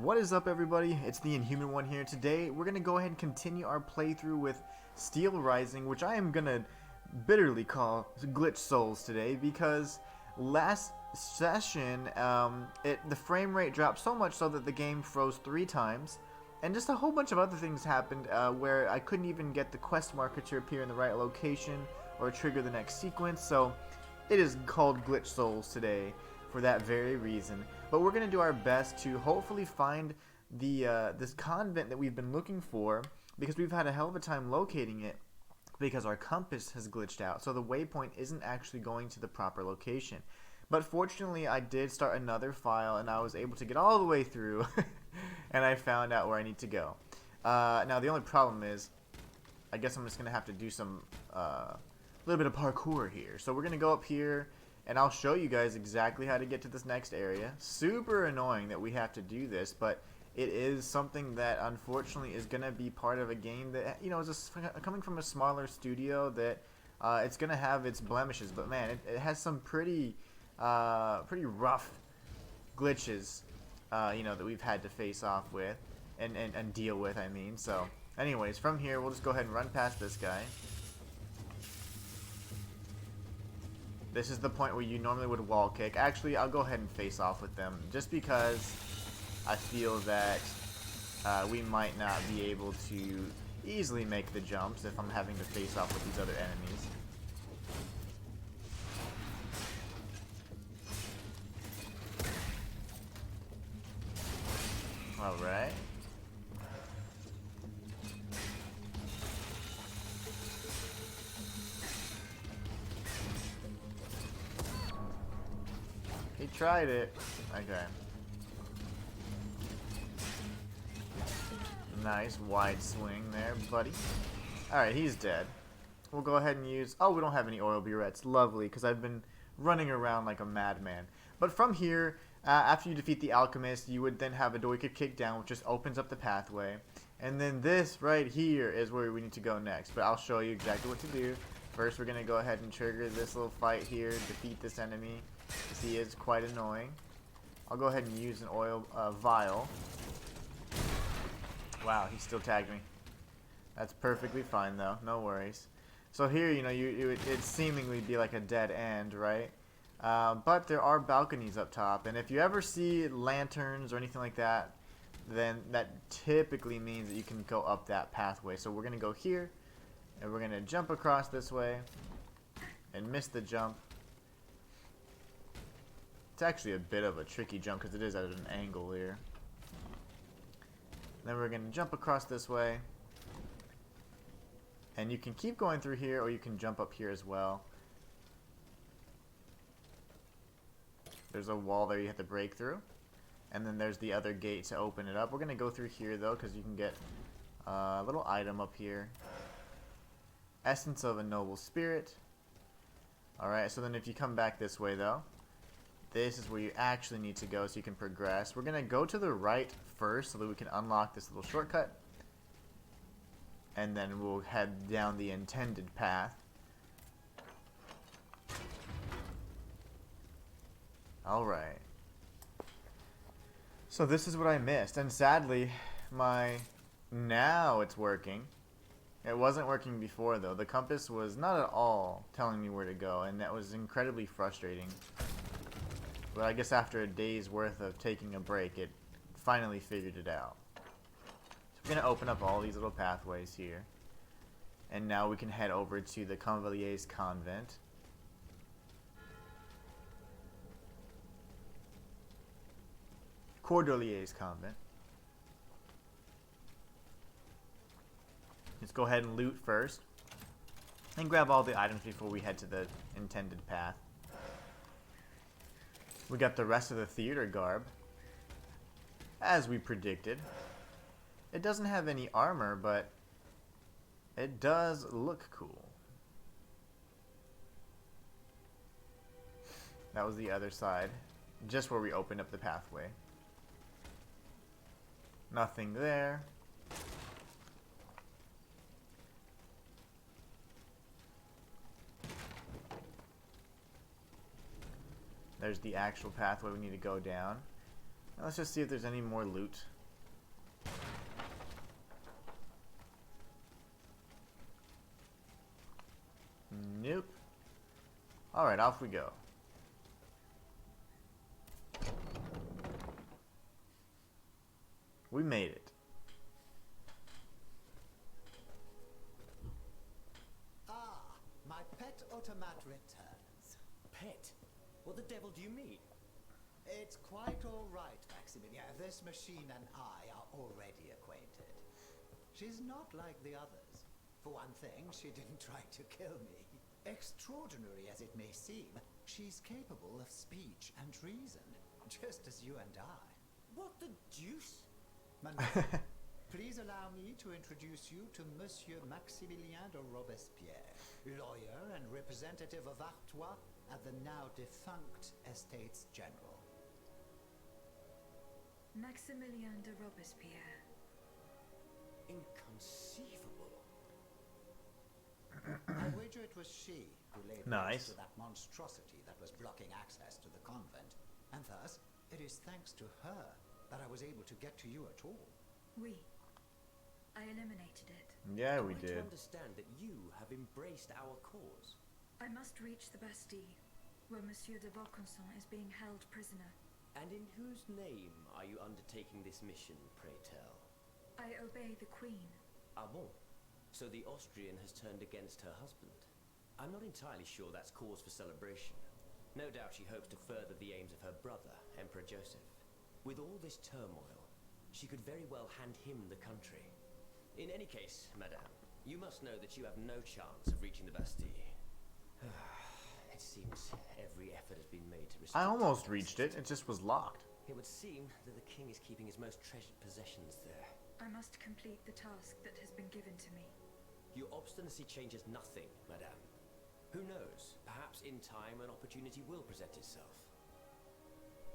What is up, everybody? It's the Inhuman one here. Today we're gonna go ahead and continue our playthrough with Steelrising, which I am gonna bitterly call Glitch Souls today because last session the frame rate dropped so much so that the game froze 3 times, and just a whole bunch of other things happened where I couldn't even get the quest marker to appear in the right location or trigger the next sequence. So it is called Glitch Souls today for that very reason. But we're gonna do our best to hopefully find the this convent that we've been looking for, because we've had a hell of a time locating it because our compass has glitched out, so the waypoint isn't actually going to the proper location. But fortunately I did start another file and I was able to get all the way through and I found out where I need to go. Now the only problem is I guess I'm just gonna have to do some little bit of parkour here. So we're gonna go up here and I'll show you guys exactly how to get to this next area. Super annoying that we have to do this, but it is something that unfortunately is going to be part of a game that, you know, is coming from a smaller studio, that it's going to have its blemishes. But man, it has some pretty rough glitches, you know, that we've had to face off with and deal with, I mean. So anyways, from here we'll just go ahead and run past this guy. This is the point where you normally would wall kick. Actually, I'll go ahead and face off with them, just because I feel that we might not be able to easily make the jumps if I'm having to face off with these other enemies. Alright. He tried it. Okay. Nice wide swing there, buddy. Alright, he's dead. We'll go ahead and use... Oh, we don't have any oil burettes. Lovely, because I've been running around like a madman. But from here, after you defeat the alchemist, you would then have a door you could kick down, which just opens up the pathway. And then this right here is where we need to go next. But I'll show you exactly what to do. First, we're going to go ahead and trigger this little fight here, defeat this enemy, because he is quite annoying. I'll go ahead and use an oil vial. Wow, he still tagged me. That's perfectly fine though, no worries. So here, you know, it'd seemingly be like a dead end, right? But there are balconies up top, and if you ever see lanterns or anything like that, then that typically means that you can go up that pathway. So we're gonna go here, and we're gonna jump across this way, and miss the jump. It's actually a bit of a tricky jump because it is at an angle here. Then we're going to jump across this way. And you can keep going through here, or you can jump up here as well. There's a wall there you have to break through. And then there's the other gate to open it up. We're going to go through here though, because you can get a little item up here. Essence of a noble spirit. Alright, so then if you come back this way though, this is where you actually need to go so you can progress. We're going to go to the right first so that we can unlock this little shortcut. And then we'll head down the intended path. Alright. So this is what I missed. And sadly, now it's working. It wasn't working before though. The compass was not at all telling me where to go, and that was incredibly frustrating. But I guess after a day's worth of taking a break, it finally figured it out. So we're going to open up all these little pathways here. And now we can head over to the Convalier's convent. Cordelier's convent. Let's go ahead and loot first. And grab all the items before we head to the intended path. We got the rest of the theater garb, as we predicted. It doesn't have any armor, but it does look cool. That was the other side, just where we opened up the pathway. Nothing there. There's the actual pathway we need to go down. Now let's just see if there's any more loot Alright, off we go. We made it. Ah, my pet automat returns. Pet? What the devil do you mean? It's quite all right, Maximilian. This machine and I are already acquainted. She's not like the others. For one thing, she didn't try to kill me. Extraordinary as it may seem, she's capable of speech and reason, just as you and I. What the deuce? Mademoiselle, please allow me to introduce you to Monsieur Maximilien de Robespierre, lawyer and representative of Artois at the now defunct Estates General. Maximilien de Robespierre. Inconceivable. I wager it was she who laid Nice. waste to that monstrosity that was blocking access to the convent, and thus it is thanks to her that I was able to get to you at all. Oui. I eliminated it. Yeah, Am we I to did. understand that you have embraced our cause? I must reach the Bastille, where Monsieur de Vaucanson is being held prisoner. And in whose name are you undertaking this mission, pray tell? I obey the Queen. Ah bon? So the Austrian has turned against her husband. I'm not entirely sure that's cause for celebration. No doubt she hopes to further the aims of her brother, Emperor Joseph. With all this turmoil, she could very well hand him the country. In any case, madame, you must know that you have no chance of reaching the Bastille. It seems every effort has been made to restrict I almost access. reached it. It just was locked. It would seem that the king is keeping his most treasured possessions there. I must complete the task that has been given to me. Your obstinacy changes nothing, madame. Who knows? Perhaps in time an opportunity will present itself.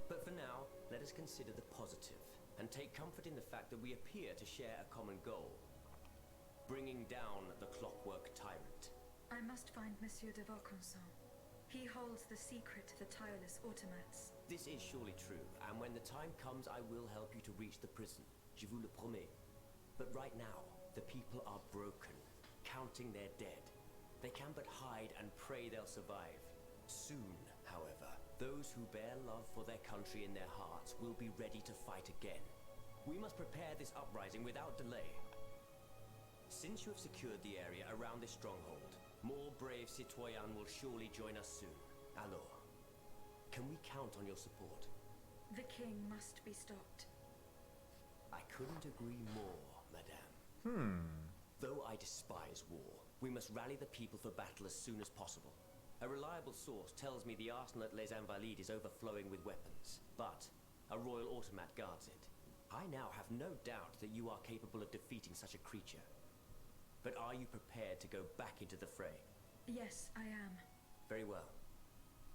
But for now, let us consider the positive and take comfort in the fact that we appear to share a common goal. Bringing down the clockwork tyrant. I must find Monsieur de Vaucanson. He holds the secret to the tireless automats. This is surely true, and when the time comes I will help you to reach the prison. Je vous le promets. But right now, the people are broken, counting their dead. They can but hide and pray they'll survive. Soon, however, those who bear love for their country in their hearts will be ready to fight again. We must prepare this uprising without delay. Since you have secured the area around this stronghold, more brave citoyens will surely join us soon. Alors, can we count on your support? The king must be stopped. I couldn't agree more, madame. Though I despise war, we must rally the people for battle as soon as possible. A reliable source tells me the arsenal at Les Invalides is overflowing with weapons, but a royal automat guards it. I now have no doubt that you are capable of defeating such a creature. But are you prepared to go back into the fray? Yes, I am. Very well.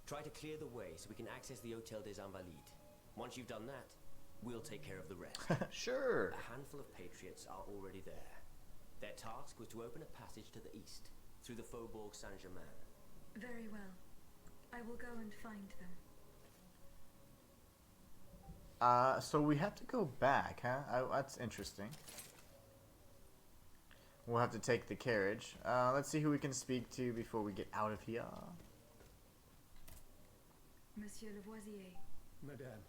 Try to clear the way so we can access the Hôtel des Invalides. Once you've done that, we'll take care of the rest. Sure. A handful of patriots are already there. Their task was to open a passage to the east, through the Faubourg Saint-Germain. Very well. I will go and find them. So we have to go back, huh? That's interesting. We'll have to take the carriage. Let's see who we can speak to before we get out of here. Monsieur Lavoisier. Madame,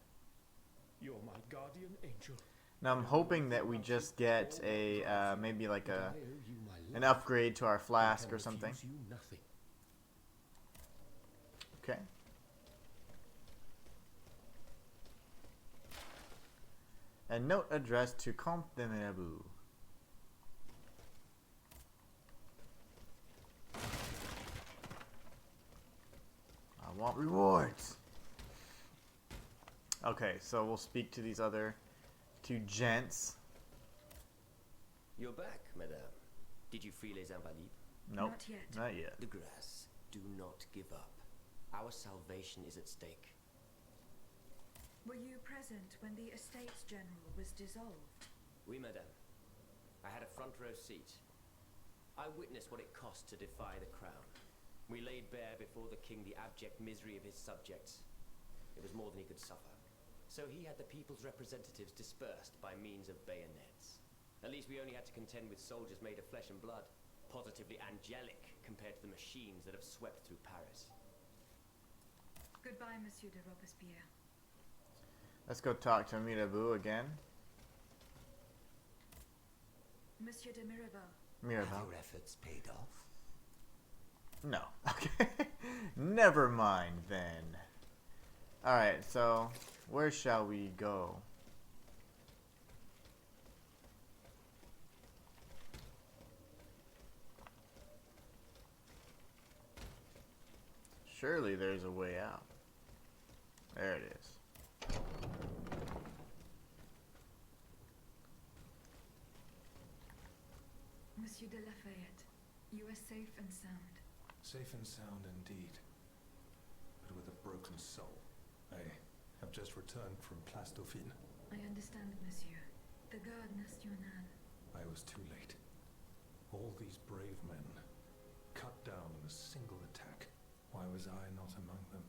you're my guardian angel. Now I'm hoping that we just get a maybe like I a owe you my an life. upgrade to our I flask can or something. refuse you nothing. Okay. A note addressed to Comte de Mirabeau. I want rewards. Okay, so we'll speak to these other two gents. You're back, madame. Did you free Les Invalides? Nope, Not yet. not yet. De grâce, do not give up. Our salvation is at stake. Were you present when the Estates General was dissolved? Oui, madame. I had a front row seat. I witnessed what it cost to defy the crown. We laid bare before the king the abject misery of his subjects. It was more than he could suffer. So he had the people's representatives dispersed by means of bayonets. At least we only had to contend with soldiers made of flesh and blood, positively angelic compared to the machines that have swept through Paris. Goodbye, Monsieur de Robespierre. Let's go talk to Mirabeau again. Monsieur de Mirabeau. Mirabeau. Have your efforts paid off? No. Okay. Never mind then. Alright, so where shall we go? Surely there's a way out. There it is. Monsieur de Lafayette, you are safe and sound. Safe and sound indeed, but with a broken soul. I have just returned from Place Dauphine. I understand, monsieur. The Garde Nationale. I was too late. All these brave men cut down in a single attack. Why was I not among them?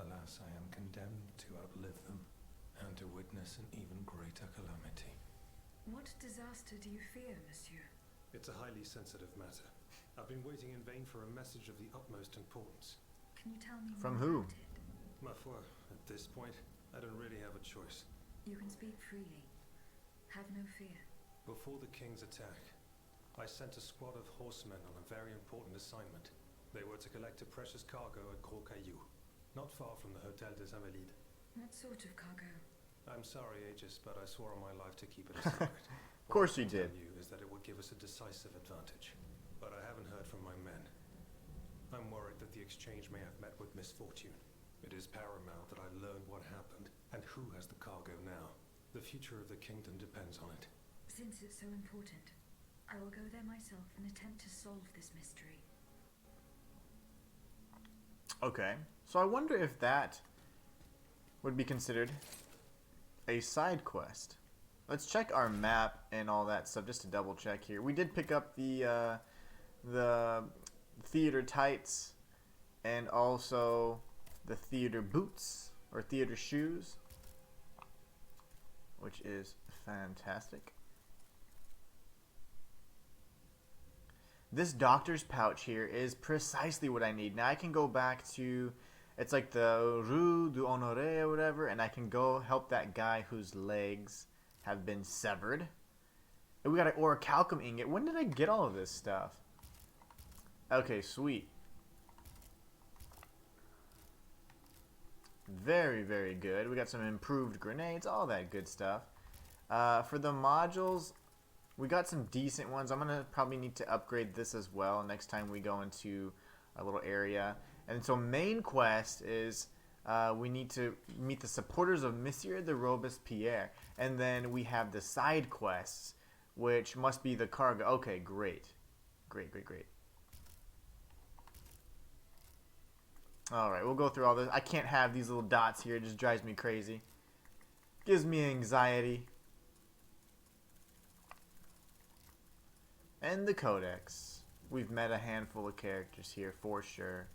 Alas, I am condemned to outlive them and to witness an even greater calamity. What disaster do you fear, monsieur? It's a highly sensitive matter. I've been waiting in vain for a message of the utmost importance. Can you tell me From more who? about it? Ma foi, at this point, I don't really have a choice. You can speak freely. Have no fear. Before the king's attack, I sent a squad of horsemen on a very important assignment. They were to collect a precious cargo at Gros Caillou, not far from the Hotel des Invalides. What sort of cargo? I'm sorry, Aegis, but I swore on my life to keep it a secret. Of course you What I can did. tell you is that it would give us a decisive advantage, but I haven't heard from my men. I'm worried that the exchange may have met with misfortune. It is paramount that I learn what happened and who has the cargo now. The future of the kingdom depends on it. Since it's so important, I will go there myself and attempt to solve this mystery. Okay, so I wonder if that would be considered a side quest. Let's check our map and all that stuff just to double check here. We did pick up the theater tights and also the theater boots or theater shoes, which is fantastic. This doctor's pouch here is precisely what I need. Now I can go back to, it's like the Rue du Honoré or whatever, and I can go help that guy whose legs have been severed. And we got an orichalcum ingot. When did I get all of this stuff? Okay, sweet. Very, very good. We got some improved grenades, all that good stuff. For the modules, we got some decent ones. I'm going to probably need to upgrade this as well next time we go into a little area. And so main quest is we need to meet the supporters of Monsieur de Robespierre. And then we have the side quests, which must be the cargo. Okay, great. Great, great, great. Alright, we'll go through all this. I can't have these little dots here. It just drives me crazy. Gives me anxiety. And the codex. We've met a handful of characters here for sure.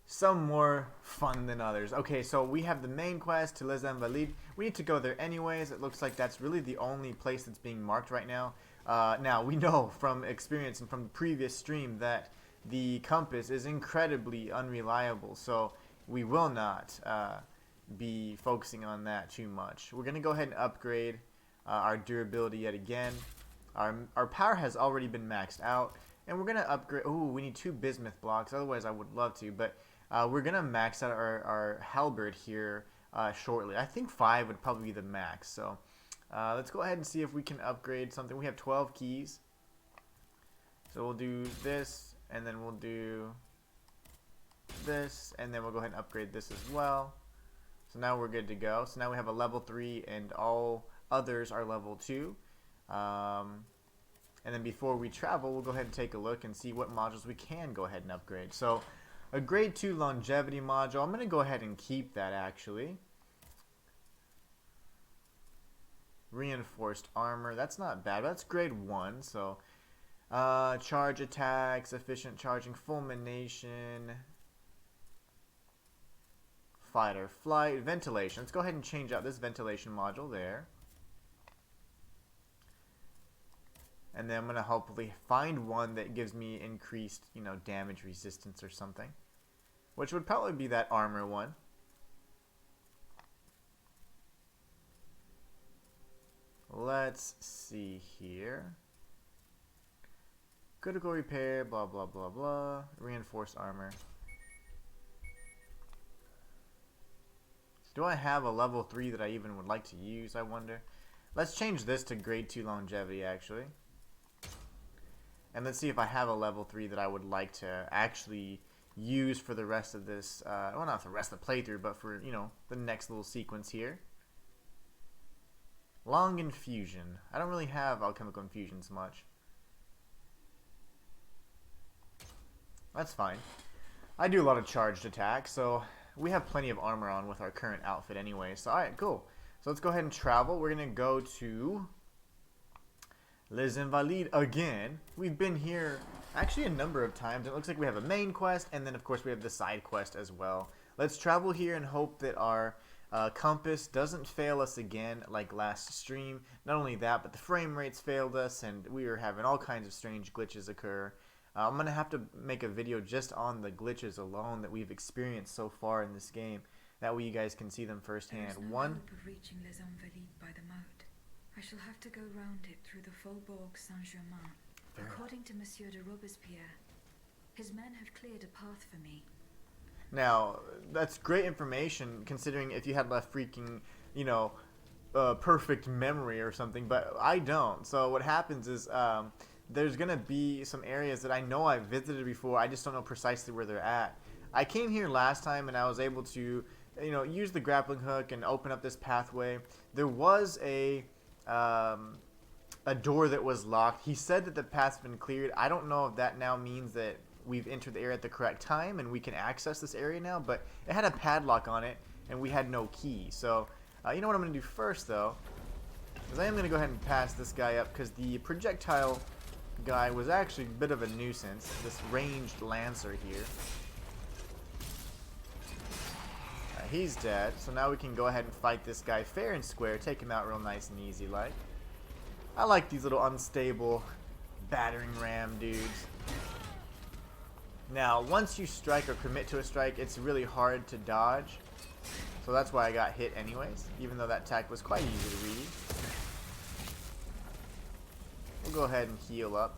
Some more fun than others. Okay, so we have the main quest to Les Invalides. We need to go there anyways. It looks like that's really the only place that's being marked right now. Now, we know from experience and from the previous stream that the compass is incredibly unreliable, so we will not be focusing on that too much. We're going to go ahead and upgrade our durability yet again. Our power has already been maxed out, and we're going to upgrade. Ooh, we need 2 bismuth blocks, otherwise I would love to, but we're going to max out our halberd here shortly. I think 5 would probably be the max, so let's go ahead and see if we can upgrade something. We have 12 keys, so we'll do this. And then we'll do this, and then we'll go ahead and upgrade this as well. So now we're good to go. So now we have a level 3, and all others are level 2. And then before we travel, we'll go ahead and take a look and see what modules we can go ahead and upgrade. So a grade 2 longevity module, I'm going to go ahead and keep that actually. Reinforced armor, that's not bad. That's grade 1, so... charge attacks, efficient charging, fulmination, fight or flight, ventilation. Let's go ahead and change out this ventilation module there. And then I'm going to hopefully find one that gives me increased, you know, damage resistance or something. Which would probably be that armor one. Let's see here. Critical repair, blah, blah, blah, blah. Reinforced armor. Do I have a level 3 that I even would like to use, I wonder? Let's change this to grade 2 longevity, actually. And let's see if I have a level 3 that I would like to actually use for the rest of this, well, not the rest of the playthrough, but for, you know, the next little sequence here. Long infusion. I don't really have alchemical infusions much. That's fine. I do a lot of charged attacks, so we have plenty of armor on with our current outfit anyway. So, alright, cool. So let's go ahead and travel. We're going to go to Les Invalides again. We've been here actually a number of times. It looks like we have a main quest, and then of course we have the side quest as well. Let's travel here and hope that our compass doesn't fail us again like last stream. Not only that, but the frame rates failed us, and we were having all kinds of strange glitches occur. I'm going to have to make a video just on the glitches alone that we've experienced so far in this game. That way you guys can see them firsthand. There is no hope of reaching Les Invalides by the moat. I shall have to go round it through the Faubourg Saint-Germain. According to Monsieur de Robespierre, his men have cleared a path for me. Now, that's great information considering if you had left freaking, you know, perfect memory or something, but I don't. So what happens is, there's going to be some areas that I know I've visited before, I just don't know precisely where they're at. I came here last time and I was able to, you know, use the grappling hook and open up this pathway. There was a door that was locked. He said that the path's been cleared. I don't know if that now means that we've entered the area at the correct time and we can access this area now, but it had a padlock on it and we had no key. So, you know what I'm going to do first though, is I am going to go ahead and pass this guy up because the projectile guy was actually a bit of a nuisance. This ranged lancer here. He's dead, so now we can go ahead and fight this guy fair and square, take him out real nice and easy like. I like these little unstable battering ram dudes. Now, once you strike or commit to a strike, it's really hard to dodge. So that's why I got hit anyways, even though that attack was quite easy to read. We'll go ahead and heal up.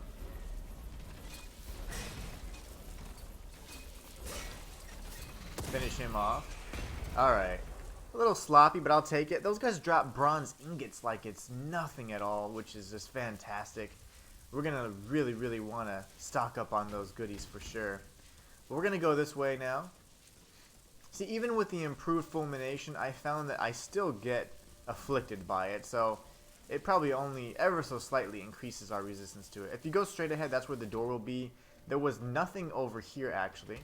Finish him off. Alright. A little sloppy, but I'll take it. Those guys drop bronze ingots like it's nothing at all, which is just fantastic. We're going to really, really want to stock up on those goodies for sure. But we're going to go this way now. See, even with the improved fulmination, I found that I still get afflicted by it, so it probably only ever so slightly increases our resistance to it. If you go straight ahead, that's where the door will be. There was nothing over here, actually.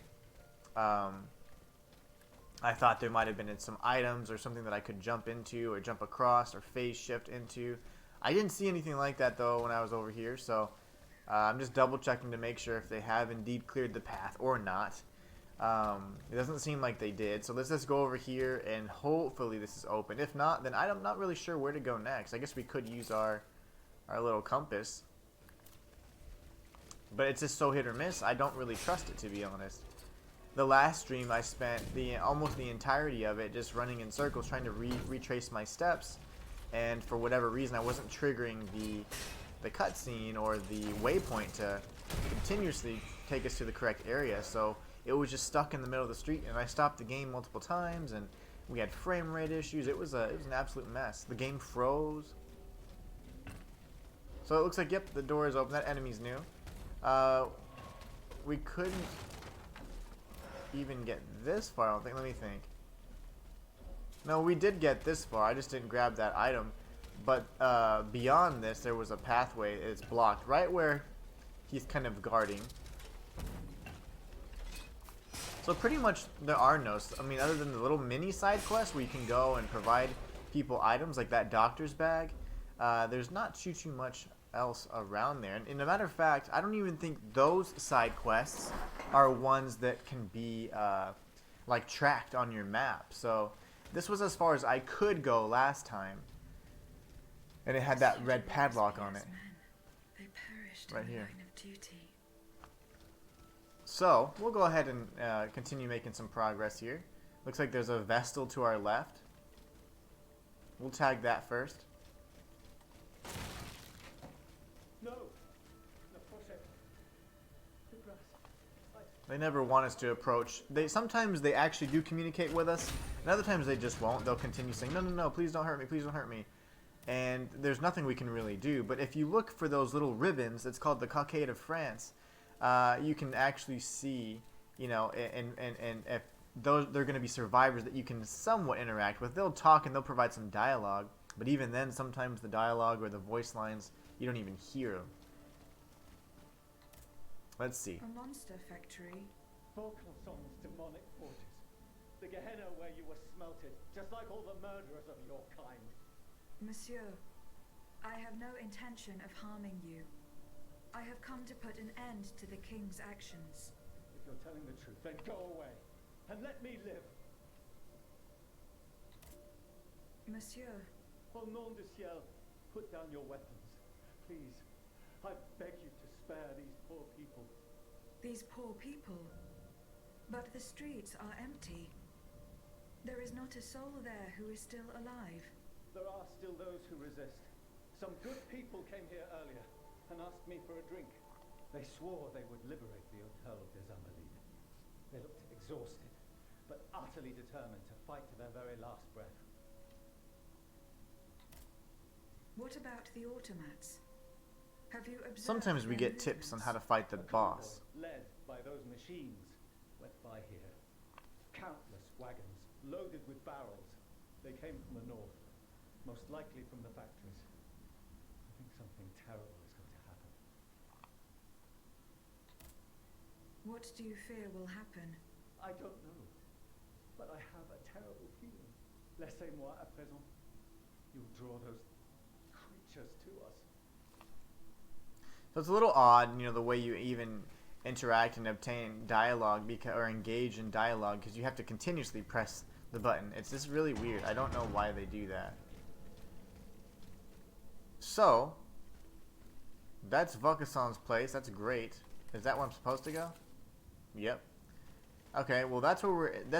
I thought there might have been some items or something that I could jump into or jump across or phase shift into. I didn't see anything like that, though, when I was over here, so I'm just double-checking to make sure if they have indeed cleared the path or not. It doesn't seem like they did, so let's just go over here and hopefully this is open. If not, then I'm not really sure where to go next. I guess we could use our little compass. But it's just so hit or miss, I don't really trust it, to be honest. The last stream I spent almost the entirety of it just running in circles trying to retrace my steps, and for whatever reason I wasn't triggering the cutscene or the waypoint to continuously take us to the correct area, so it was just stuck in the middle of the street, and I stopped the game multiple times, and we had frame rate issues. It was an absolute mess. The game froze. So it looks like, yep, the door is open. That enemy's new. We couldn't even get this far, I don't think. Let me think. No, we did get this far. I just didn't grab that item. But beyond this, there was a pathway. It's blocked right where he's kind of guarding. So pretty much there are no, I mean, other than the little mini side quests where you can go and provide people items like that doctor's bag, there's not too much else around there. And as a matter of fact, I don't even think those side quests are ones that can be like tracked on your map. So this was as far as I could go last time, and it had that red padlock on it. They forged Right in the here. line of duty. So, we'll go ahead and continue making some progress here. Looks like there's a Vestal to our left. We'll tag that first. No! No, proszę. They never want us to approach. Sometimes they actually do communicate with us, and other times they just won't. They'll continue saying, no, no, no, please don't hurt me, please don't hurt me. And there's nothing we can really do. But if you look for those little ribbons, it's called the Cockade of France, you can actually see, you know, and if they're going to be survivors that you can somewhat interact with. They'll talk and they'll provide some dialogue, but even then, sometimes the dialogue or the voice lines, you don't even hear them. Let's see. A monster factory. Vaucanson's demonic forges. The Gehenna where you were smelted, just like all the murderers of your kind. Monsieur, I have no intention of harming you. I have come to put an end to the king's actions. If you're telling the truth, then go away, and let me live. Monsieur, Au nom du ciel, put down your weapons. Please, I beg you to spare these poor people. these poor people. But the streets are empty. There is not a soul there who is still alive. There are still those who resist. Some good people came here earlier and asked me for a drink. They swore they would liberate the Hotel des Invalides. They looked exhausted, but utterly determined to fight to their very last breath. What about the automats? Have you observed Sometimes we their get tips on movements? how to fight the A boss. convoy led by those machines went by here. Countless wagons loaded with barrels. They came from the north, most likely from the factories. I think something terrible is going to happen. What do you fear will happen? I don't know, but I have a terrible feeling. Laissez-moi à présent. You'll draw those creatures to us. So it's a little odd, you know, the way you even interact and obtain dialogue or engage in dialogue, because you have to continuously press the button. It's just really weird. I don't know why they do that. So that's Vaucanson's place. That's great. Is that where I'm supposed to go? Yep. Okay, well that's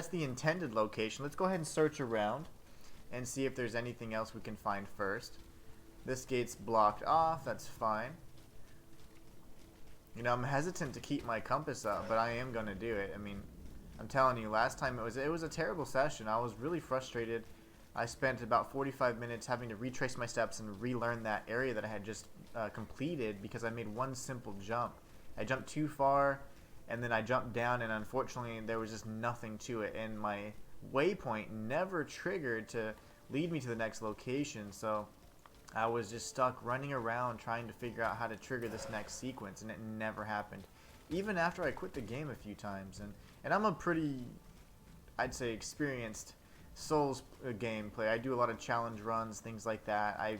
the intended location. Let's go ahead and search around and see if there's anything else we can find first. This gate's blocked off. That's fine. You know, I'm hesitant to keep my compass up, but I am going to do it. I mean, I'm telling you, last time it was a terrible session. I was really frustrated. I spent about 45 minutes having to retrace my steps and relearn that area that I had just completed because I made one simple jump. I jumped too far, and then I jumped down, and unfortunately there was just nothing to it, and my waypoint never triggered to lead me to the next location, so I was just stuck running around trying to figure out how to trigger this next sequence, and it never happened. Even after I quit the game a few times, and I'm a pretty, I'd say, experienced Souls gameplay. I do a lot of challenge runs, things like that. I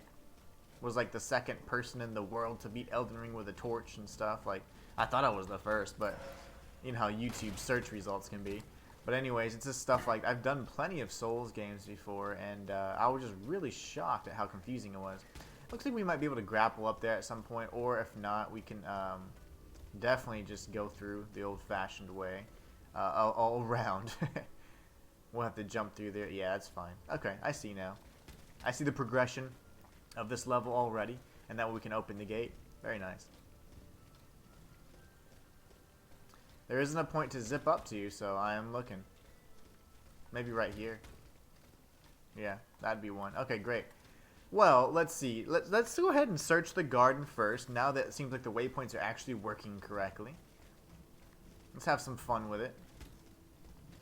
was like the second person in the world to beat Elden Ring with a torch and stuff. Like, I thought I was the first, but you know how YouTube search results can be. But anyways, it's just stuff like, I've done plenty of Souls games before, and I was just really shocked at how confusing it was. Looks like we might be able to grapple up there at some point, or if not, we can definitely just go through the old-fashioned way, all around. We'll have to jump through there. Yeah, that's fine. Okay, I see now. I see the progression of this level already, and that way we can open the gate. Very nice. There isn't a point to zip up to, so I am looking. Maybe right here. Yeah, that'd be one. Okay, great. Well, let's see. Let's go ahead and search the garden first, now that it seems like the waypoints are actually working correctly. Let's have some fun with it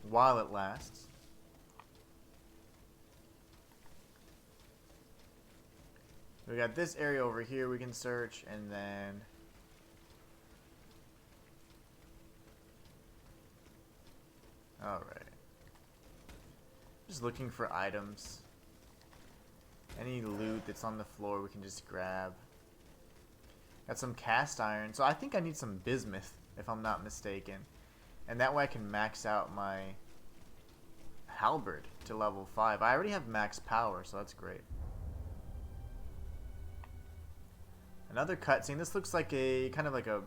while it lasts. We got this area over here we can search, and then alright. Just looking for items. Any loot that's on the floor we can just grab. Got some cast iron. So I think I need some bismuth, if I'm not mistaken. And that way I can max out my halberd to level 5. I already have max power, so that's great. Another cutscene. This looks like a kind of like a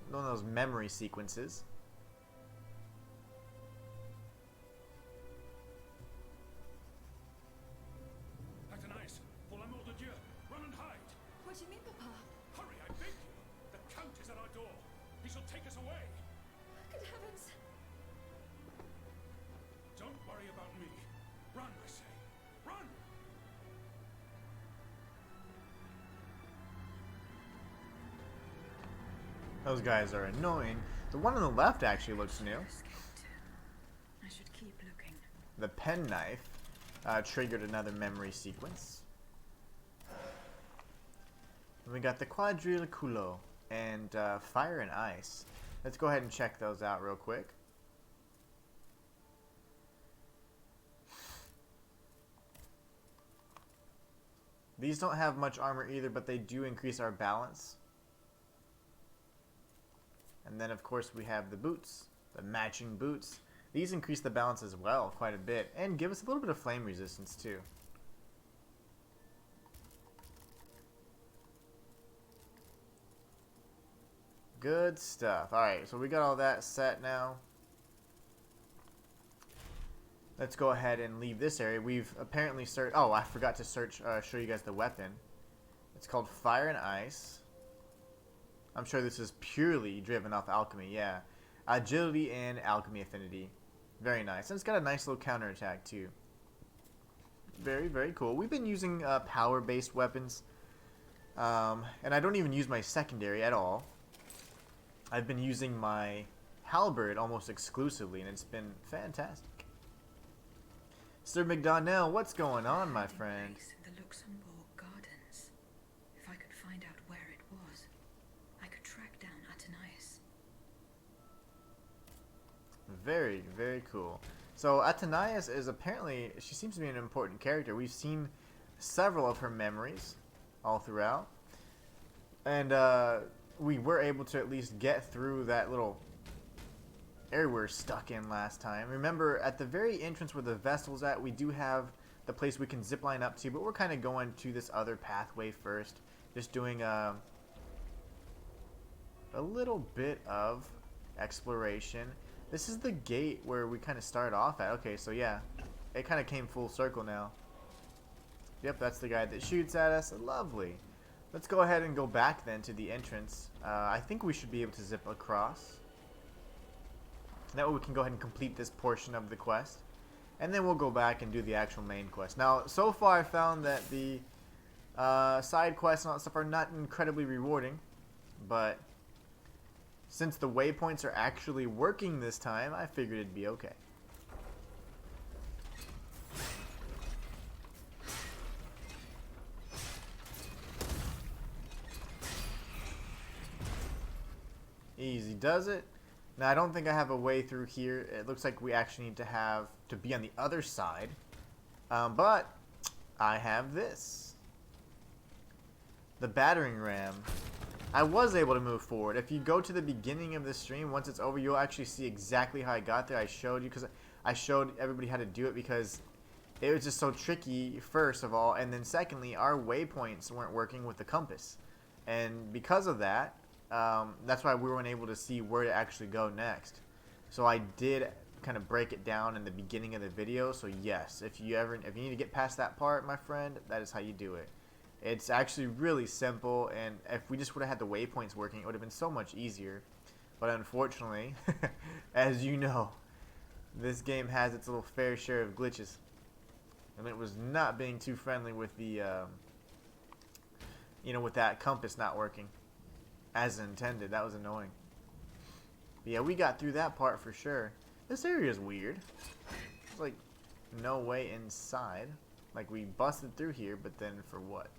one of those memory sequences. Athénaïs, pour l'amour de Dieu, run and hide! What do you mean, Papa? Hurry, I beg you! The Count is at our door. He shall take us away. Good heavens! Don't worry about me. Run, I say. Run! Those guys are annoying. The one on the left actually looks new. Escaped. I should keep looking. The penknife triggered another memory sequence. And we got the quadriloculo and fire and ice. Let's go ahead and check those out real quick. These don't have much armor either, but they do increase our balance. And then of course we have the boots, the matching boots. These increase the balance as well quite a bit and give us a little bit of flame resistance too. Good stuff. Alright, so we got all that set now. Let's go ahead and leave this area. We've apparently searched... Oh, I forgot to show you guys the weapon. It's called Fire and Ice. I'm sure this is purely driven off alchemy, yeah. Agility and alchemy affinity. Very nice. And it's got a nice little counterattack too. Very, very cool. We've been using power-based weapons. And I don't even use my secondary at all. I've been using my halberd almost exclusively, and it's been fantastic. Sir McDonnell, what's going on, my friend? Place in the Luxembourg Gardens. If I could find out where it was, I could track down Athénaïs. Very, very cool. So Athénaïs is apparently, she seems to be an important character. We've seen several of her memories all throughout. And we were able to at least get through that little area we were stuck in last time. Remember, at the very entrance where the vessel's at, we do have the place we can zip line up to, but we're kind of going to this other pathway first. Just doing a little bit of exploration. This is the gate where we kind of started off at. Okay, so yeah, it kind of came full circle now. Yep, that's the guy that shoots at us. Lovely. Let's go ahead and go back then to the entrance. I think we should be able to zip across. That way we can go ahead and complete this portion of the quest. And then we'll go back and do the actual main quest. Now, so far I found that the side quests and all that stuff are not incredibly rewarding. But since the waypoints are actually working this time, I figured it'd be okay. Easy does it. Now I don't think I have a way through here. It looks like we actually need to be on the other side. But I have this. The battering ram. I was able to move forward. If you go to the beginning of the stream, once it's over, you'll actually see exactly how I got there. I showed you because I showed everybody how to do it because it was just so tricky, first of all. And then secondly, our waypoints weren't working with the compass. And because of that, that's why we weren't able to see where to actually go next. So I did kind of break it down in the beginning of the video. So yes, if you need to get past that part, my friend, that is how you do it. It's actually really simple, and if we just would have had the waypoints working, it would have been so much easier. But unfortunately, as you know, this game has its little fair share of glitches, and it was not being too friendly with the with that compass not working as intended. That was annoying. But yeah, we got through that part for sure. This area is weird. There's like no way inside. Like we busted through here, but then for what?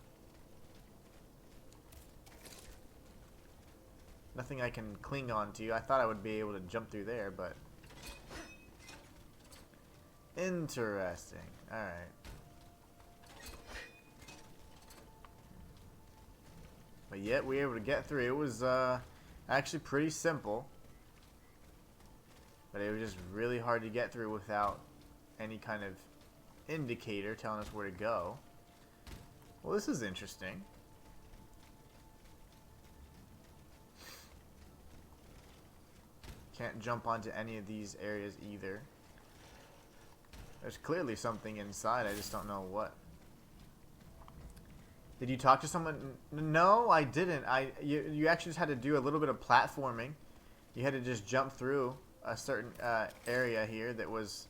Nothing I can cling on to. I thought I would be able to jump through there, but interesting. Alright. But yet we were able to get through. It was actually pretty simple. But it was just really hard to get through without any kind of indicator telling us where to go. Well, this is interesting. Can't jump onto any of these areas either. There's clearly something inside, I just don't know what. Did you talk to someone? No, I didn't. You actually just had to do a little bit of platforming. You had to just jump through a certain area here that was...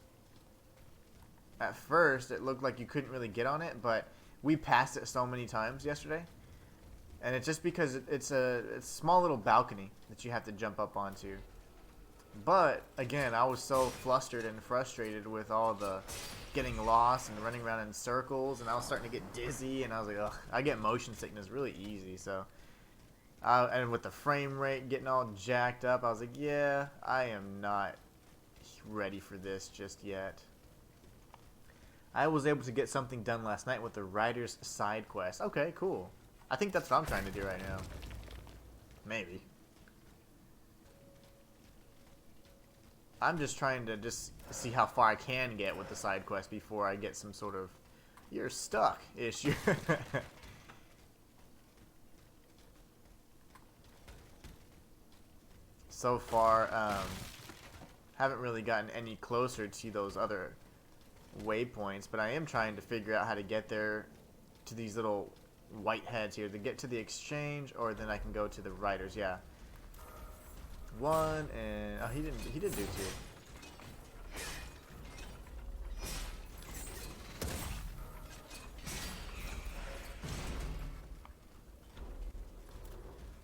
At first, it looked like you couldn't really get on it, but we passed it so many times yesterday. And it's just because it's a small little balcony that you have to jump up onto. But, again, I was so flustered and frustrated with all the getting lost and running around in circles, and I was starting to get dizzy, and I was like, ugh, I get motion sickness really easy, so... and with the frame rate getting all jacked up, I was like, yeah, I am not ready for this just yet. I was able to get something done last night with the Writer's side quest. Okay, cool. I think that's what I'm trying to do right now. Maybe. I'm just trying to just see how far I can get with the side quest before I get some sort of "you're stuck" issue. So far, haven't really gotten any closer to those other waypoints, but I am trying to figure out how to get there to these little white heads here to get to the exchange, or then I can go to the Writers. Yeah, one, and oh, he did do two.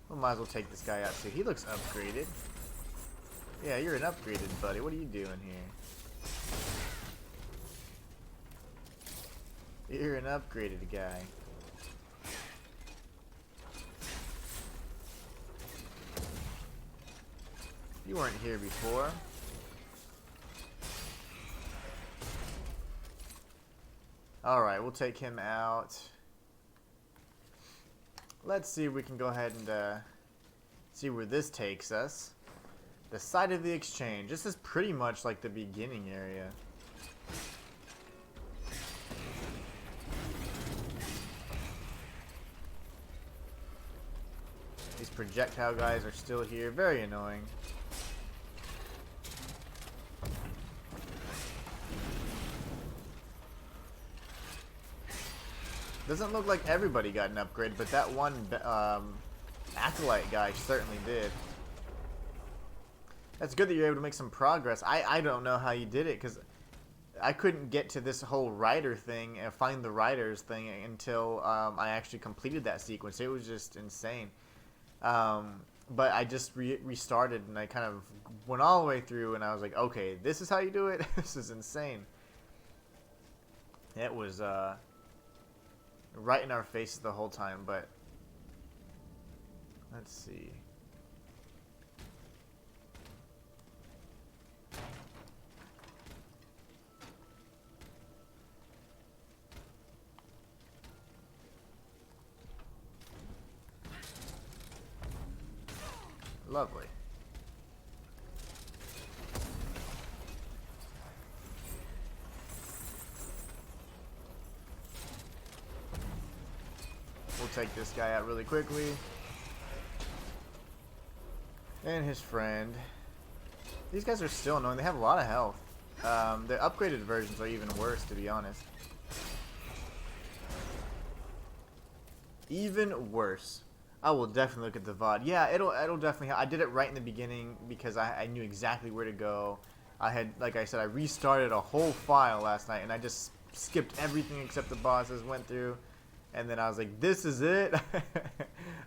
We might as well take this guy out too. He looks upgraded. Yeah, you're an upgraded buddy. What are you doing here? You're an upgraded guy. You weren't here before. Alright, we'll take him out. Let's see if we can go ahead and see where this takes us. The site of the exchange. This is pretty much like the beginning area. These projectile guys are still here. Very annoying. Doesn't look like everybody got an upgrade, but that one acolyte guy certainly did. That's good that you're able to make some progress. I don't know how you did it, because I couldn't get to this whole writer thing and find the writers thing until I actually completed that sequence. It was just insane. But I just restarted, and I kind of went all the way through, and I was like, okay, this is how you do it? This is insane. It was right in our faces the whole time, but let's see. Lovely. We'll take this guy out really quickly. And his friend. These guys are still annoying. They have a lot of health. The upgraded versions are even worse, to be honest. Even worse. I will definitely look at the VOD. Yeah, it'll definitely help. I did it right in the beginning because I knew exactly where to go. I had, like I said, I restarted a whole file last night, and I just skipped everything except the bosses, went through, and then I was like, this is it?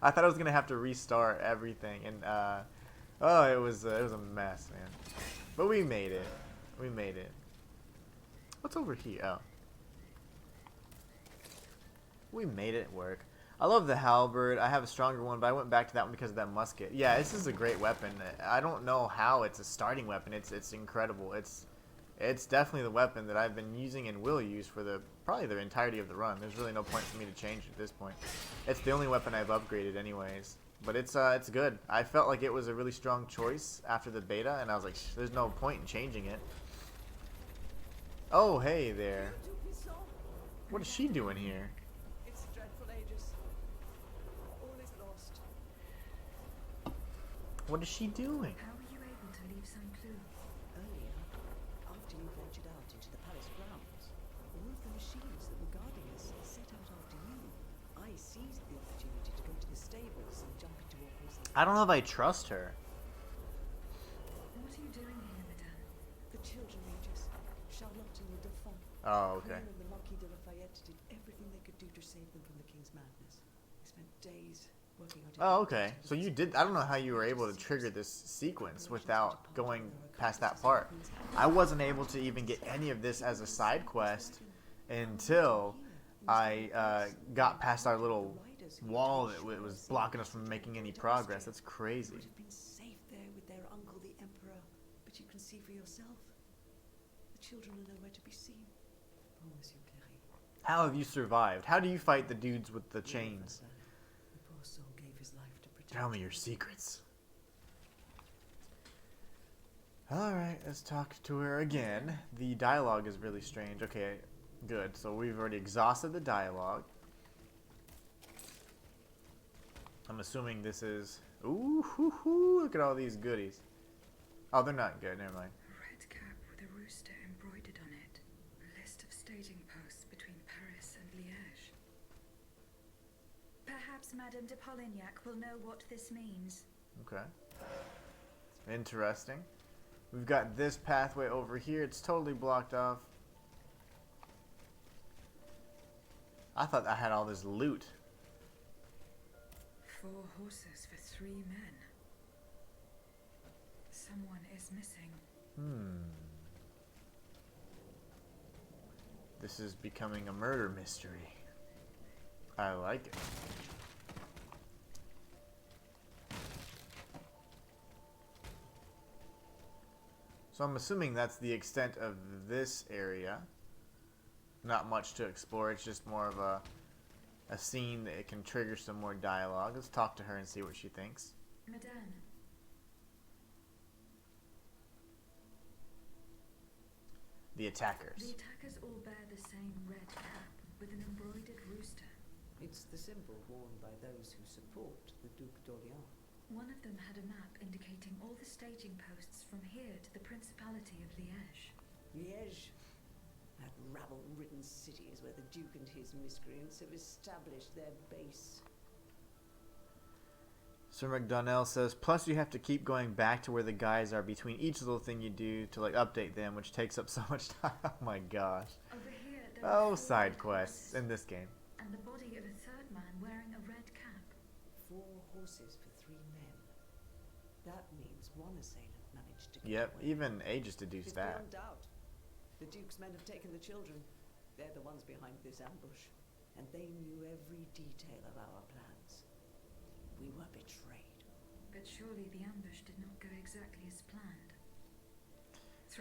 I thought I was going to have to restart everything, and oh, it was a mess, man. But we made it. We made it. What's over here? Oh. We made it work. I love the halberd. I have a stronger one, but I went back to that one because of that musket. Yeah, this is a great weapon. I don't know how it's a starting weapon. It's incredible. It's definitely the weapon that I've been using and will use for probably the entirety of the run. There's really no point for me to change it at this point. It's the only weapon I've upgraded anyways. But it's good. I felt like it was a really strong choice after the beta, and I was like, there's no point in changing it. Oh, hey there. What is she doing here? It's dreadful, Aegis. All is lost. What is she doing? How were you able to leave so march it out into the palace grounds. All of the machines that were guarding us set out after you. I seized the opportunity to go to the stables and jump into a horse. I don't know if I trust her. What are you doing here, madame? The children, Regis. Charlotte and the Dauphin. Oh, okay. Queen and the Marquis de Lafayette did everything they could do to save them from the king's madness. They spent days working out. Oh, okay. So you did. I don't know how you were able to trigger this sequence without going past that part. I wasn't able to even get any of this as a side quest until I got past our little wall that was blocking us from making any progress. That's crazy. Would have been safe there with their uncle, the Emperor, but you can see for yourself. The children are nowhere to be seen. Oh, Monsieur Cléry. How have you survived? How do you fight the dudes with the chains? The poor soul gave his life to protect. Tell me your secrets. Alright, let's talk to her again. The dialogue is really strange. Okay, good. So we've already exhausted the dialogue. I'm assuming this is... Ooh, hoo, hoo, look at all these goodies. Oh, they're not good. Never mind. Red cap with a rooster embroidered on it. A list of staging posts between Paris and Liège. Perhaps Madame de Polignac will know what this means. Okay. Interesting. We've got this pathway over here. It's totally blocked off. I thought I had all this loot. 4 horses for 3 men. Someone is missing. This is becoming a murder mystery. I like it. So I'm assuming that's the extent of this area. Not much to explore. It's just more of a scene that it can trigger some more dialogue. Let's talk to her and see what she thinks. Madame. The attackers. The attackers all bear the same red cap with an embroidered rooster. It's the symbol worn by those who support the Duc d'Orléans. One of them had a map indicating all the staging posts from here to the Principality of Liège. Liège? That rabble-ridden city is where the Duke and his miscreants have established their base. Sir McDonnell says, plus you have to keep going back to where the guys are between each little thing you do to like update them, which takes up so much time. Oh my gosh. Over here, there are Oh, 4 side red quests horses, in this game. and the body of a 3rd man wearing a red cap. 4 horses for 3 men. That means one assailant managed to get Yep, away. even ages deduce It's that. beyond doubt. The Duke's men have taken the children. They're the ones behind this ambush. And they knew every detail of our plans. We were betrayed. But surely the ambush did not go exactly as planned.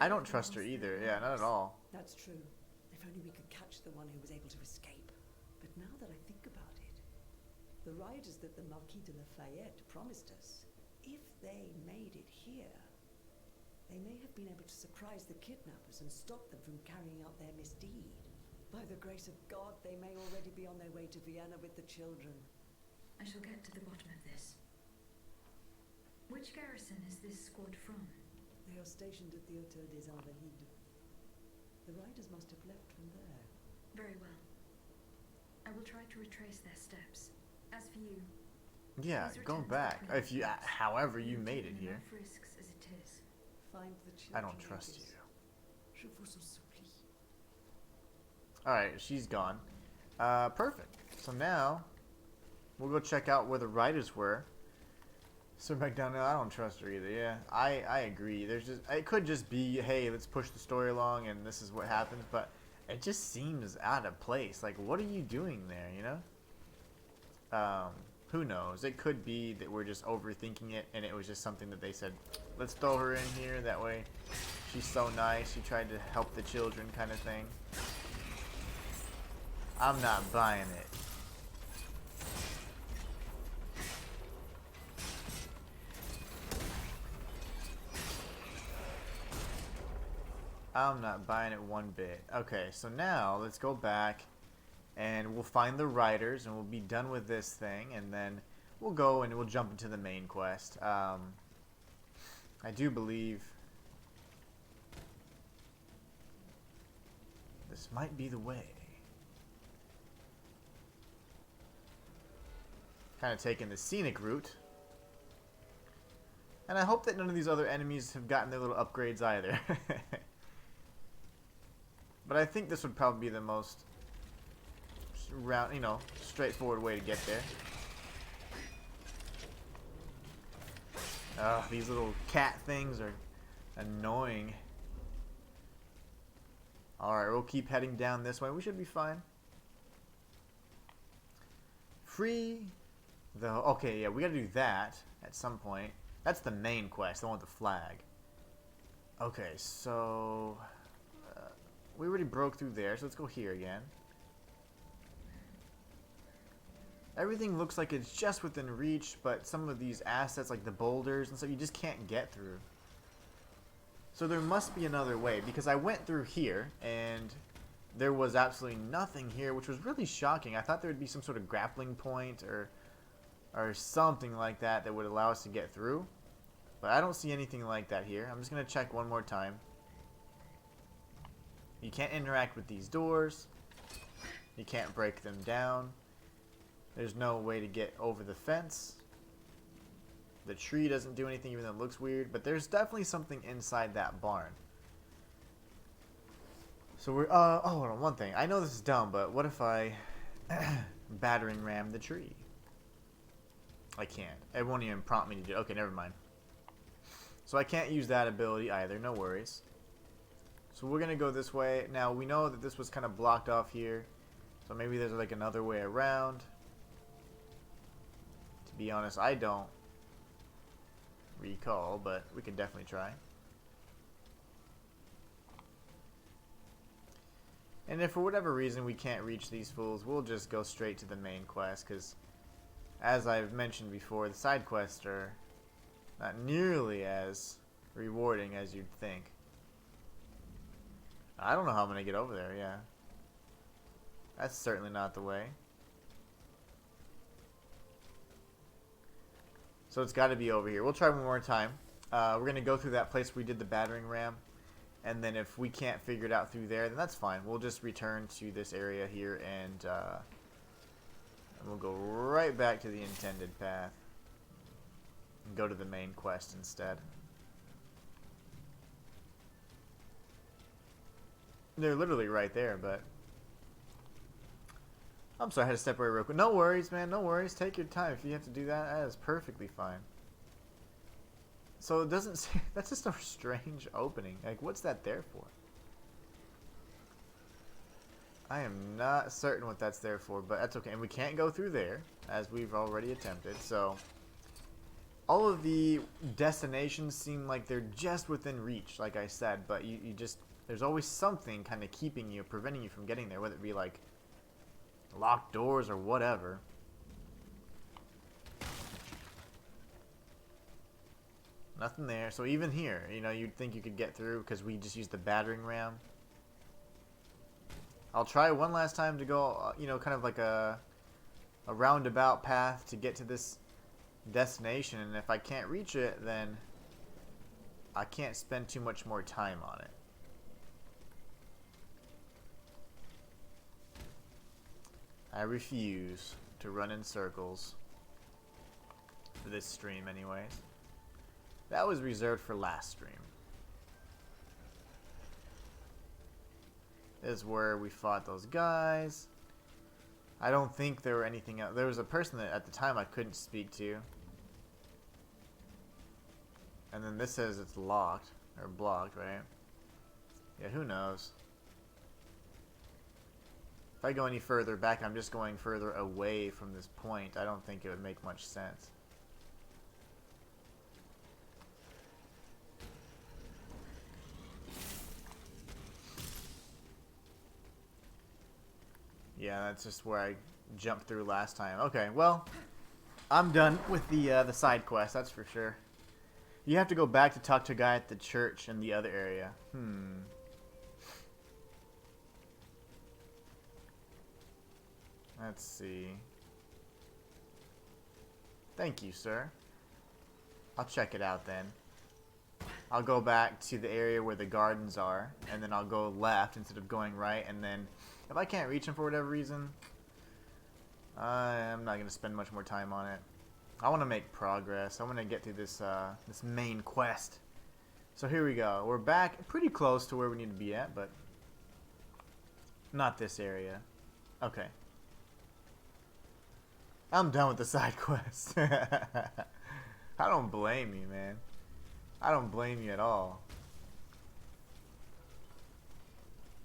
I don't trust her either. Yeah, not at all. That's true. If only we could catch the one who was able to escape. But now that I think about it, the riders that the Marquis de Lafayette promised us, if they made it here, they may have been able to surprise the kidnappers and stop them from carrying out their misdeed. By the grace of God, they may already be on their way to Vienna with the children. I shall get to the bottom of this. Which garrison is this squad from? They are stationed at the Hôtel des Invalides. The riders must have left from there. Very well. I will try to retrace their steps. As for you, Yeah, please go return to back. the If you, Queen's however you You've made it taken here. enough risks as it is. Find the children. I don't trust Regis. you. Je vous en supplie. Alright, she's gone. Perfect. So now, we'll go check out where the riders were. Sir McDonnell, I don't trust her either. Yeah, I agree. There's just, it could just be, hey, let's push the story along and this is what happens, but it just seems out of place. Like, what are you doing there, you know? Who knows? It could be that we're just overthinking it and it was just something that they said, let's throw her in here, that way she's so nice, she tried to help the children kind of thing. I'm not buying it. I'm not buying it one bit. Okay, so now let's go back and we'll find the riders and we'll be done with this thing and then we'll go and we'll jump into the main quest. I do believe This might be the way. Kind of taking the scenic route. And I hope that none of these other enemies have gotten their little upgrades either. But I think this would probably be the most round, you know, straightforward way to get there. These little cat things are annoying. Alright, we'll keep heading down this way. We should be fine. Free the... Okay, yeah, we gotta do that at some point. That's the main quest, the one with the flag. Okay, so... we already broke through there, so let's go here again. Everything looks like it's just within reach, but some of these assets, like the boulders and stuff, you just can't get through. So there must be another way, because I went through here, and there was absolutely nothing here, which was really shocking. I thought there would be some sort of grappling point or something like that that would allow us to get through. But I don't see anything like that here. I'm just going to check one more time. You can't interact with these doors. You can't break them down. There's no way to get over the fence. The tree doesn't do anything even though it looks weird. But there's definitely something inside that barn. So we're... oh, hold on, one thing. I know this is dumb, but what if I battering ram the tree? I can't. It won't even prompt me to do it. Okay, never mind. So I can't use that ability either. No worries. So we're going to go this way. Now, we know that this was kind of blocked off here. So maybe there's like another way around. To be honest, I don't recall, but we can definitely try. And if for whatever reason we can't reach these fools, we'll just go straight to the main quest, because as I've mentioned before, the side quests are not nearly as rewarding as you'd think. I don't know how I'm going to get over there, yeah. That's certainly not the way. So it's got to be over here. We'll try one more time. We're going to go through that place where we did the battering ram. And then if we can't figure it out through there, then that's fine. We'll just return to this area here and we'll go right back to the intended path. And go to the main quest instead. They're literally right there, but... I'm sorry, I had to step away real quick. No worries, man. No worries. Take your time. If you have to do that, that is perfectly fine. So it doesn't say... That's just a strange opening. Like, what's that there for? I am not certain what that's there for, but that's okay. And we can't go through there, as we've already attempted, so... All of the destinations seem like they're just within reach, like I said, but you just... There's always something kind of keeping you, preventing you from getting there, whether it be like locked doors or whatever. Nothing there. So even here, you know, you'd think you could get through because we just used the battering ram. I'll try one last time to go, you know, kind of like a roundabout path to get to this destination. And if I can't reach it, then I can't spend too much more time on it. I refuse to run in circles for this stream anyways. That was reserved for last stream. This is where we fought those guys. I don't think there were anything else. There was a person that at the time I couldn't speak to. And then this says it's locked or blocked, right? Yeah, who knows? If I go any further back, I'm just going further away from this point. I don't think it would make much sense. Yeah, that's just where I jumped through last time. Okay, well, I'm done with the side quest, that's for sure. You have to go back to talk to a guy at the church in the other area. Let's see. Thank you, sir. I'll check it out then. I'll go back to the area where the gardens are, and then I'll go left instead of going right, and then if I can't reach him for whatever reason, I'm not going to spend much more time on it. I want to make progress. I want to get through this this main quest. So here we go. We're back pretty close to where we need to be at, but not this area. Okay. I'm done with the side quest. I don't blame you, man. I don't blame you at all.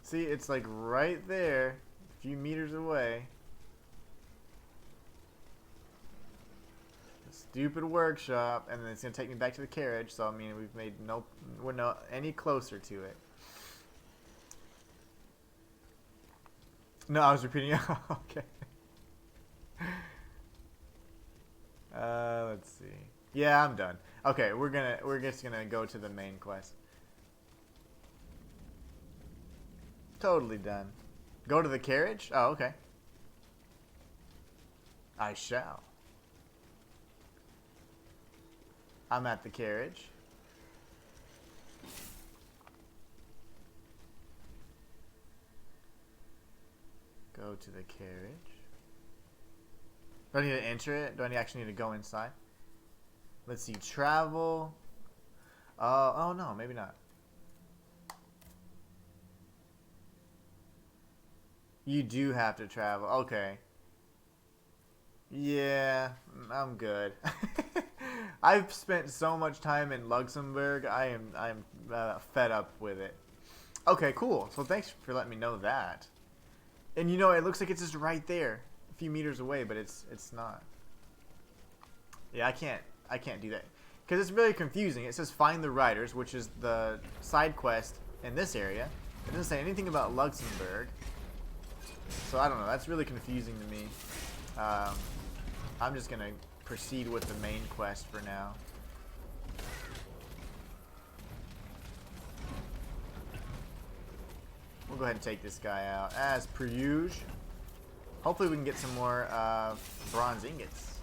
See, it's like right there, a few meters away. The stupid workshop, and then it's gonna take me back to the carriage. So I mean, we're not any closer to it. No, I was repeating. Okay. Let's see. Yeah, I'm done. Okay, we're just gonna go to the main quest. Totally done. Go to the carriage? Oh, okay. I shall. I'm at the carriage. Go to the carriage. Do I need to enter it? Do I actually need to go inside? Let's see. Travel. Oh no, maybe not. You do have to travel. Okay. Yeah, I'm good. I've spent so much time in Luxembourg. I'm fed up with it. Okay, cool. So thanks for letting me know that. And you know, it looks like it's just right there, a few meters away, but it's not. Yeah, I can't do that because it's really confusing. It says find the riders, which is the side quest in this area. It doesn't say anything about Luxembourg. So I don't know. That's really confusing to me. I'm just gonna proceed with the main quest for now. We'll go ahead and take this guy out as per usual. Hopefully we can get some more bronze ingots.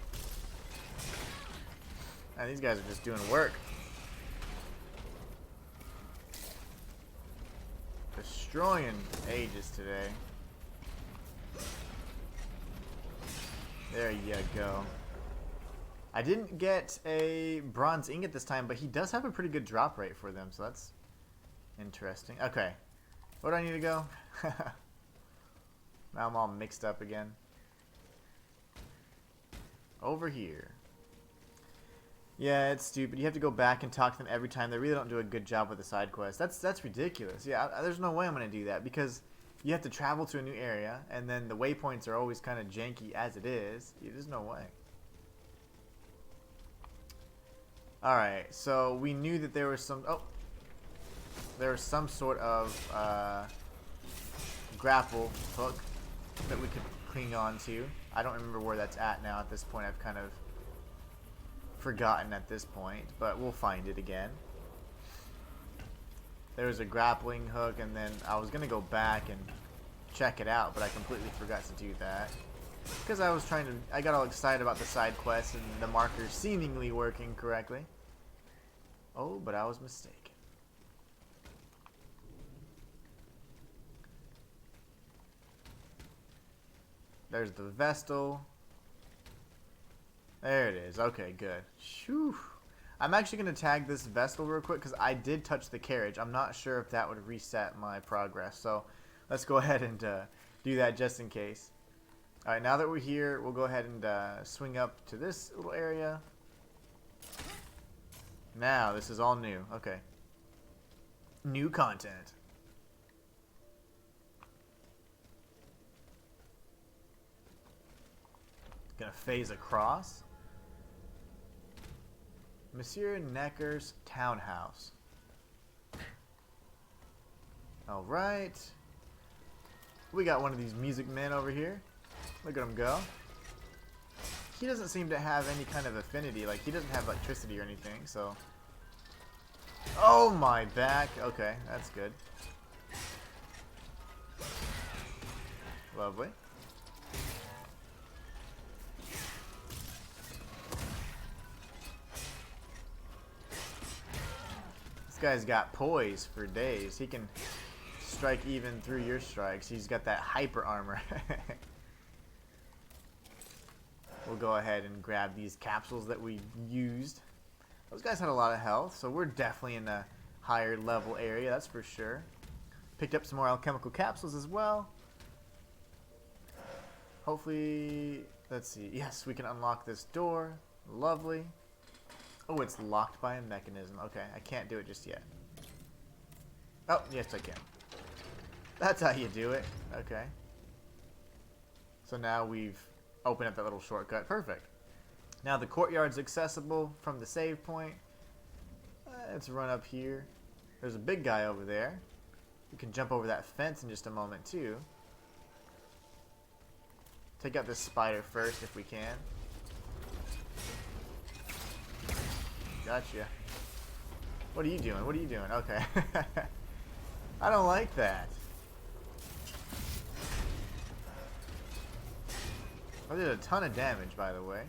And these guys are just doing work. Destroying Aegis today. There you go. I didn't get a bronze ingot this time, but he does have a pretty good drop rate for them, so that's interesting. Okay. Where do I need to go? Now I'm all mixed up again. Over here. Yeah, it's stupid. You have to go back and talk to them every time. They really don't do a good job with the side quest. That's ridiculous. Yeah, there's no way I'm going to do that because you have to travel to a new area, and then the waypoints are always kind of janky as it is. There's no way. Alright, so we knew that there was some... Oh! There was some sort of grapple hook that we could cling on to. I don't remember where that's at now at this point. I've kind of forgotten at this point, but we'll find it again. There was a grappling hook, and then I was going to go back and check it out, but I completely forgot to do that. Because I got all excited about the side quest and the markers seemingly working correctly. Oh, but I was mistaken. There's the Vestal. There it is. Okay, good. Whew. I'm actually going to tag this Vestal real quick because I did touch the carriage. I'm not sure if that would reset my progress. So let's go ahead and do that just in case. Alright, now that we're here, we'll go ahead and swing up to this little area. Now, this is all new. Okay. New content. Gonna phase across. Monsieur Necker's townhouse. Alright. We got one of these music men over here. Look at him go. He doesn't seem to have any kind of affinity. Like, he doesn't have electricity or anything, so... Oh, my back. Okay, that's good. Lovely. guy's got poise for days. He can strike even through your strikes. He's got that hyper armor. We'll go ahead and grab these capsules that we used. Those guys had a lot of health, so we're definitely in a higher level area, that's for sure. Picked up some more alchemical capsules as well. Hopefully, let's see. Yes, we can unlock this door. Lovely. Oh, it's locked by a mechanism. Okay, I can't do it just yet. Oh, yes I can. That's how you do it. Okay. So now we've opened up that little shortcut. Perfect. Now the courtyard's accessible from the save point. Let's run up here. There's a big guy over there. We can jump over that fence in just a moment too. Take out this spider first if we can. Gotcha. What are you doing? What are you doing? Okay. I don't like that. I did a ton of damage, by the way.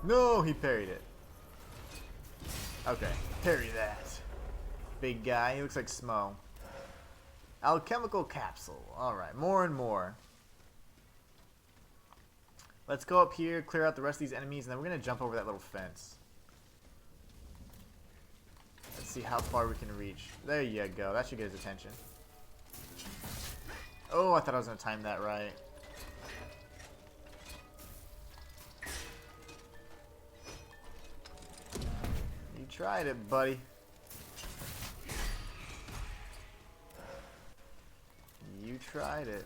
No, he parried it. Okay, parry that. Big guy, he looks like Smo. Alchemical capsule. Alright, more and more. Let's go up here, clear out the rest of these enemies, and then we're going to jump over that little fence. Let's see how far we can reach. There you go, that should get his attention. Oh, I thought I was going to time that right. You tried it, buddy. You tried it.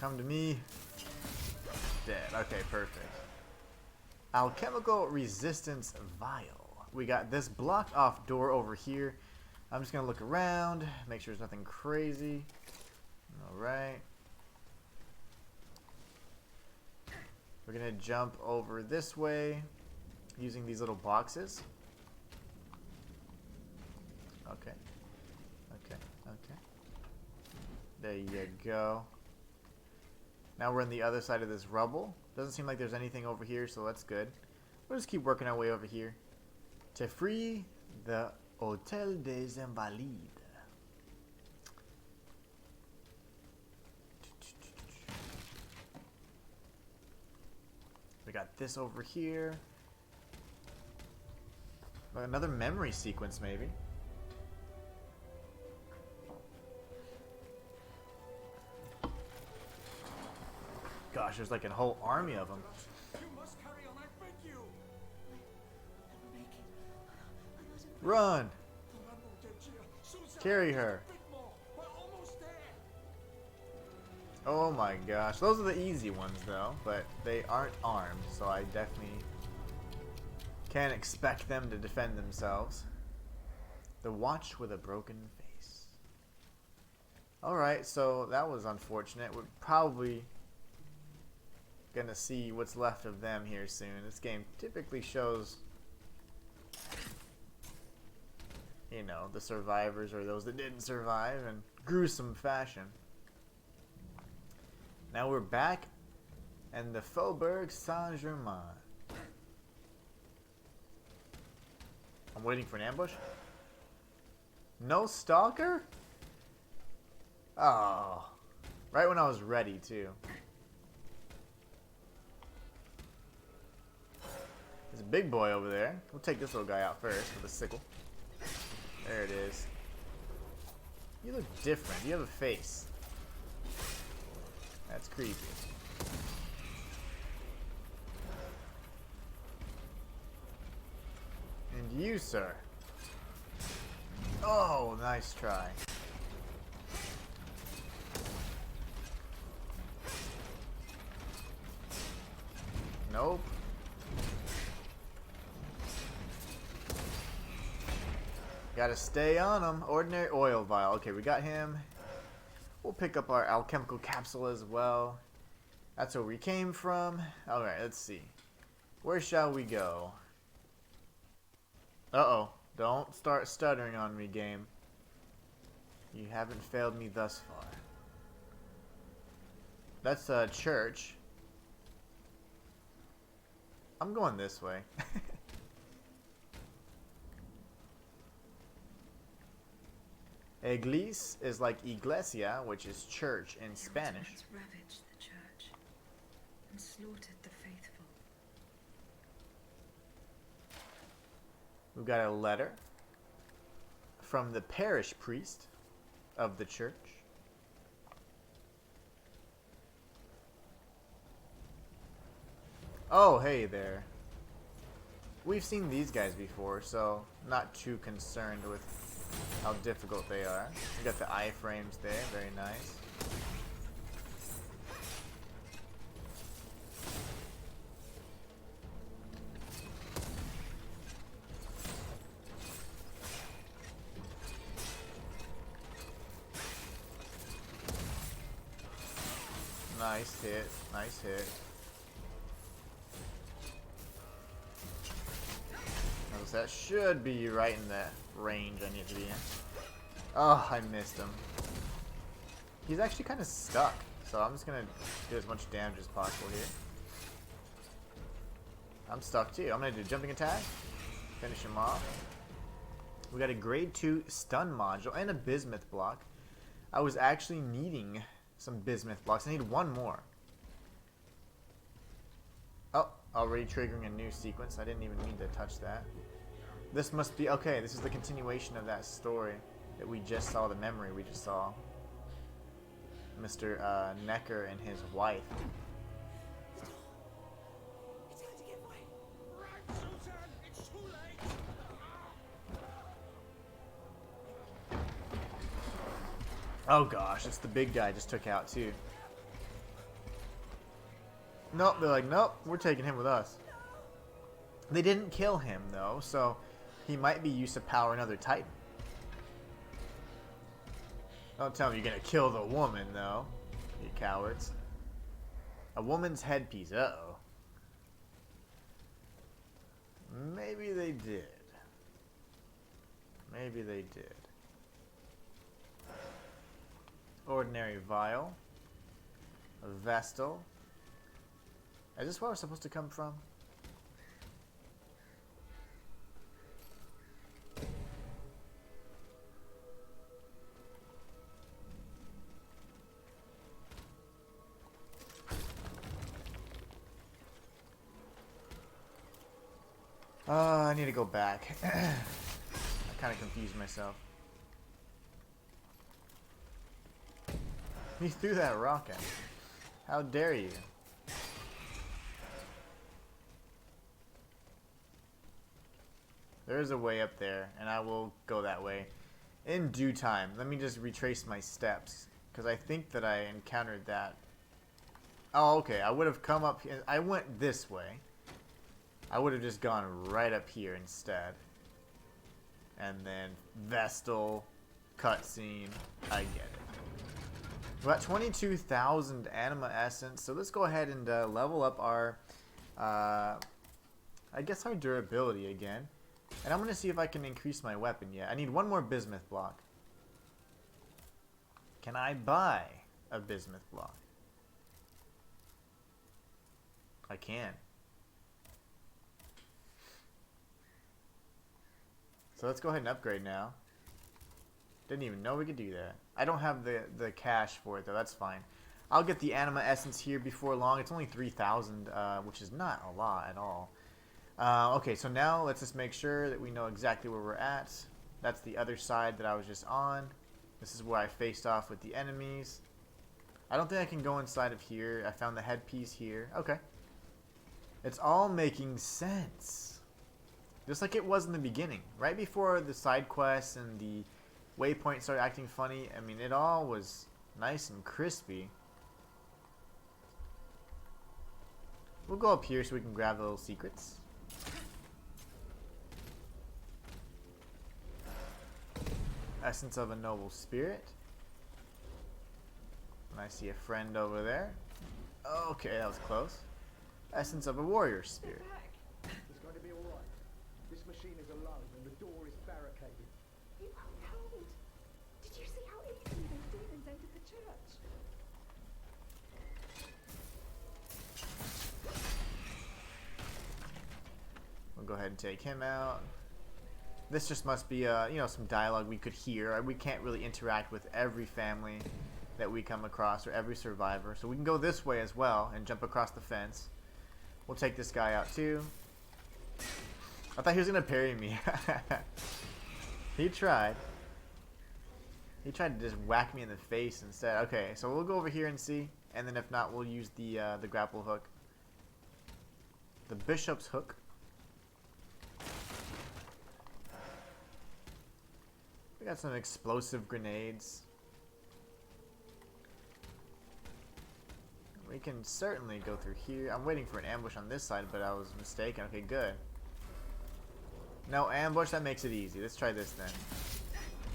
Come to me. Dead. Okay, perfect. Alchemical resistance vial. We got this blocked off door over here. I'm just gonna look around, make sure there's nothing crazy. Alright. We're gonna jump over this way using these little boxes. Okay. Okay. Okay. There you go. Now we're on the other side of this rubble. Doesn't seem like there's anything over here, so that's good. We'll just keep working our way over here to free the Hôtel des Invalides. We got this over here. Another memory sequence, maybe. Gosh, there's like a whole army of them. You must carry on, I beg you. I will make it. Run! Carry her. Oh my gosh, those are the easy ones though, but they aren't armed, so I definitely can't expect them to defend themselves. The watch with a broken face. Alright, so that was unfortunate. We're probably gonna see what's left of them here soon. This game typically shows, you know, the survivors or those that didn't survive in gruesome fashion. Now we're back in the Faubourg Saint-Germain. I'm waiting for an ambush. No stalker? Oh, right when I was ready too. There's a big boy over there. We'll take this little guy out first with a sickle. There it is. You look different. You have a face. That's creepy. And you, sir. Oh, nice try. Nope. Gotta stay on him. Ordinary oil vial. Okay, we got him. We'll pick up our alchemical capsule as well. That's where we came from. Alright, let's see. Where shall we go? Uh-oh. Don't start stuttering on me, game. You haven't failed me thus far. That's a church. I'm going this way. Église is like iglesia, which is church in Spanish. The Ottomans ravaged the church and slaughtered the faithful. We've got a letter from the parish priest of the church. Oh, hey there. We've seen these guys before, so not too concerned with how difficult they are. We got the iframes there, very nice. Nice hit, nice hit. That should be right in the range I need to be in. Oh, I missed him. He's actually kind of stuck, so I'm just gonna do as much damage as possible here. I'm stuck too. I'm gonna do jumping attack, finish him off. We got a grade 2 stun module and a bismuth block. I was actually needing some bismuth blocks. I need one more. Oh, already triggering a new sequence. I didn't even mean to touch that. This must be, okay, this is the continuation of that story that we just saw, the memory we just saw. Mr. Necker and his wife. It's hard to get away. Right, Susan, it's too late. Oh gosh, it's the big guy I just took out too. Nope, they're like, nope, we're taking him with us. They didn't kill him though, so he might be used to power another Titan. Don't tell me you're gonna kill the woman though, you cowards. A woman's headpiece, uh-oh. Maybe they did. Maybe they did. Ordinary vial. A Vestal. Is this where we're supposed to come from? I need to go back. I kind of confused myself. He threw that rock at me. How dare you? There is a way up there, and I will go that way in due time. Let me just retrace my steps, because I think that I encountered that. Oh, okay. I would have come up here. I went this way. I would have just gone right up here instead. And then Vestal, cutscene. I get it. We're at 22,000 anima essence, so let's go ahead and level up our, I guess our durability again. And I'm going to see if I can increase my weapon yet. I need one more bismuth block. Can I buy a bismuth block? I can. So let's go ahead and upgrade now. Didn't even know we could do that. I don't have the cash for it though, that's fine. I'll get the anima essence here before long. It's only 3,000, which is not a lot at all. Okay, so now let's just make sure that we know exactly where we're at. That's the other side that I was just on. This is where I faced off with the enemies. I don't think I can go inside of here. I found the headpiece here. Okay. It's all making sense. Just like it was in the beginning. Right before the side quests and the waypoint started acting funny. I mean, it all was nice and crispy. We'll go up here so we can grab the little secrets. Essence of a noble spirit. And I see a friend over there. Okay, that was close. Essence of a warrior spirit. It's going to be all right. This machine is alone and the door is barricaded. You won't hold. Did you see how easily those demons entered the church? ahead and take him out. This just must be, you know, some dialogue we could hear. We can't really interact with every family that we come across or every survivor. So we can go this way as well and jump across the fence. We'll take this guy out too. I thought he was going to parry me. He tried. He tried to just whack me in the face instead. Okay, so we'll go over here and see. And then if not, we'll use the grapple hook. The bishop's hook. We got some explosive grenades. We can certainly go through here. I'm waiting for an ambush on this side, but I was mistaken. Okay, good. No ambush, that makes it easy. Let's try this then.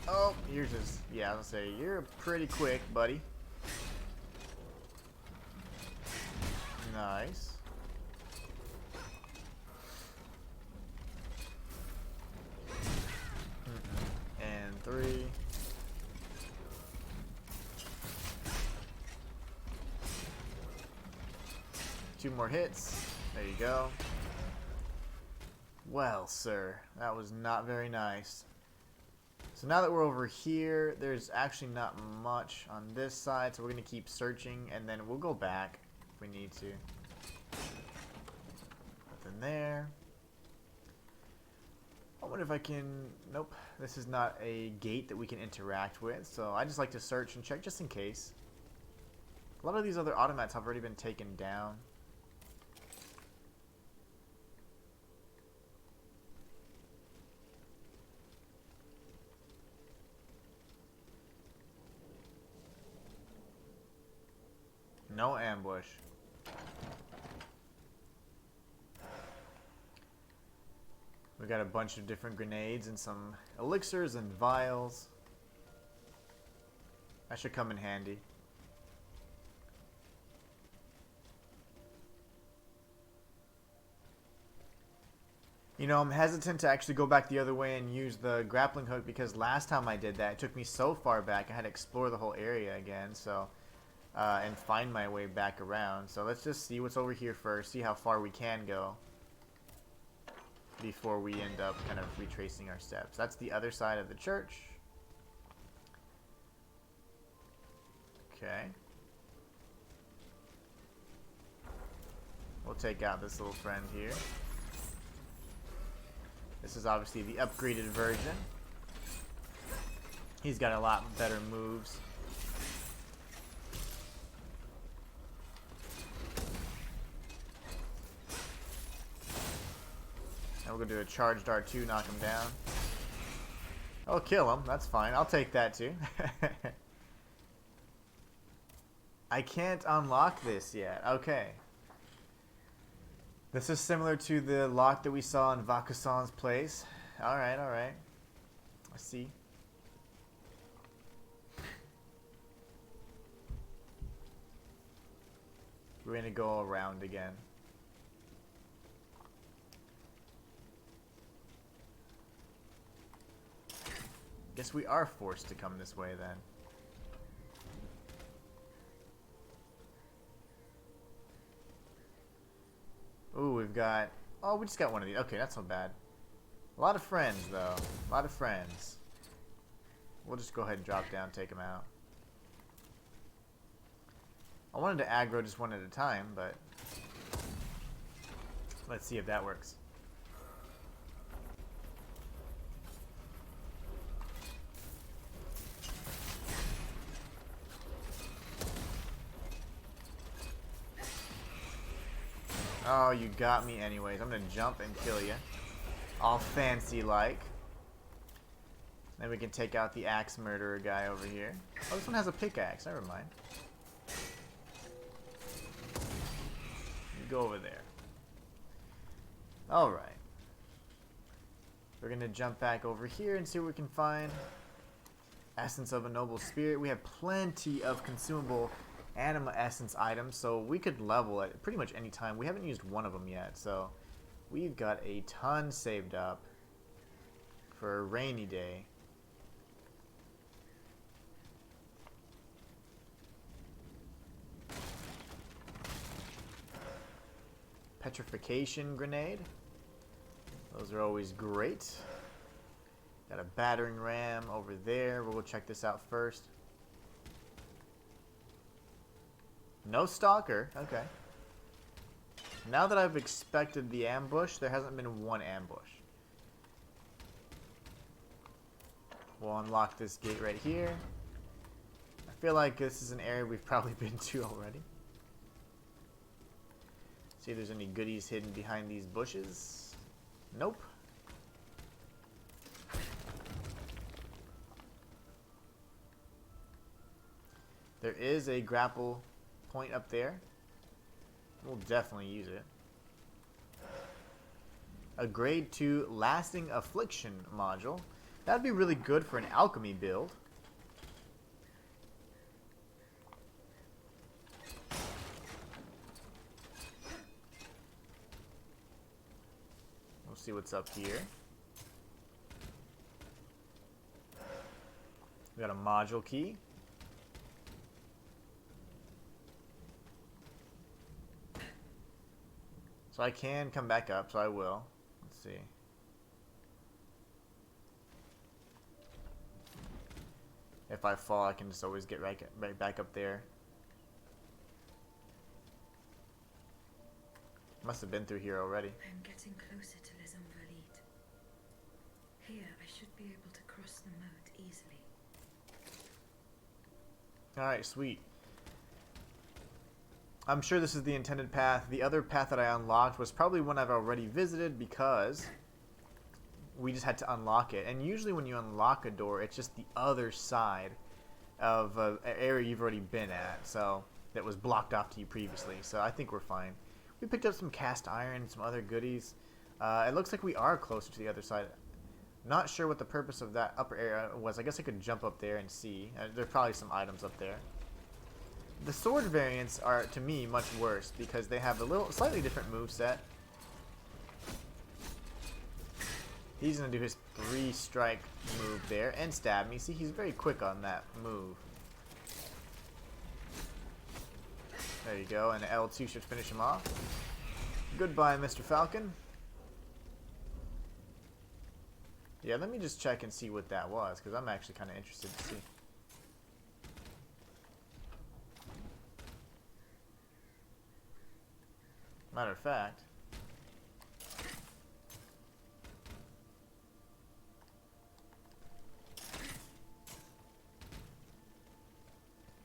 Oh, you're just... Yeah, I was gonna say, you're pretty quick, buddy. Nice. And 3. Two more hits. There you go. Well, sir, that was not very nice. So now that we're over here, there's actually not much on this side, so we're going to keep searching, and then we'll go back if we need to. Nothing there. I wonder if I can... Nope, this is not a gate that we can interact with, so I just like to search and check just in case. A lot of these other automats have already been taken down. No ambush. We got a bunch of different grenades and some elixirs and vials. That should come in handy. You know, I'm hesitant to actually go back the other way and use the grappling hook because last time I did that, it took me so far back, I had to explore the whole area again, so... and find my way back around. So let's just see what's over here first, see how far we can go before we end up kind of retracing our steps. That's the other side of the church. Okay. We'll take out this little friend here. This is obviously the upgraded version. He's got a lot better moves. We're going to do a charged R2, knock him down. I'll kill him, that's fine. I'll take that too. I can't unlock this yet. Okay. This is similar to the lock that we saw in Vakusan's place. Alright, alright. I see. We're going to go around again. Guess we are forced to come this way then. Ooh, we've got... Oh, we just got one of these. Okay, that's not bad. A lot of friends, though. A lot of friends. We'll just go ahead and drop down, take them out. I wanted to aggro just one at a time, but... Let's see if that works. Oh, you got me anyways. I'm gonna jump and kill you. All fancy-like. Then we can take out the axe murderer guy over here. Oh, this one has a pickaxe. Never mind. You go over there. Alright. We're gonna jump back over here and see what we can find. Essence of a noble spirit. We have plenty of consumable anima essence items, so we could level at pretty much any time. We haven't used one of them yet, so we've got a ton saved up for a rainy day. Petrification grenade. Those are always great. Got a battering ram over there. We'll go check this out first. No stalker. Okay. Now that I've expected the ambush, there hasn't been one ambush. We'll unlock this gate right here. I feel like this is an area we've probably been to already. See if there's any goodies hidden behind these bushes. Nope. There is a grapple point up there. We'll definitely use it. A grade 2 lasting affliction module. That'd be really good for an alchemy build. We'll see what's up here. We got a module key. So I can come back up, so I will. Let's see. If I fall, I can just always get right back up there. Must have been through here already. I am getting closer to Les Invalides. Here, I should be able to cross the moat easily. Alright, sweet. I'm sure this is the intended path. The other path that I unlocked was probably one I've already visited because we just had to unlock it. And usually when you unlock a door, it's just the other side of an area you've already been at. So that was blocked off to you previously. So I think we're fine. We picked up some cast iron, some other goodies. It looks like we are closer to the other side. Not sure what the purpose of that upper area was. I guess I could jump up there and see. There are probably some items up there. The sword variants are, to me, much worse because they have a slightly different moveset. He's going to do his 3-strike move there and stab me. See, he's very quick on that move. There you go, and L2 should finish him off. Goodbye, Mr. Falcon. Yeah, let me just check and see what that was, because I'm actually kind of interested to see. Matter of fact,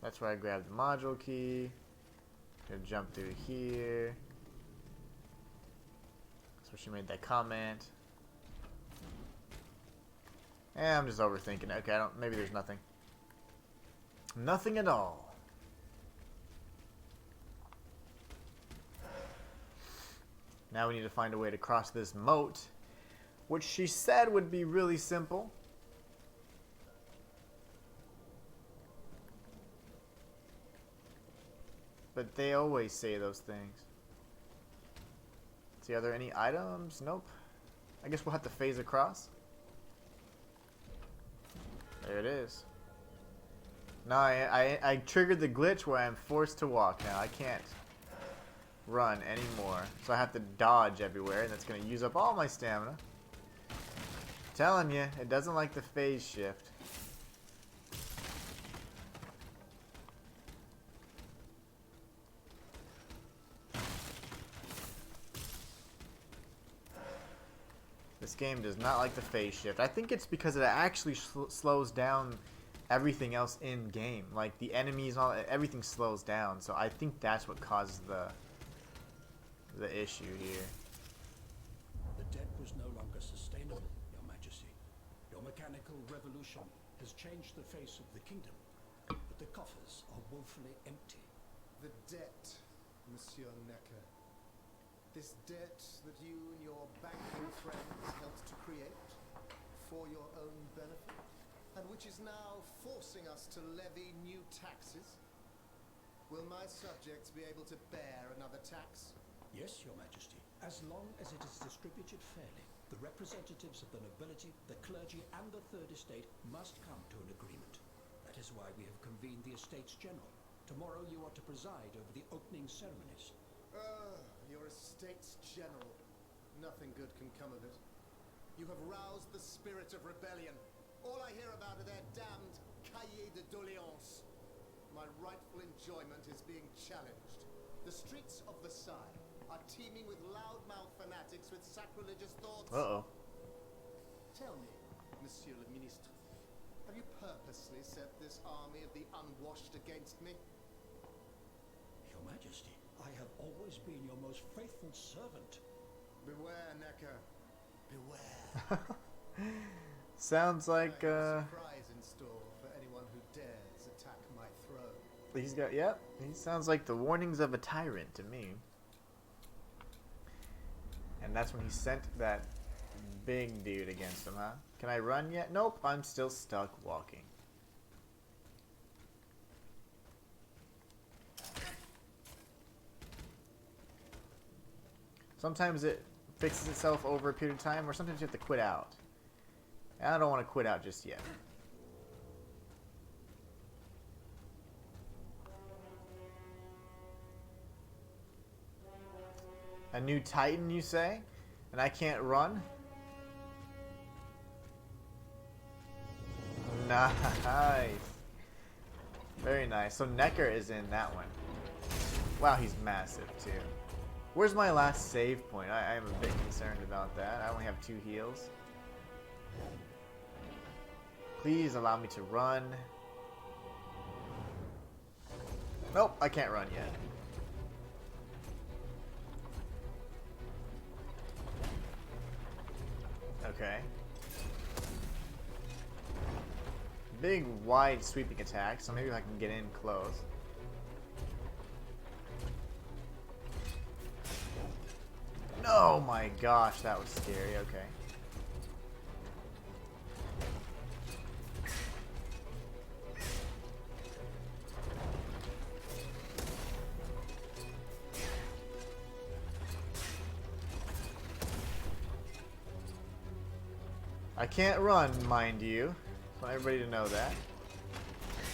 that's where I grabbed the module key. Gonna jump through here. That's where she made that comment. I'm just overthinking it. Okay, maybe there's nothing. Nothing at all. Now we need to find a way to cross this moat, which she said would be really simple. But they always say those things. See, are there any items? Nope. I guess we'll have to phase across. There it is. No, I triggered the glitch where I'm forced to walk now. I can't run anymore. So I have to dodge everywhere, and that's going to use up all my stamina. Telling you, it doesn't like the phase shift. This game does not like the phase shift. I think it's because it actually slows down everything else in game. Like the enemies, everything slows down. So I think that's what causes the issue here. The debt was no longer sustainable, Your Majesty. Your mechanical revolution has changed the face of the kingdom, but the coffers are woefully empty. The debt, Monsieur Necker. This debt that you and your banking friends helped to create for your own benefit, and which is now forcing us to levy new taxes. Will my subjects be able to bear another tax? Yes, Your Majesty, as long as it is distributed fairly. The representatives of the nobility, the clergy, and the Third Estate must come to an agreement. That is why we have convened the Estates General. Tomorrow you are to preside over the opening ceremonies. Your Estates General. Nothing good can come of it. You have roused the spirit of rebellion. All I hear about are their damned cahiers de doléances. My rightful enjoyment is being challenged. The streets of Versailles are teeming with loudmouth fanatics with sacrilegious thoughts. Uh-oh. Tell me, Monsieur le Ministre, have you purposely set this army of the unwashed against me? Your Majesty, I have always been your most faithful servant. Beware, Necker. Beware. Sounds like, I have a surprise in store for anyone who dares attack my throne. he's got, yep, he sounds like the warnings of a tyrant to me. And that's when he sent that big dude against him, huh? Can I run yet? Nope, I'm still stuck walking. Sometimes it fixes itself over a period of time, or sometimes you have to quit out. And I don't want to quit out just yet. A new Titan, you say? And I can't run? Nice. Very nice. So Necker is in that one. Wow, he's massive too. Where's my last save point? I am a bit concerned about that. I only have 2 heals. Please allow me to run. Nope, I can't run yet. Okay. Big, wide, sweeping attack, so maybe I can get in close. Oh my gosh, that was scary. Okay. I can't run, mind you. I want everybody to know that.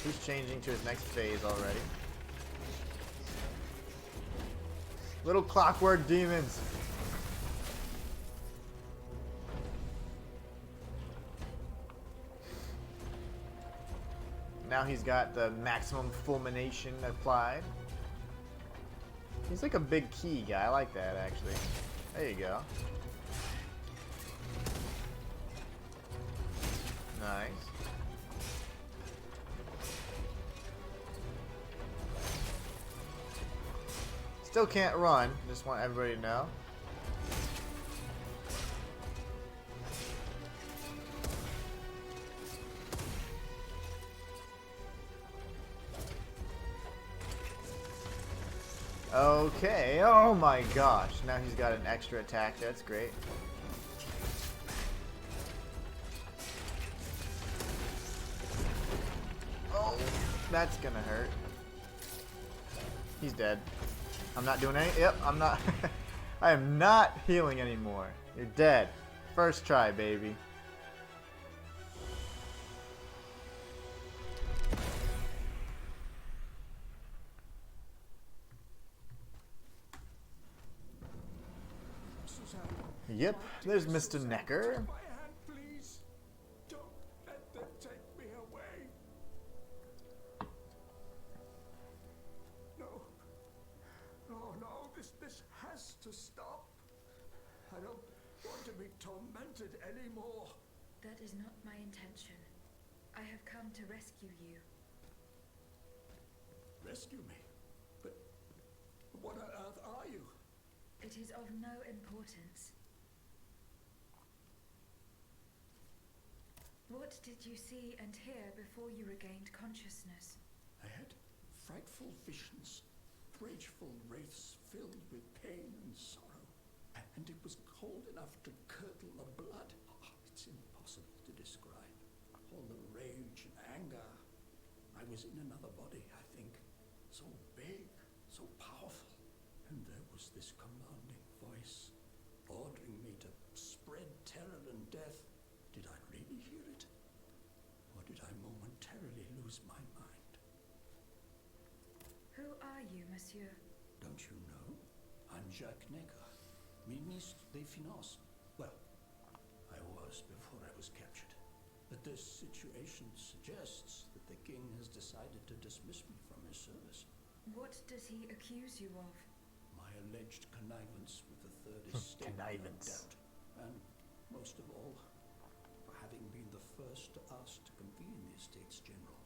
He's changing to his next phase already. Little clockwork demons. Now he's got the maximum fulmination applied. He's like a big key guy. I like that, actually. There you go. Nice. Still can't run. Just want everybody to know. Okay. Oh my gosh. Now he's got an extra attack. That's great. Oh, that's gonna hurt. He's dead. I'm not doing any. Yep, I'm not. I am not healing anymore. You're dead. First try, baby. Yep, there's Mr. Necker. My hand, please. Don't let them take me away. No. Oh no, this has to stop. I don't want to be tormented anymore. That is not my intention. I have come to rescue you. Rescue me? But what on earth are you? It is of no importance. What did you see and hear before you regained consciousness? I had frightful visions, rageful wraiths filled with pain and sorrow, and it was cold enough to curdle the blood. Oh, it's impossible to describe. All the rage and anger. I was in another body, I think, so big, so powerful, and there was this commanding voice ordering me to spread terror and death. Did I really hear it? Or did I momentarily lose my mind? Who are you, monsieur? Don't you know? I'm Jacques Necker, Ministre des Finances. Well, I was before I was captured. But this situation suggests that the king has decided to dismiss me from his service. What does he accuse you of? My alleged connivance with the Third Estate, no doubt. And most of all, for having been the first to ask to convene the Estates General.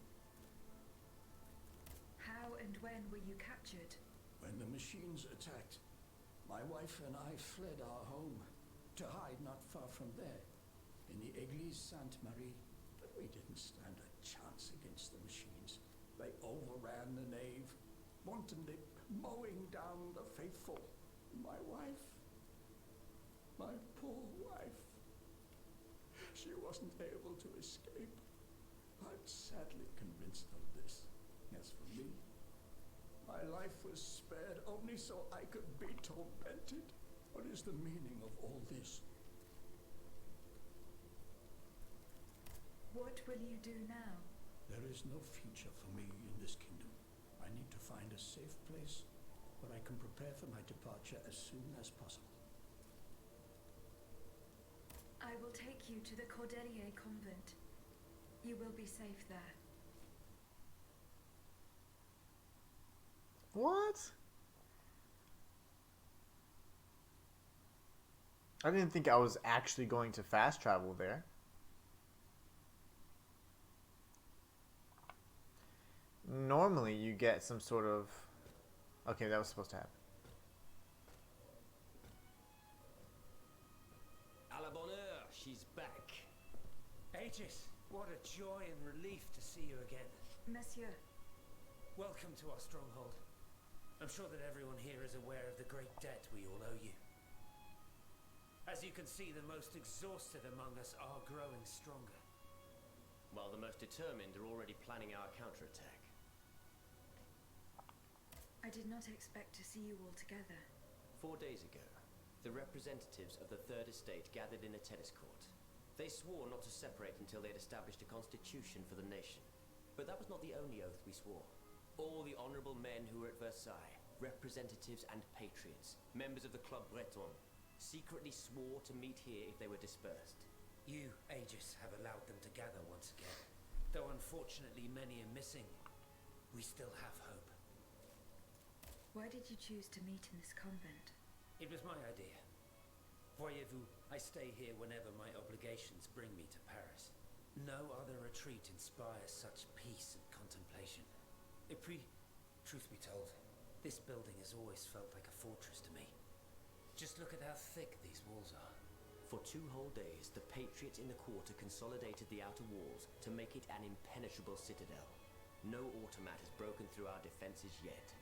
How and when were you captured? When the machines attacked, my wife and I fled our home to hide not far from there, in the Église Sainte-Marie. But we didn't stand a chance against the machines. They overran the nave, wantonly mowing down the faithful. My wife, my poor wife, she wasn't able to escape. I'm sadly convinced of this. As for me, my life was spared only so I could be tormented. What is the meaning of all this? What will you do now? There is no future for me in this kingdom. I need to find a safe place where I can prepare for my departure as soon as possible. I will take you to the Cordelier convent. You will be safe there. What? I didn't think I was actually going to fast travel there. Normally you get some sort of... Okay, that was supposed to happen. À la bonne heure, she's back. Aegis, what a joy and relief to see you again. Monsieur. Welcome to our stronghold. I'm sure that everyone here is aware of the great debt we all owe you. As you can see, the most exhausted among us are growing stronger. While the most determined are already planning our counterattack. I did not expect to see you all together. 4 days ago, the representatives of the Third Estate gathered in a tennis court. They swore not to separate until they had established a constitution for the nation. But that was not the only oath we swore. All the honorable men who were at Versailles, representatives and patriots, members of the Club Breton, secretly swore to meet here if they were dispersed. You, Aegis, have allowed them to gather once again. Though unfortunately many are missing, we still have hope. Why did you choose to meet in this convent? It was my idea. Voyez-vous, I stay here whenever my obligations bring me to Paris. No other retreat inspires such peace and contemplation. Et puis, truth be told, this building has always felt like a fortress to me. Just look at how thick these walls are. For 2 whole days, the patriots in the quarter consolidated the outer walls to make it an impenetrable citadel. No automat has broken through our defenses yet.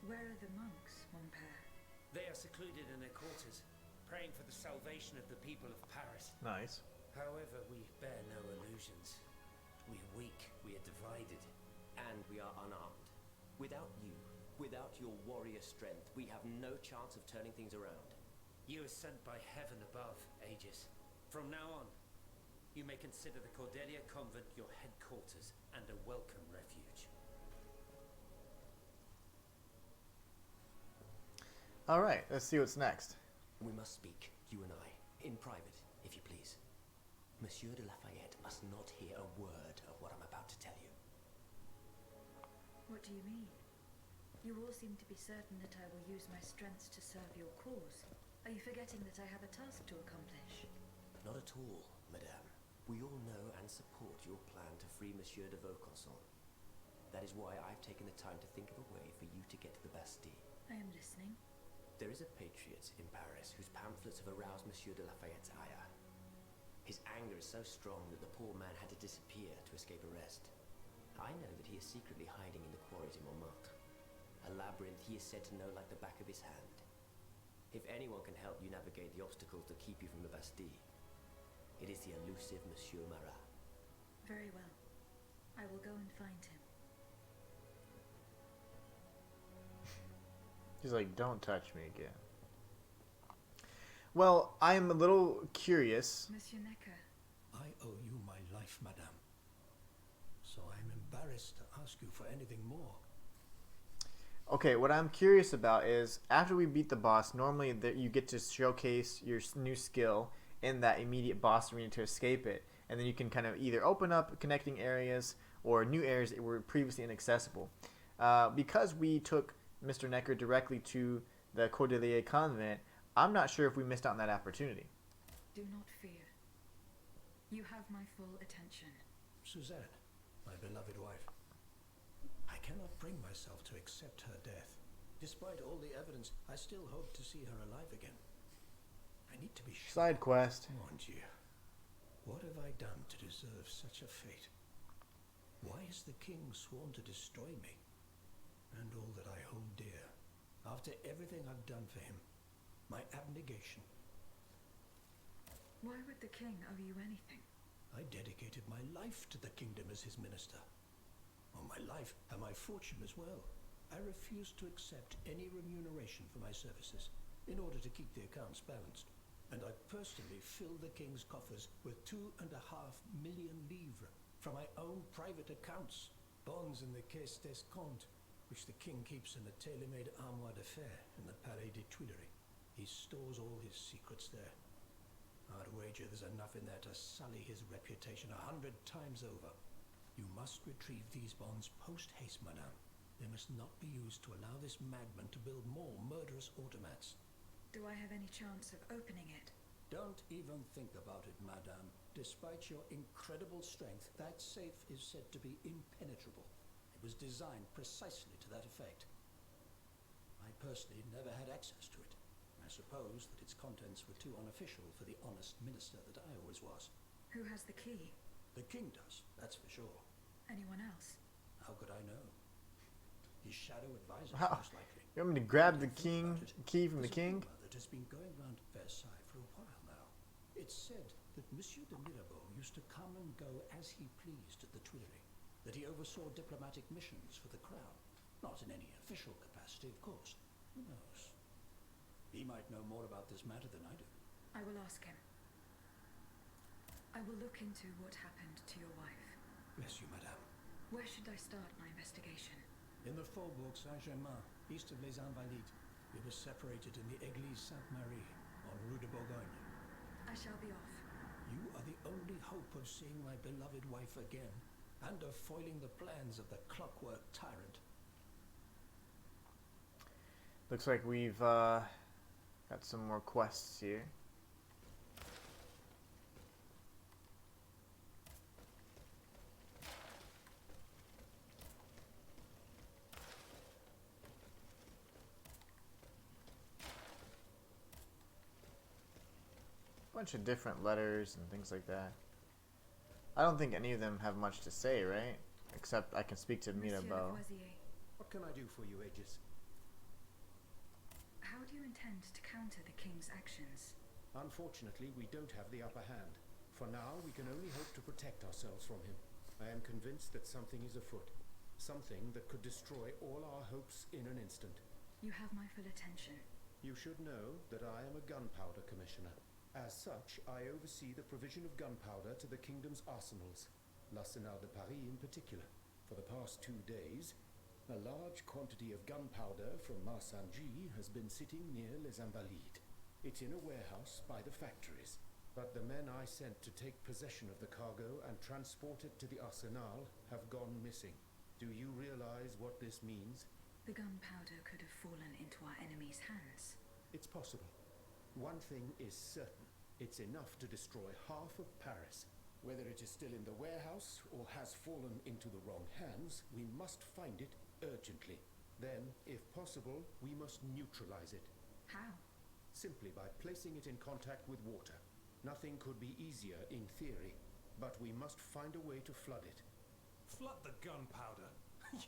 Where are the monks, mon père? They are secluded in their quarters, praying for the salvation of the people of Paris. Nice. However, we bear no illusions. We are weak, we are divided. And we are unarmed. Without you, without your warrior strength, we have no chance of turning things around. You are sent by heaven above, Aegis. From now on, you may consider the Cordelia convent your headquarters and a welcome refuge. Alright, let's see what's next. We must speak, you and I, in private, if you please. Monsieur de Lafayette must not hear a word of what I'm about to tell you. What do you mean? You all seem to be certain that I will use my strengths to serve your cause. Are you forgetting that I have a task to accomplish? Not at all, madame. We all know and support your plan to free Monsieur de Vaucanson. That is why I've taken the time to think of a way for you to get to the Bastille. I am listening. There is a patriot in Paris whose pamphlets have aroused Monsieur de Lafayette's ire. His anger is so strong that the poor man had to disappear to escape arrest. I know that he is secretly hiding in the quarries in Montmartre. A labyrinth he is said to know like the back of his hand. If anyone can help you navigate the obstacles that keep you from the Bastille, it is the elusive Monsieur Marat. Very well. I will go and find him. He's like, don't touch me again. Well, I am a little curious. Monsieur Necker. I owe you my life, madame. So I'm embarrassed to ask you for anything more. Okay, what I'm curious about is, after we beat the boss, normally that you get to showcase your new skill, in that immediate boss arena to escape it, and then you can kind of either open up connecting areas or new areas that were previously inaccessible. Because we took Mr. Necker directly to the Cordelier Convent, I'm not sure if we missed out on that opportunity. Do not fear. You have my full attention. Suzanne, my beloved wife. I cannot bring myself to accept her death. Despite all the evidence, I still hope to see her alive again. I need to be sure. Side quest. Mon Dieu. What have I done to deserve such a fate? Why is the king sworn to destroy me? And all that I hold dear. After everything I've done for him. My abnegation. Why would the king owe you anything? I dedicated my life to the kingdom as his minister. Well, my life and my fortune as well. I refuse to accept any remuneration for my services in order to keep the accounts balanced. And I personally fill the king's coffers with 2.5 million livres from my own private accounts. Bonds in the Caisse d'Escompte, which the king keeps in a tailor-made armoire de fer in the Palais des Tuileries. He stores all his secrets there. I'd wager there's enough in there to sully his reputation 100 times over. You must retrieve these bonds post-haste, madame. They must not be used to allow this madman to build more murderous automats. Do I have any chance of opening it? Don't even think about it, madame. Despite your incredible strength, that safe is said to be impenetrable. It was designed precisely to that effect. I personally never had access to it. I suppose that its contents were too unofficial for the honest minister that I always was. Who has the key? The king does, that's for sure. Anyone else? How could I know? His shadow advisor, most likely. You want me to grab the key from the king? That has been going round Versailles for a while now. It's said that Monsieur de Mirabeau used to come and go as he pleased at the Tuileries, that he oversaw diplomatic missions for the crown. Not in any official capacity, of course. Who knows? He might know more about this matter than I do. I will ask him. I will look into what happened to your wife. Bless you, madame. Where should I start my investigation? In the Faubourg Saint-Germain, east of Les Invalides. We were separated in the Église Sainte-Marie, on Rue de Bourgogne. I shall be off. You are the only hope of seeing my beloved wife again, and of foiling the plans of the clockwork tyrant. Looks like we've got some more quests here. Bunch of different letters and things like that. I don't think any of them have much to say, right? Except I can speak to Mirabeau. What can I do for you, Aegis? How do you intend to counter the king's actions? Unfortunately, we don't have the upper hand. For now, we can only hope to protect ourselves from him. I am convinced that something is afoot. Something that could destroy all our hopes in an instant. You have my full attention. You should know that I am a gunpowder commissioner. As such, I oversee the provision of gunpowder to the kingdom's arsenals, l'Arsenal de Paris in particular. For the past 2 days, a large quantity of gunpowder from Marsangy has been sitting near Les Invalides. It's in a warehouse by the factories, but the men I sent to take possession of the cargo and transport it to the Arsenal have gone missing. Do you realize what this means? The gunpowder could have fallen into our enemy's hands. It's possible. One thing is certain. It's enough to destroy half of Paris. Whether it is still in the warehouse or has fallen into the wrong hands, we must find it urgently. Then, if possible, we must neutralize it. How? Simply by placing it in contact with water. Nothing could be easier in theory, but we must find a way to flood it. Flood the gunpowder?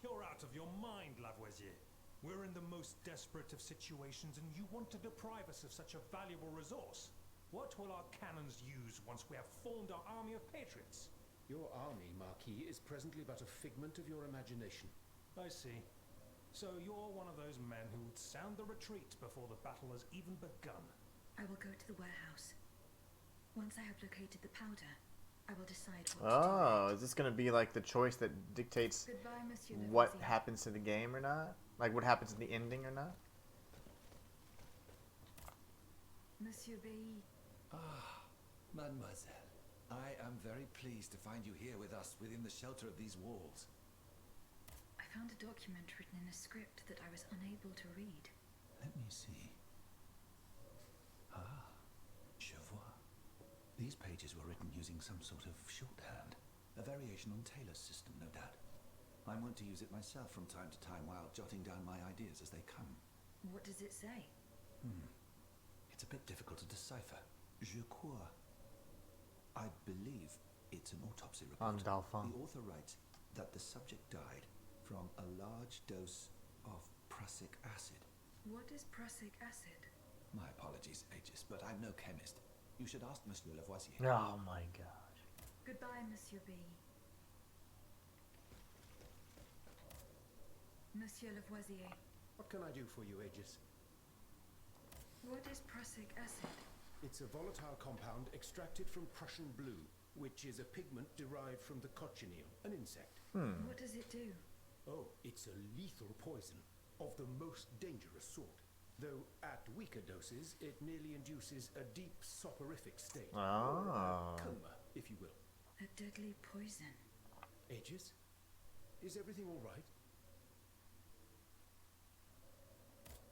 You're out of your mind, Lavoisier. We're in the most desperate of situations, and you want to deprive us of such a valuable resource. What will our cannons use once we have formed our army of patriots? Your army, Marquis, is presently but a figment of your imagination. I see. So you're one of those men who would sound the retreat before the battle has even begun. I will go to the warehouse. Once I have located the powder, I will decide what to do. Oh, is this going to be like the choice that dictates Goodbye, Monsieur what Lavoisier. happens to the game or not? Like what happens in the ending or not? Monsieur Bailly. Mademoiselle, I am very pleased to find you here with us within the shelter of these walls. I found a document written in a script that I was unable to read. Let me see. Ah, je vois. These pages were written using some sort of shorthand. A variation on Taylor's system, no doubt. I'm wont to use it myself from time to time while jotting down my ideas as they come. What does it say? It's a bit difficult to decipher. Je crois. I believe it's an autopsy report. The author writes that the subject died from a large dose of prussic acid. What is prussic acid? My apologies, Aegis, but I'm no chemist. You should ask Monsieur Lavoisier. Oh my gosh. Goodbye, Monsieur B. Monsieur Lavoisier. What can I do for you, Aegis? What is prussic acid? It's a volatile compound extracted from Prussian blue, which is a pigment derived from the cochineal, an insect. What does it do? Oh, it's a lethal poison of the most dangerous sort. Though at weaker doses, it merely induces a deep soporific state. Or a coma, if you will. A deadly poison. Aegis, is everything all right?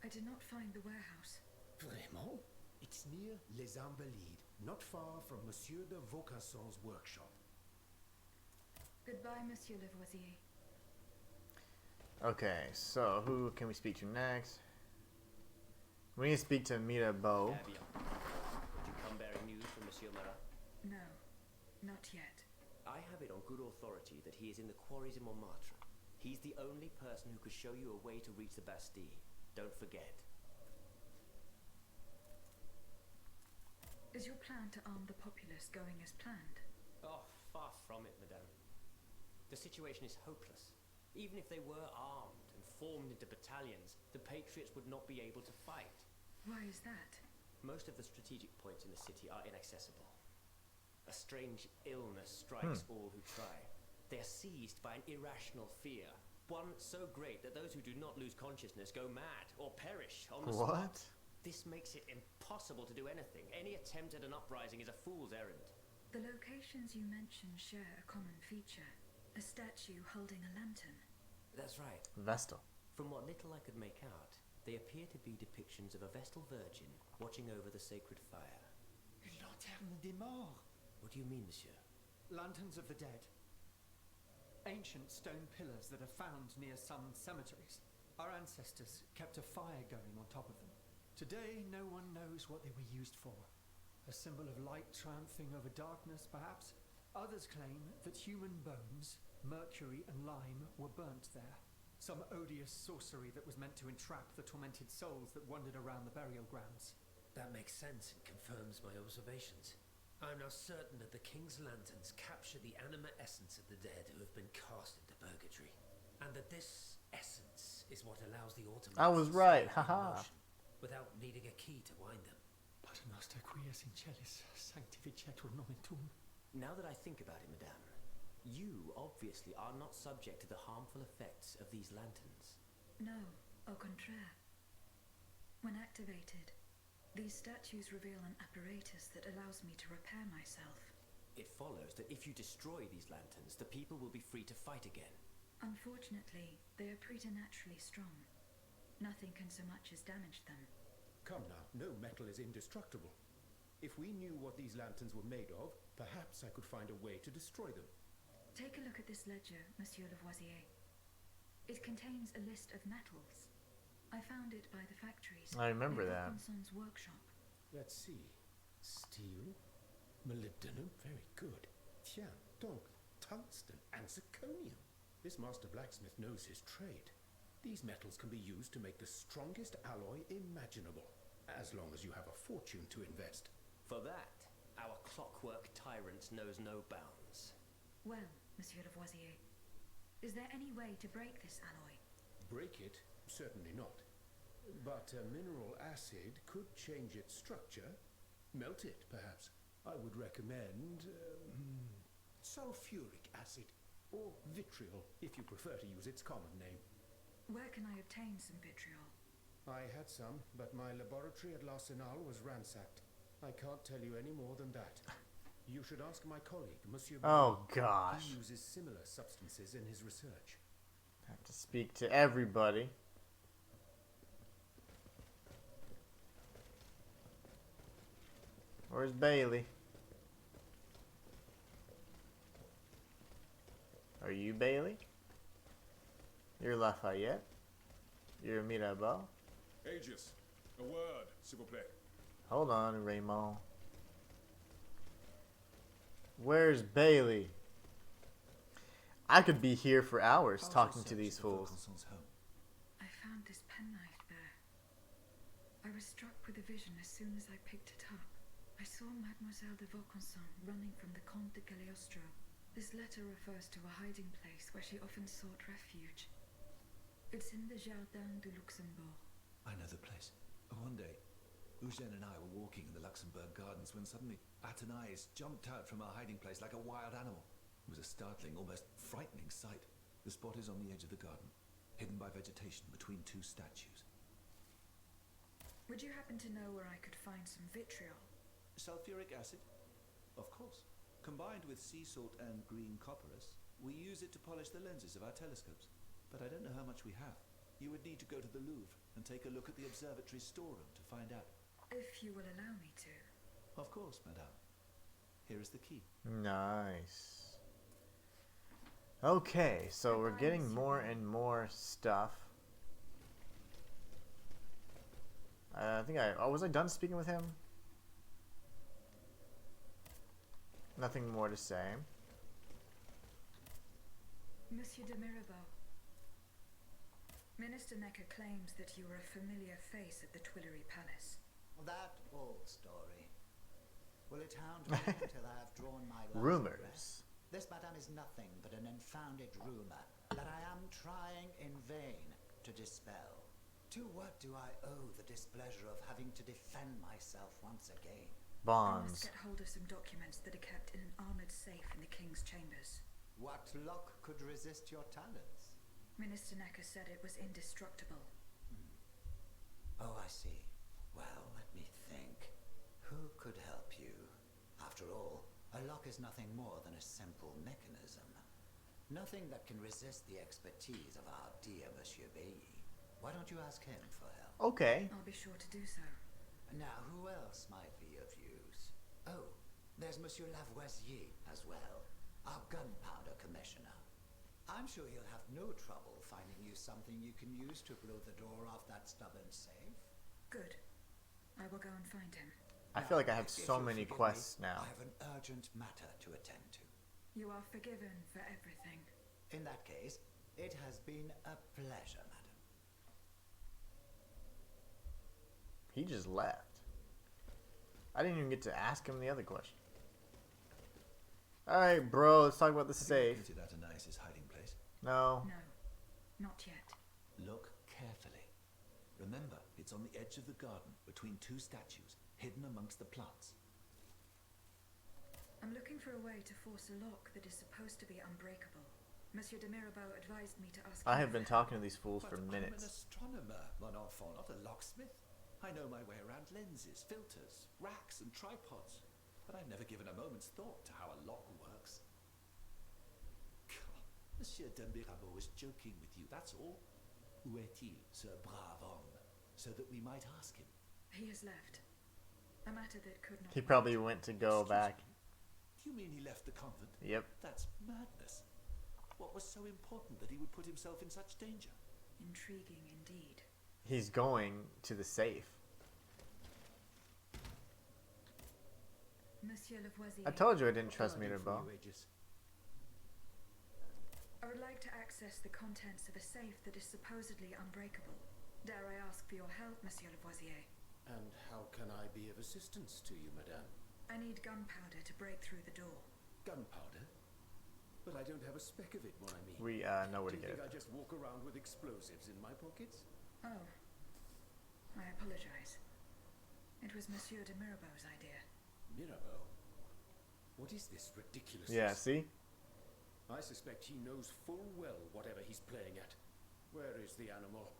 I did not find the warehouse. Vraiment? It's near Les Invalides, not far from Monsieur de Vaucanson's workshop. Goodbye, Monsieur Lavoisier. Okay, so who can we speak to next? We need to speak to Mirabeau. Did you come bearing news from Monsieur Marat? No, not yet. I have it on good authority that he is in the quarries in Montmartre. He's the only person who could show you a way to reach the Bastille. Don't forget. Is your plan to arm the populace going as planned? Oh, far from it, madame. The situation is hopeless. Even if they were armed and formed into battalions, the Patriots would not be able to fight. Why is that? Most of the strategic points in the city are inaccessible. A strange illness strikes all who try. They are seized by an irrational fear. One so great that those who do not lose consciousness go mad or perish on the spot. This makes it impossible to do anything. Any attempt at an uprising is a fool's errand. The locations you mentioned share a common feature. A statue holding a lantern. That's right. Vestal. From what little I could make out, they appear to be depictions of a Vestal Virgin watching over the sacred fire. Une lanterne des morts. What do you mean, monsieur? Lanterns of the dead. Ancient stone pillars that are found near some cemeteries. Our ancestors kept a fire going on top of them. Today, no one knows what they were used for. A symbol of light triumphing over darkness, perhaps? Others claim that human bones, mercury and lime, were burnt there. Some odious sorcery that was meant to entrap the tormented souls that wandered around the burial grounds. That makes sense and confirms my observations. I'm now certain that the King's lanterns capture the anima essence of the dead who have been cast into purgatory. And that this essence is what allows the automaton I was right, haha. Without needing a key to wind them. Pater noster quies in celis sanctificetur nomen tuum. Now that I think about it, madame, you obviously are not subject to the harmful effects of these lanterns. No, au contraire. When activated, these statues reveal an apparatus that allows me to repair myself. It follows that if you destroy these lanterns, the people will be free to fight again. Unfortunately, they are preternaturally strong. Nothing can so much as damage them. Come now, no metal is indestructible. If we knew what these lanterns were made of, perhaps I could find a way to destroy them. Take a look at this ledger, Monsieur Lavoisier. It contains a list of metals. I found it by the factories. I remember that. Wilkinson's workshop. Let's see. Steel, molybdenum, very good. Tiens, donc, tungsten and zirconium. This master blacksmith knows his trade. These metals can be used to make the strongest alloy imaginable, as long as you have a fortune to invest. For that, our clockwork tyrant knows no bounds. Well, Monsieur Lavoisier, is there any way to break this alloy? Break it? Certainly not. But a mineral acid could change its structure. Melt it, perhaps. I would recommend sulfuric acid, or vitriol, if you prefer to use its common name. Where can I obtain some vitriol? I had some, but my laboratory at L'Arsenal was ransacked. I can't tell you any more than that. You should ask my colleague, Monsieur. Oh gosh. He uses similar substances in his research. I have to speak to everybody. Where's Bailey? Are you Bailey? You're Lafayette? You're Mirabeau? Aegis, a word, s'il vous plaît. Hold on, Raymond. Where's Bailey? I could be here for hours talking to these fools. I found this penknife there. I was struck with a vision as soon as I picked it up. I saw Mademoiselle de Vaucanson running from the Comte de Cagliostro. This letter refers to a hiding place where she often sought refuge. It's in the Jardin du Luxembourg. I know the place. One day, Eugène and I were walking in the Luxembourg Gardens when suddenly Athénaïs jumped out from our hiding place like a wild animal. It was a startling, almost frightening sight. The spot is on the edge of the garden, hidden by vegetation between two statues. Would you happen to know where I could find some vitriol? Sulfuric acid? Of course. Combined with sea salt and green copperas, we use it to polish the lenses of our telescopes. But I don't know how much we have. You would need to go to the Louvre and take a look at the observatory's storeroom to find out. If you will allow me to. Of course, madame. Here is the key. Nice. Okay, so we're getting more and more stuff. I think was I done speaking with him? Nothing more to say. Monsieur de Mirabeau. Minister Necker claims that you are a familiar face at the Tuileries Palace. That old story. Will it hound me until I have drawn my last Rumors. breath? This, madame, is nothing but an unfounded rumor that I am trying in vain to dispel. To what do I owe the displeasure of having to defend myself once again? I must Bonds. get hold of some documents that are kept in an armored safe in the king's chambers. What lock could resist your talents? Minister Necker said it was indestructible. Oh, I see. Well, let me think. Who could help you? After all, a lock is nothing more than a simple mechanism. Nothing that can resist the expertise of our dear Monsieur Bailly. Why don't you ask him for help? Okay. I'll be sure to do so. Now, who else might be of use? Oh, there's Monsieur Lavoisier as well, our gunpowder commissioner. I'm sure he'll have no trouble finding you something you can use to blow the door off that stubborn safe. Good. I will go and find him. I feel like I have If so you'll many forgive quests me, now. I have an urgent matter to attend to. You are forgiven for everything. In that case, it has been a pleasure, madam. He just left. I didn't even get to ask him the other question. Alright, bro, let's talk about the safe. Have you located Athénaïs' hiding place? No. No, not yet. Look carefully. Remember, it's on the edge of the garden, between two statues, hidden amongst the plants. I'm looking for a way to force a lock that is supposed to be unbreakable. Monsieur de Mirabeau advised me to ask I him have been for help. talking to these fools for I'm an minutes. astronomer, mon enfant, not a locksmith. I know my way around lenses, filters, racks, and tripods. But I've never given a moment's thought to how a lock works. Monsieur de Mirabeau was joking with you, that's all. Où est-il, ce brave homme? So that we might ask him. He has left. A matter that could not He wait. probably went to go Excuse back. me? Do you mean he left the convent? Yep. That's madness. What was so important that he would put himself in such danger? Intriguing indeed. He's going to the safe. Monsieur Lavoisier. I told you I didn't trust What can I do for Mirabeau. you, Aegis? I would like to access the contents of a safe that is supposedly unbreakable. Dare I ask for your help, Monsieur Lavoisier? And how can I be of assistance to you, madame? I need gunpowder to break through the door. Gunpowder? But I don't have a speck of it, mon ami. We know where Do to you get think it. I just walk around with explosives in my pockets? Oh. I apologize. It was Monsieur de Mirabeau's idea. Mirabeau? What is this ridiculousness? Yeah, see? I suspect he knows full well whatever he's playing at. Where is the animal?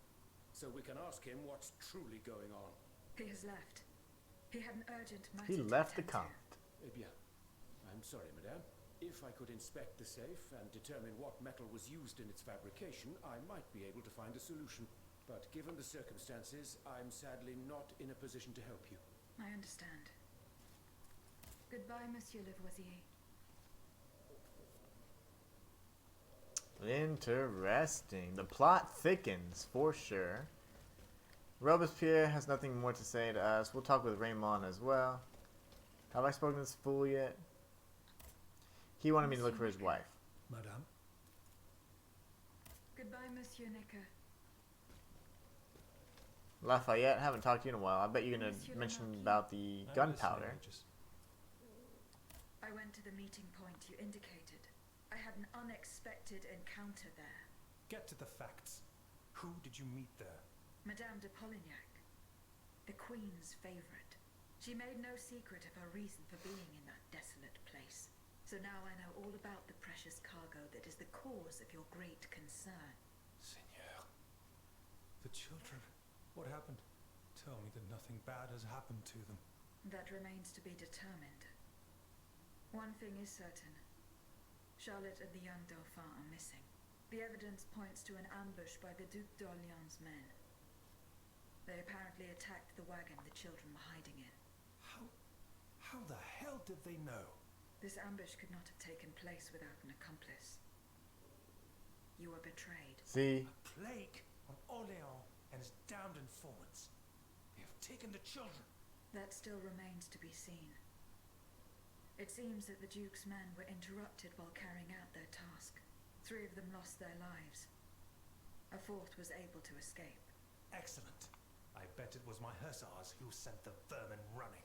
So we can ask him what's truly going on. He has left. He had an urgent matter He to left the attend to. convent. Eh bien, I'm sorry, madame. If I could inspect the safe and determine what metal was used in its fabrication, I might be able to find a solution. But given the circumstances, I'm sadly not in a position to help you. I understand. Goodbye, Monsieur Lavoisier. Interesting. The plot thickens, for sure. Robespierre has nothing more to say to us. We'll talk with Raymond as well. Have I spoken to this fool yet? He wanted me to look for his wife. Madame? Goodbye, Monsieur Necker. Lafayette, haven't talked to you in a while. I bet you're going to mention about the gunpowder. I went to the meeting point you indicated. I had an unexpected encounter there. Get to the facts. Who did you meet there? Madame de Polignac, the Queen's favorite. She made no secret of her reason for being in that desolate place. So now I know all about the precious cargo that is the cause of your great concern. Seigneur, the children, what happened? Tell me that nothing bad has happened to them. That remains to be determined. One thing is certain. Charlotte and the young Dauphin are missing. The evidence points to an ambush by the Duc d'Orléans' men. They apparently attacked the wagon the children were hiding in. How the hell did they know? This ambush could not have taken place without an accomplice. You were betrayed. See? A plague on Orléans and his damned informants. They have taken the children. That still remains to be seen. It seems that the Duke's men were interrupted while carrying out their task. 3 of them lost their lives. A 4th was able to escape. Excellent. I bet it was my hussars who sent the vermin running.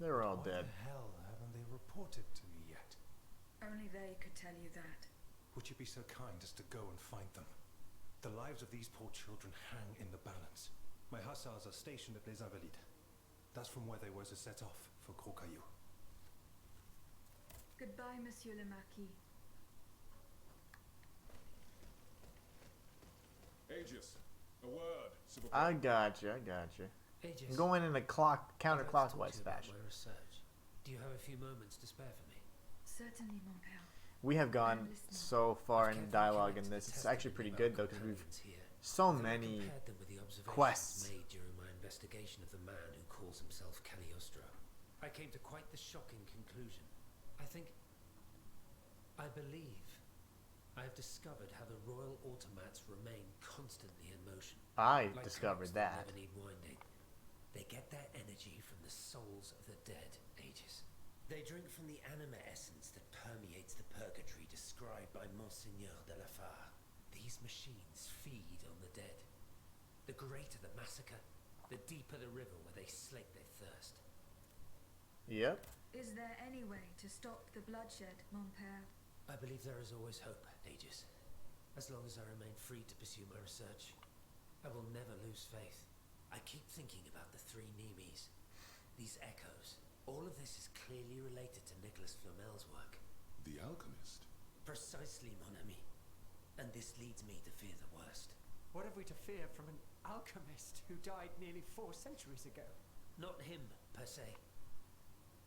They were all dead. What the hell haven't they reported to me yet? Only they could tell you that. Would you be so kind as to go and find them? The lives of these poor children hang in the balance. My hussars are stationed at Les Invalides. That's from where they were to set off for Gros Caillou. Goodbye, Monsieur le Marquis. Aegis, a word. I got you. Aegis, Going in a counterclockwise fashion. My research. Do you have a few moments to spare for me? Certainly, mon père. We have gone so far in dialogue in this. It's actually pretty good though, because we've so many quests. Made during my investigation of the man who calls himself Cagliostro. I came to quite the shocking conclusion. I believe I have discovered how the royal automats remain constantly in motion. I like discovered clocks that. never need winding. They get their energy from the souls of the dead, Aegis. They drink from the anima essence that permeates the purgatory described by Monseigneur de la Fare. These machines feed on the dead. The greater the massacre, the deeper the river where they slake their thirst. Yep. Is there any way to stop the bloodshed, mon père? I believe there is always hope, Aegis. As long as I remain free to pursue my research, I will never lose faith. I keep thinking about the 3 Nemes. These echoes. All of this is clearly related to Nicholas Flamel's work. The alchemist? Precisely, mon ami. And this leads me to fear the worst. What have we to fear from an alchemist who died nearly 4 centuries ago? Not him, per se.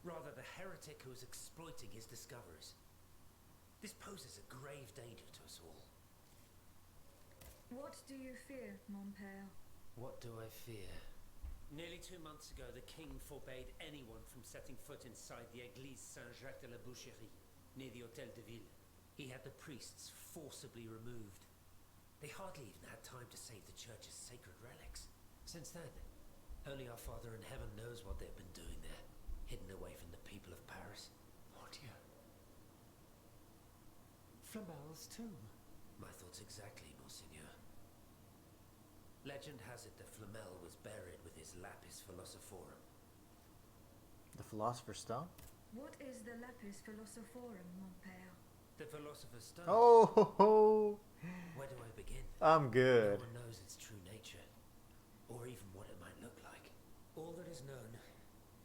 Rather the heretic who is exploiting his discoveries. This poses a grave danger to us all. What do you fear, mon père? What do I fear? Nearly 2 months ago, the king forbade anyone from setting foot inside the Église Saint-Jacques de la Boucherie, near the Hôtel de Ville. He had the priests forcibly removed. They hardly even had time to save the church's sacred relics. Since then, only our Father in heaven knows what they've been doing there, hidden away from the people of Paris. Mon Dieu. Flamel's tomb. My thoughts exactly, Monseigneur. Legend has it that Flamel was buried with his lapis philosophorum. The Philosopher's Stone? What is the lapis philosophorum, mon père? The Philosopher's Stone. Oh, ho, ho. Where do I begin? I'm good. No one knows its true nature, or even what it might look like. All that is known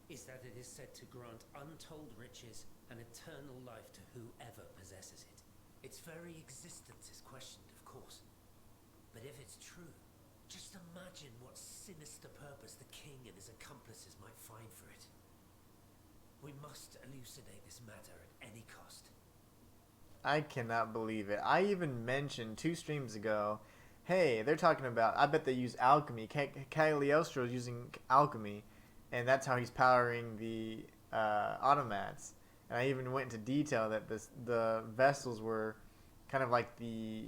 is that it is said to grant untold riches and eternal life to whoever possesses it. Its very existence is questioned, of course. But if it's true, just imagine what sinister purpose the king and his accomplices might find for it. We must elucidate this matter at any cost. I cannot believe it. I even mentioned 2 streams ago, hey, they're talking about, I bet they use alchemy. Cagliostro is using alchemy, and that's how he's powering the automats. And I even went into detail that the vessels were kind of like the,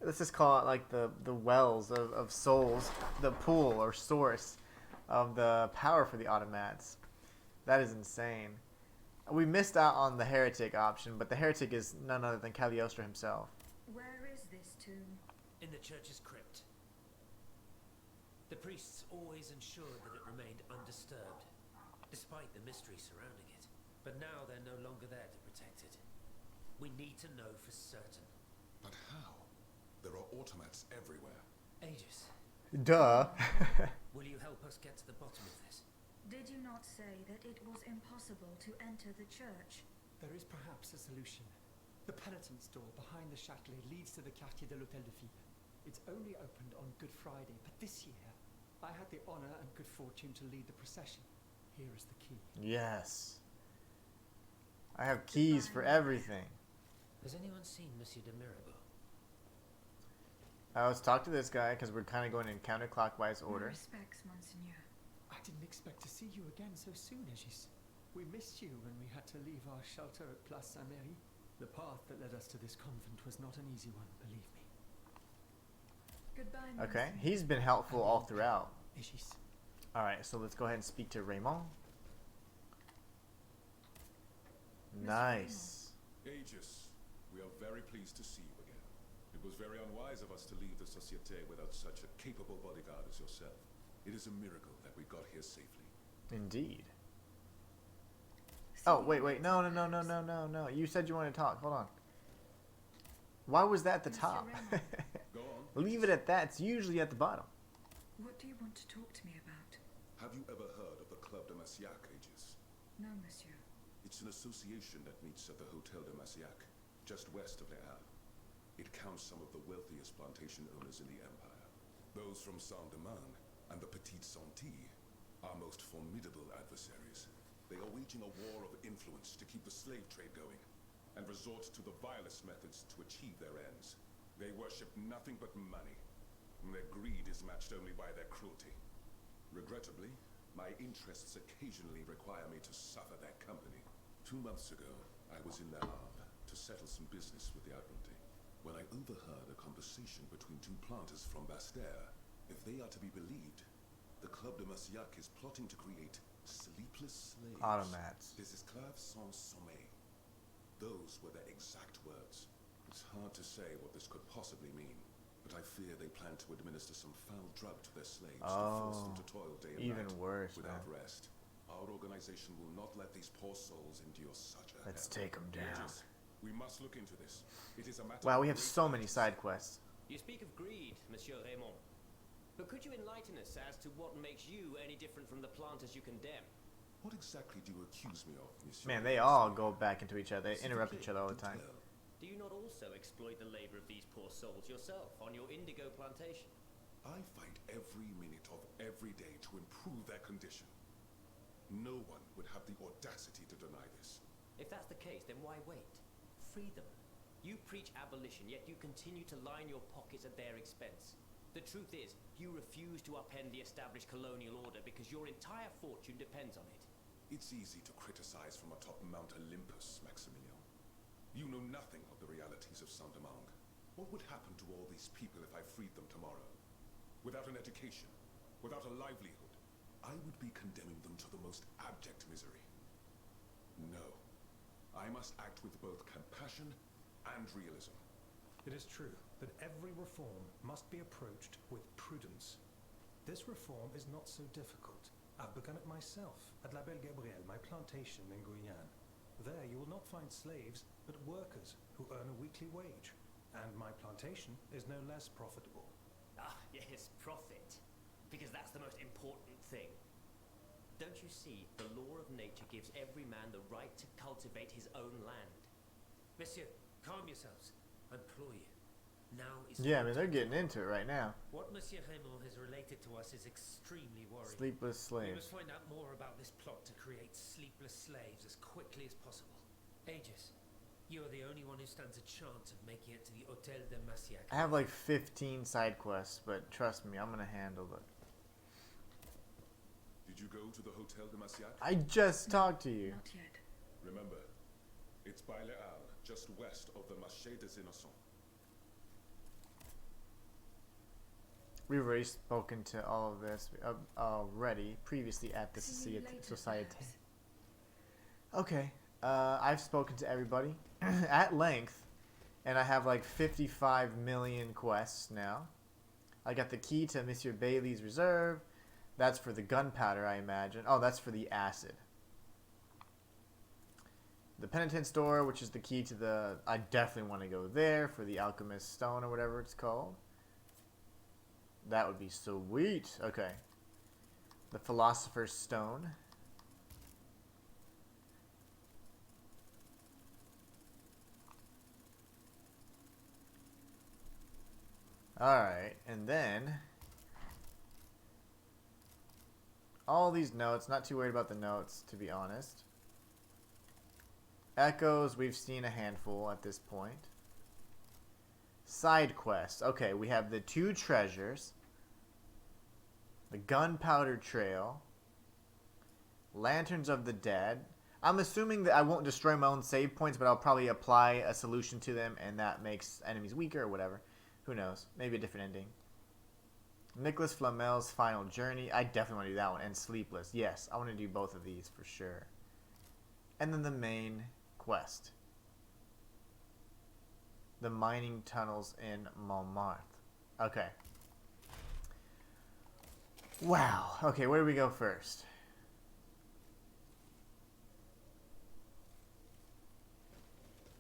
let's just call it like the wells of souls, the pool or source of the power for the automats. That is insane. We missed out on the heretic option, but the heretic is none other than Cagliostro himself. Where is this tomb? In the church's crypt. The priests always ensured that it remained undisturbed, despite the mystery surrounding it. But now they're no longer there to protect it. We need to know for certain. But how? There are automats everywhere. Aegis. Duh. Will you help us get to the bottom of this? Did you not say that it was impossible to enter the church? There is perhaps a solution. The penitence door behind the Châtelet leads to the Quartier de l'Hôtel de Ville. It's only opened on Good Friday, but this year I had the honor and good fortune to lead the procession. Here is the key. Yes. I have keys for everything. Has anyone seen Monsieur de Mirabeau? Let's talk to this guy because we're kind of going in counterclockwise order. Respects, Monseigneur. I didn't expect to see you again so soon, Aegis. We missed you when we had to leave our shelter at Place Saint-Méry. The path that led us to this convent was not an easy one, believe me. Goodbye, Okay, Monseigneur. he's been helpful all throughout. Aegis. Alright, so let's go ahead and speak to Raymond. Nice. Aegis, we are very pleased to see you again. It was very unwise of us to leave the Société without such a capable bodyguard as yourself. It is a miracle that we got here safely. Indeed. Oh, wait. No. You said you wanted to talk. Hold on. Why was that at the top? Go on. Leave it at that. It's usually at the bottom. What do you want to talk to me about? Have you ever heard of the Club de Massiac, Aegis? No, monsieur. It's an association that meets at the Hotel de Massiac, just west of Le Havre. It counts some of the wealthiest plantation owners in the empire. Those from Saint-Domingue and the Petite-Santie are most formidable adversaries. They are waging a war of influence to keep the slave trade going, and resort to the vilest methods to achieve their ends. They worship nothing but money, and their greed is matched only by their cruelty. Regrettably, my interests occasionally require me to suffer their company. 2 months ago, I was in Le Havre to settle some business with the Admiralty, when I overheard a conversation between 2 planters from Bastère. If they are to be believed, the Club de Massiac is plotting to create sleepless slaves. Automats. Des esclaves sans sommeil. Those were their exact words. It's hard to say what this could possibly mean, but I fear they plan to administer some foul drug to their slaves to force them to toil day and even night worse, without man. rest. Our organization will not let these poor souls endure such a Let's hell. take them down. Aegis, we must look into this. It is a matter Wow, of we have great so many urgency. side quests. You speak of greed, Monsieur Raymond. But could you enlighten us as to what makes you any different from the planters you condemn? What exactly do you accuse me of, Monsieur? Man, they all go back into each other. They interrupt each other all the time. Do you not also exploit the labor of these poor souls yourself on your indigo plantation? I fight every minute of every day to improve their condition. No one would have the audacity to deny this. If that's the case, then why wait? Free them. You preach abolition, yet you continue to line your pockets at their expense. The truth is, you refuse to upend the established colonial order because your entire fortune depends on it. It's easy to criticize from atop Mount Olympus, Maximilian. You know nothing of the realities of Saint-Domingue. What would happen to all these people if I freed them tomorrow? Without an education, without a livelihood, I would be condemning them to the most abject misery. No. I must act with both compassion and realism. It is true that every reform must be approached with prudence. This reform is not so difficult. I've begun it myself at La Belle Gabrielle, my plantation in Guyane. There you will not find slaves, but workers who earn a weekly wage. And my plantation is no less profitable. Ah, yes, profit. Because that's the most important thing. Don't you see, the law of nature gives every man the right to cultivate his own land. Monsieur, calm yourselves. I implore you. Now is Yeah, I mean, they're getting into it right now. What Monsieur Raymond has related to us is extremely worrying. Sleepless We slaves. must find out more about this plot to create sleepless slaves as quickly as possible. Aegis, you are the only one who stands a chance of making it to the Hotel de Massiac. I have like 15 side quests, but trust me, I'm gonna handle it. Did you go to the Hotel de Massiac? I just talked to you. Not yet. Remember, it's by Les Halles, just west of the Marché des Innocents. We've already spoken to all of this already, previously at the See you later, Society. perhaps. Okay, I've spoken to everybody at length, and I have like 55 million quests now. I got the key to Monsieur Bailey's reserve. That's for the gunpowder, I imagine. Oh, that's for the acid. The Penitent Store, which is the key to the... I definitely want to go there for the Alchemist Stone or whatever it's called. That would be sweet. Okay. The Philosopher's Stone. Alright, and then... all these notes, not too worried about the notes, to be honest. Echoes, we've seen a handful at this point. Side quests. Okay, we have the 2 treasures. The Gunpowder Trail. Lanterns of the Dead. I'm assuming that I won't destroy my own save points, but I'll probably apply a solution to them, and that makes enemies weaker or whatever. Who knows? Maybe a different ending. Nicholas Flamel's Final Journey. I definitely want to do that one. And Sleepless. Yes, I want to do both of these for sure. And then the main quest. The mining tunnels in Montmartre. Okay. Wow. Okay, where do we go first?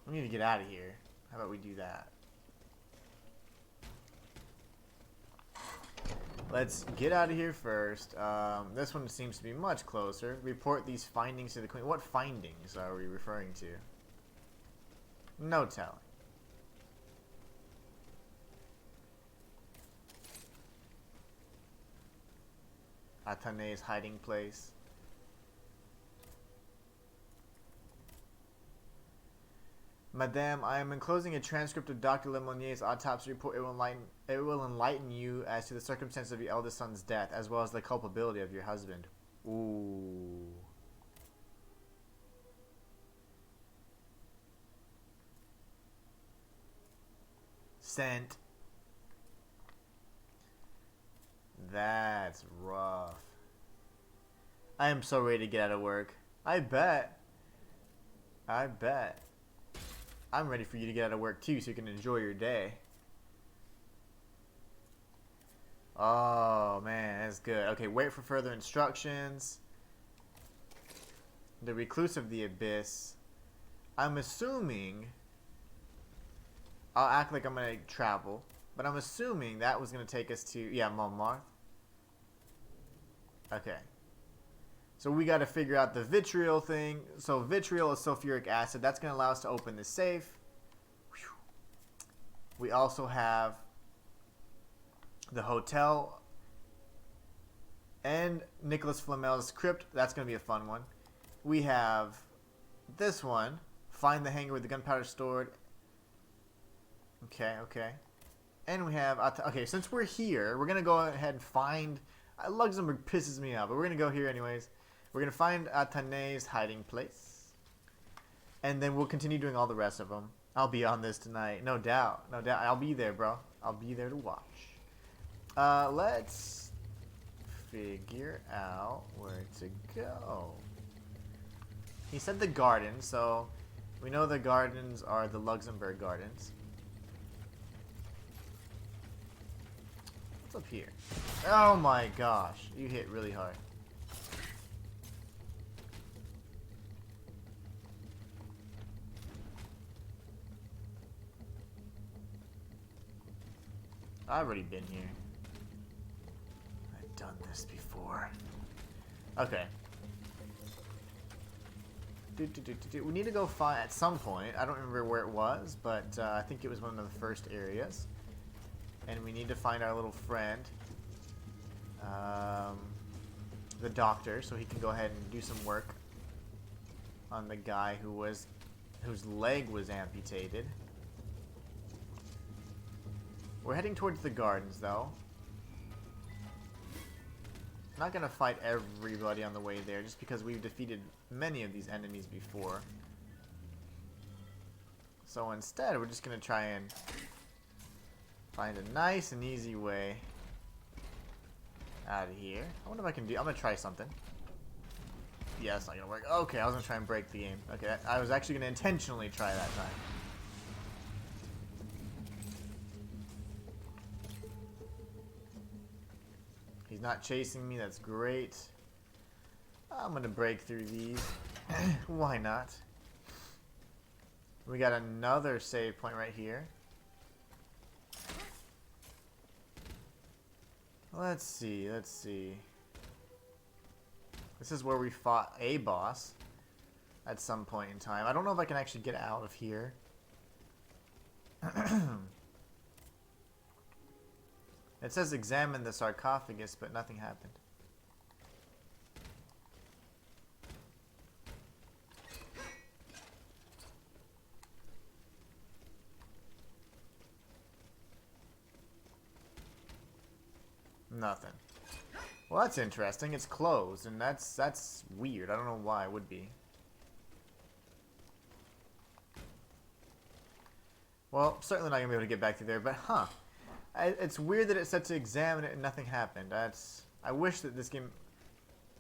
We need to get out of here. How about we do that? Let's get out of here first. This one seems to be much closer. Report these findings to the Queen. What findings are we referring to? No telling. Atane's hiding place. Madame, I am enclosing a transcript of Dr. Lemonier's autopsy report. It will enlighten you as to the circumstances of your eldest son's death, as well as the culpability of your husband. Ooh. Sent. That's rough. I am so ready to get out of work. I bet. I'm ready for you to get out of work too, so you can enjoy your day. Oh man, that's good. Okay, wait for further instructions. The Recluse of the Abyss. I'm assuming... I'll act like I'm going to travel. But I'm assuming that was going to take us to... yeah, Montmartre. Okay. So we got to figure out the vitriol thing. So vitriol is sulfuric acid. That's going to allow us to open the safe. Whew. We also have the hotel and Nicholas Flamel's crypt. That's going to be a fun one. We have this one. Find the hangar with the gunpowder stored. Okay. And we have... okay, since we're here, we're going to go ahead and find... Luxembourg pisses me off, but we're going to go here anyways. We're going to find Atane's hiding place. And then we'll continue doing all the rest of them. I'll be on this tonight. No doubt. I'll be there, bro. I'll be there to watch. Let's figure out where to go. He said the garden, so we know the gardens are the Luxembourg Gardens. What's up here? Oh my gosh, you hit really hard. I've already been here. I've done this before. Okay. We need to go find at some point. I don't remember where it was, but I think it was one of the first areas. And we need to find our little friend, the doctor, so he can go ahead and do some work on the guy whose leg was amputated. We're heading towards the gardens, though. Not gonna fight everybody on the way there, just because we've defeated many of these enemies before. So instead, we're just gonna try and find a nice and easy way out of here. I wonder if I can do. I'm gonna try something. Yeah, it's not gonna work. Okay, I was gonna try and break the game. Okay, I was actually gonna intentionally try that time. He's not chasing me. That's great. I'm gonna break through these. Why not? We got another save point right here. Let's see, let's see. This is where we fought a boss at some point in time. I don't know if I can actually get out of here. It says examine the sarcophagus, but nothing happened. Nothing. Well, that's interesting. It's closed, and that's weird. I don't know why it would be. Well, certainly not gonna be able to get back through there, but huh. It's weird that it said to examine it and nothing happened. I wish that this game...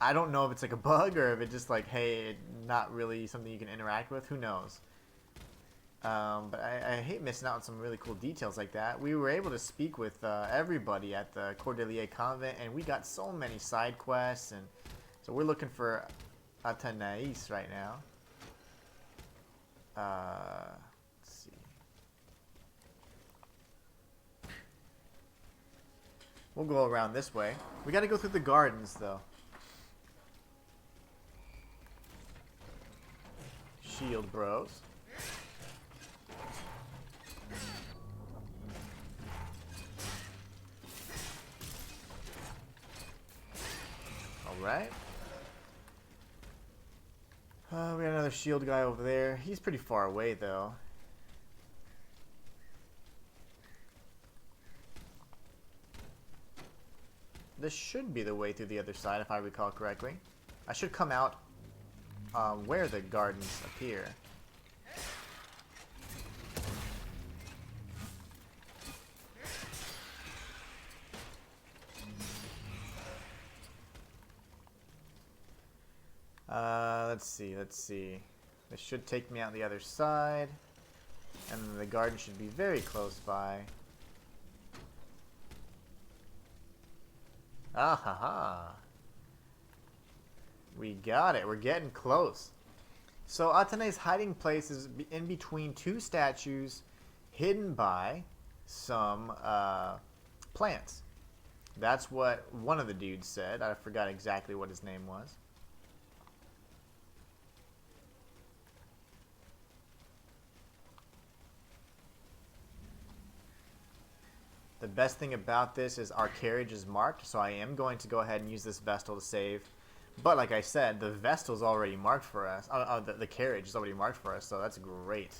I don't know if it's like a bug or if it's just like, hey, not really something you can interact with. Who knows? But I hate missing out on some really cool details like that. We were able to speak with everybody at the Cordelier Convent, and we got so many side quests, and so we're looking for Athanais right now. Let's see. We'll go around this way. We got to go through the gardens, though. Shield bros. Alright. We got another shield guy over there. He's pretty far away, though. This should be the way through the other side, if I recall correctly. I should come out where the gardens appear. Let's see. This should take me out the other side. And the garden should be very close by. Ah ha ha. We got it. We're getting close. So Athanais' hiding place is in between two statues hidden by some plants. That's what one of the dudes said. I forgot exactly what his name was. The best thing about this is our carriage is marked, so I am going to go ahead and use this Vestal to save. But like I said, the Vestal's already marked for us. The carriage is already marked for us, so that's great.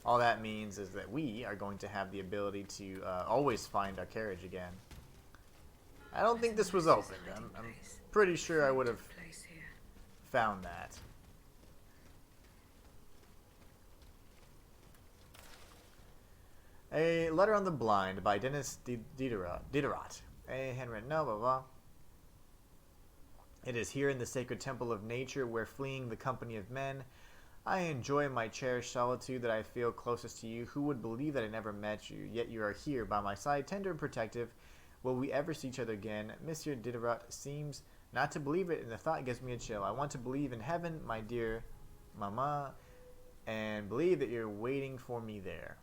All that means is that we are going to have the ability to always find our carriage again. I don't think this was open. I'm pretty sure I would have found that. A Letter on the Blind by Dennis Diderot. A handwritten, no, blah, blah. It is here in the sacred temple of nature where, fleeing the company of men, I enjoy my cherished solitude, that I feel closest to you. Who would believe that I never met you? Yet you are here by my side, tender and protective. Will we ever see each other again? Monsieur Diderot seems not to believe it, and the thought gives me a chill. I want to believe in heaven, my dear Mama, and believe that you're waiting for me there.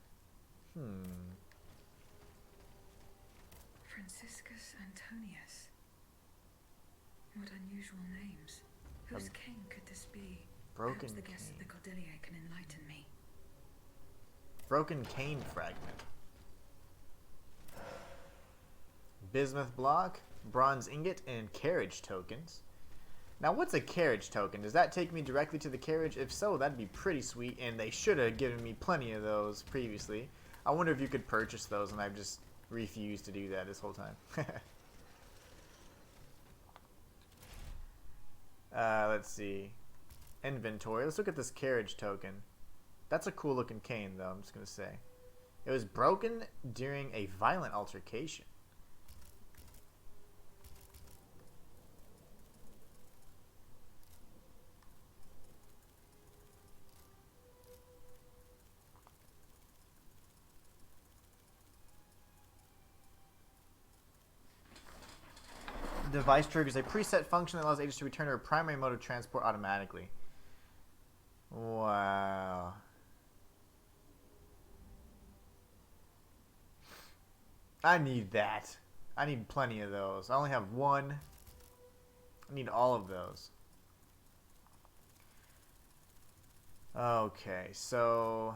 Franciscus Antonius. What unusual names. Whose king could this be? Broken Perhaps the guests of the Cordelier can enlighten me. Broken cane fragment. bismuth block, bronze ingot, and carriage tokens. Now, what's a carriage token? Does that take me directly to the carriage? If so, that'd be pretty sweet, and they should have given me plenty of those previously. I wonder if you could purchase those, and I've just refused to do that this whole time. Let's see. Inventory. Let's look at this carriage token. That's a cool looking cane, though, I'm just going to say. It was broken during a violent altercation. Device triggers a preset function that allows agents to return to a primary mode of transport automatically. Wow. I need that. I need plenty of those. I only have one. I need all of those. Okay, so...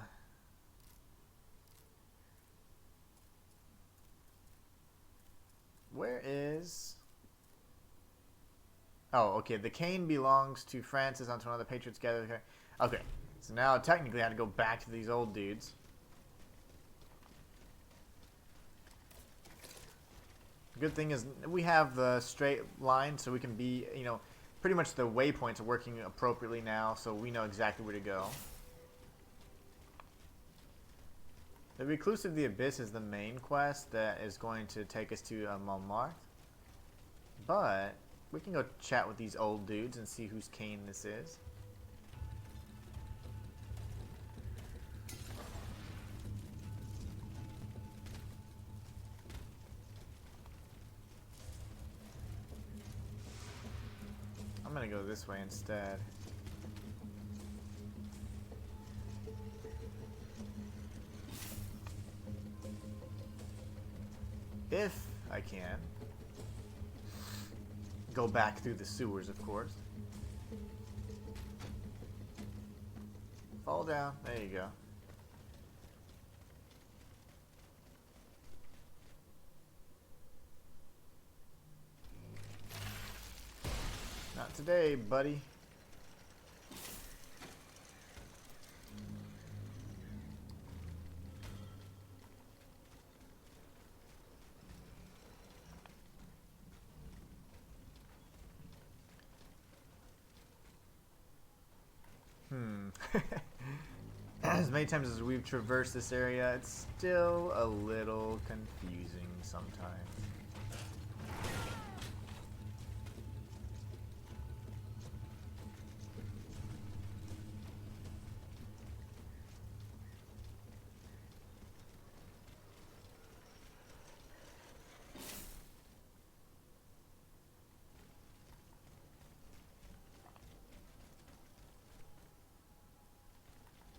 where is... oh, okay. The cane belongs to Francis until another Patriots gather. Okay. So now technically I have to go back to these old dudes. The good thing is we have the straight line, so we can be, you know, pretty much the waypoints are working appropriately now, so we know exactly where to go. The Reclusive of the Abyss is the main quest that is going to take us to Montmartre. But we can go chat with these old dudes and see whose cane this is. I'm gonna go this way instead. If I can. Go back through the sewers, of course. Fall down. There you go. Not today, buddy. As many times as we've traversed this area, it's still a little confusing sometimes.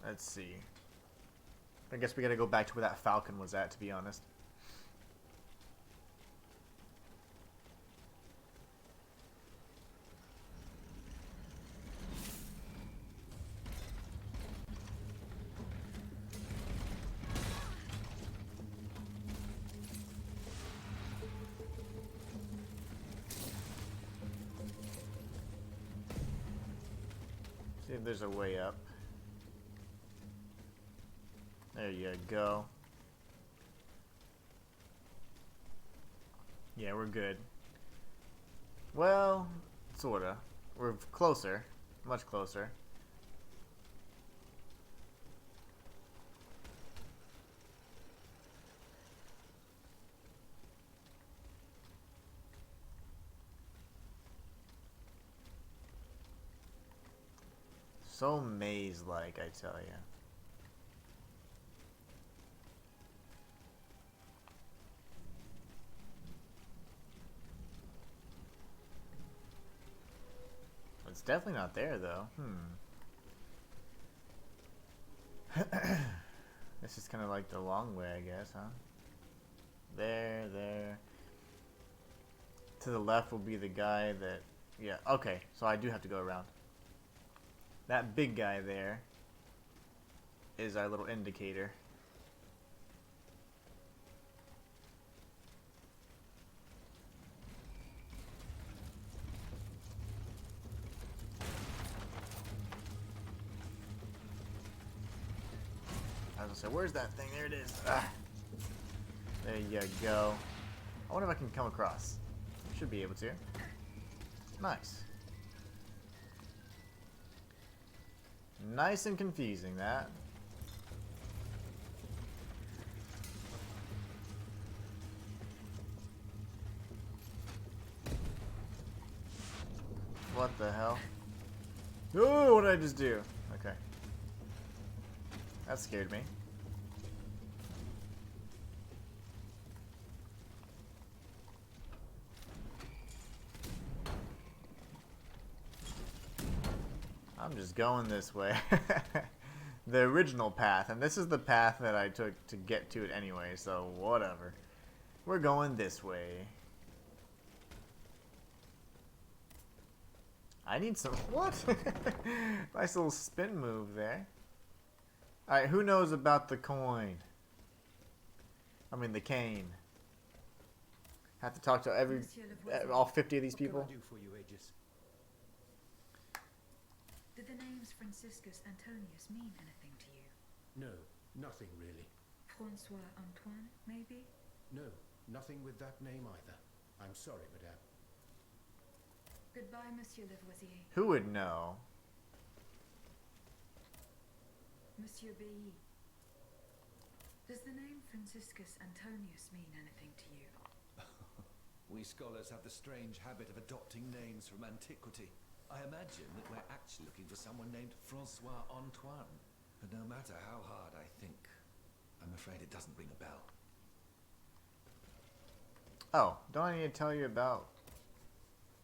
Let's see. I guess we gotta go back to where that falcon was at, to be honest. See if there's a way up. There you go. Yeah, we're good. Well, sorta. We're closer. Much closer. So maze-like, I tell you. It's definitely not there, though. This is kind of like the long way, I guess, huh? There. To the left will be the guy that... yeah, okay. So I do have to go around. That big guy there is our little indicator. So where's that thing? There it is. Ah. There you go. I wonder if I can come across. Should be able to. Nice. Nice and confusing, that. What the hell? Oh, what did I just do? Okay. That scared me. I'm just going this way. The original path, and this is the path that I took to get to it anyway, so whatever. We're going this way. I need some... What? Nice little spin move there. Alright, who knows about the coin? I mean the cane. Have to talk to all 50 of these people? What can I do for you, Aegis? Do the names Franciscus Antonius mean anything to you? No, nothing really. Francois Antoine, maybe? No, nothing with that name either. I'm sorry, madame. Goodbye, Monsieur Lavoisier. Who would know? Monsieur B. Does the name Franciscus Antonius mean anything to you? We scholars have the strange habit of adopting names from antiquity. I imagine that we're actually looking for someone named Francois Antoine. But no matter how hard I think, I'm afraid it doesn't ring a bell. Oh, don't I need to tell you about...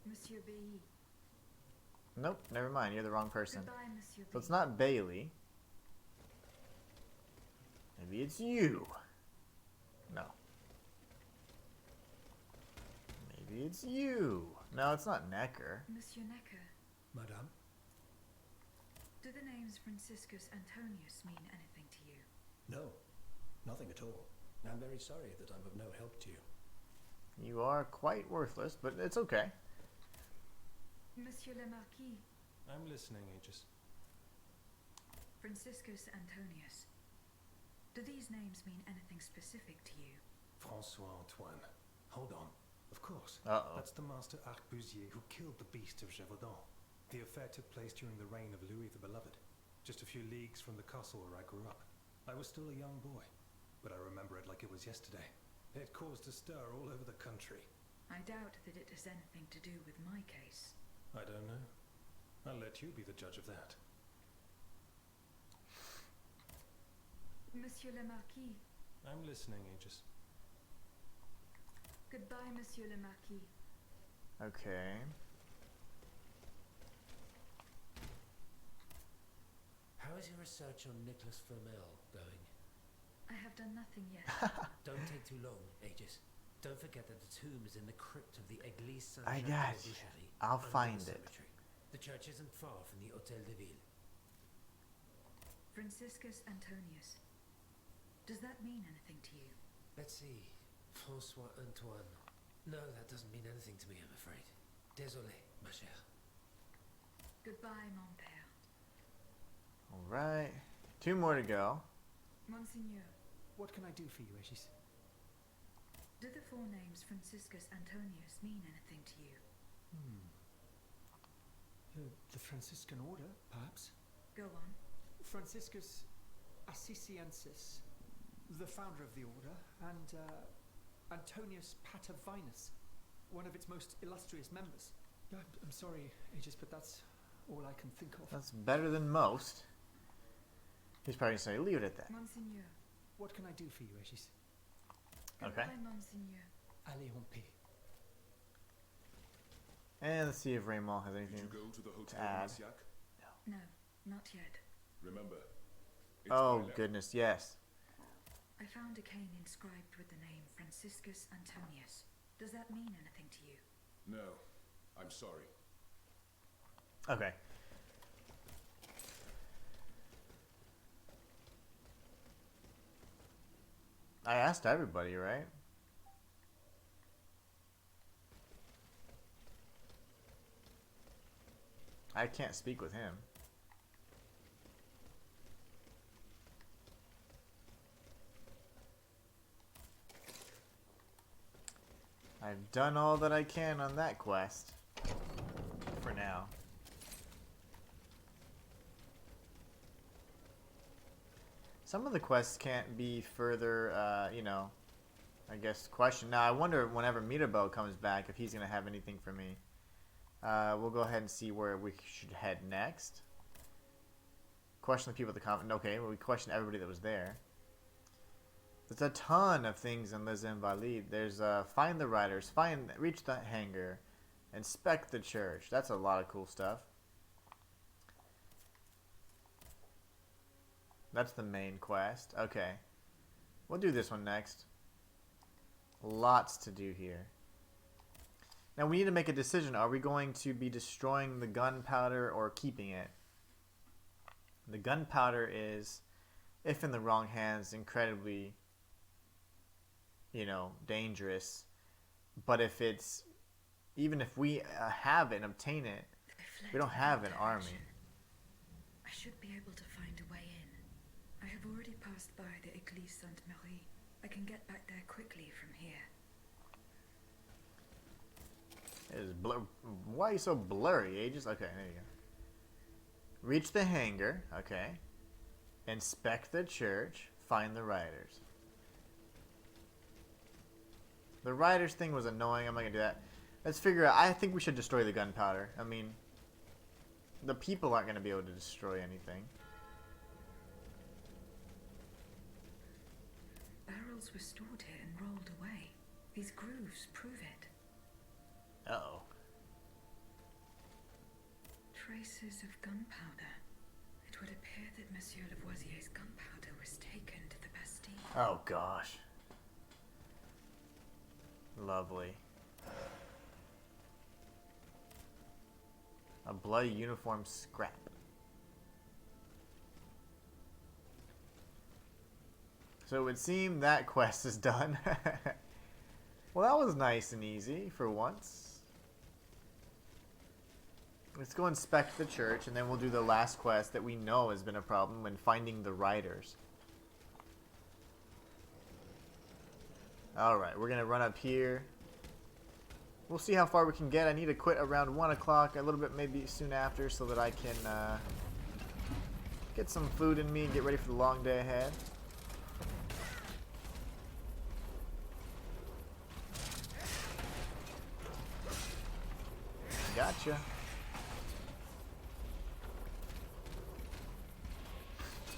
Monsieur B. Nope, never mind, you're the wrong person. Goodbye, Monsieur So B. it's not Bailey. Maybe it's you. No. Maybe it's you. No, it's not Necker. Monsieur Necker. Madame? Do the names Franciscus Antonius mean anything to you? No, nothing at all. I'm very sorry that I'm of no help to you. You are quite worthless, but it's okay. Monsieur le Marquis. I'm listening, Aegis. Franciscus Antonius. Do these names mean anything specific to you? Francois Antoine. Hold on. Of course. Uh-oh. That's the master arquebusier who killed the beast of Gévaudan. The affair took place during the reign of Louis the Beloved, just a few leagues from the castle where I grew up. I was still a young boy, but I remember it like it was yesterday. It caused a stir all over the country. I doubt that it has anything to do with my case. I don't know. I'll let you be the judge of that. Monsieur le Marquis. I'm listening, Aegis. Goodbye, Monsieur le Marquis. Okay. How is your research on Nicholas Flamel going? I have done nothing yet. Don't take too long, Aegis. Don't forget that the tomb is in the crypt of the Église I Saint-Jacques got de you. Boucherie, I'll under find the it. cemetery. The church isn't far from the Hôtel de Ville. Franciscus Antonius. Does that mean anything to you? Let's see. Francois Antoine. No, that doesn't mean anything to me, I'm afraid. Désolé, ma chère. Goodbye, mon père. Alright. 2 more to go. Monseigneur. What can I do for you, Aegis? Do the 4 names Franciscus Antonius mean anything to you? The Franciscan order, perhaps? Go on. Franciscus Assisiensis, the founder of the order, and Antonius Patavinus, one of its most illustrious members. I'm sorry, Aegis, but that's all I can think of. That's better than most. He's probably going to say, leave it at that. Monseigneur. What can I do for you, Aegis? Okay. Goodbye, Monseigneur. Allez en paix. And let's see if Raymond has anything Did you go to the to Hotel add. Masiac? No, not yet. Remember, it's Oh, my left. goodness, yes. I found a cane inscribed with the name Franciscus Antonius. Does that mean anything to you? No, I'm sorry. Okay. I asked everybody, right? I can't speak with him. I've done all that I can on that quest. For now. Some of the quests can't be further, you know, I guess, questioned. Now, I wonder whenever Mirabel comes back if he's going to have anything for me. We'll go ahead and see where we should head next. Question the people at the comment. Okay, well, we questioned everybody that was there. There's a ton of things in Les Invalides. There's find the riders, reach the hangar, inspect the church. That's a lot of cool stuff. That's the main quest. Okay. We'll do this one next. Lots to do here. Now we need to make a decision. Are we going to be destroying the gunpowder or keeping it? The gunpowder is, if in the wrong hands, incredibly, you know, dangerous. But if it's, even if we have it and obtain it, we don't have an army. I should be able to find a way in. I have already passed by the Église Sainte-Marie. I can get back there quickly from here. It is why are you so blurry, Aegis? Okay, there you go. Reach the hangar. Okay. Inspect the church. Find the riders. The riders thing was annoying. I'm not gonna do that. Let's figure out. I think we should destroy the gunpowder. I mean, the people aren't gonna be able to destroy anything. Barrels were stored here and rolled away. These grooves prove it. Uh-oh. Traces of gunpowder. It would appear that Monsieur Lavoisier's gunpowder was taken to the Bastille. Oh gosh. Lovely. A bloody uniform scrap. So it would seem that quest is done. Well, that was nice and easy for once. Let's go inspect the church, and then we'll do the last quest that we know has been a problem when finding the riders. Alright, we're going to run up here. We'll see how far we can get. I need to quit around 1 o'clock, a little bit maybe soon after, so that I can get some food in me and get ready for the long day ahead. Gotcha.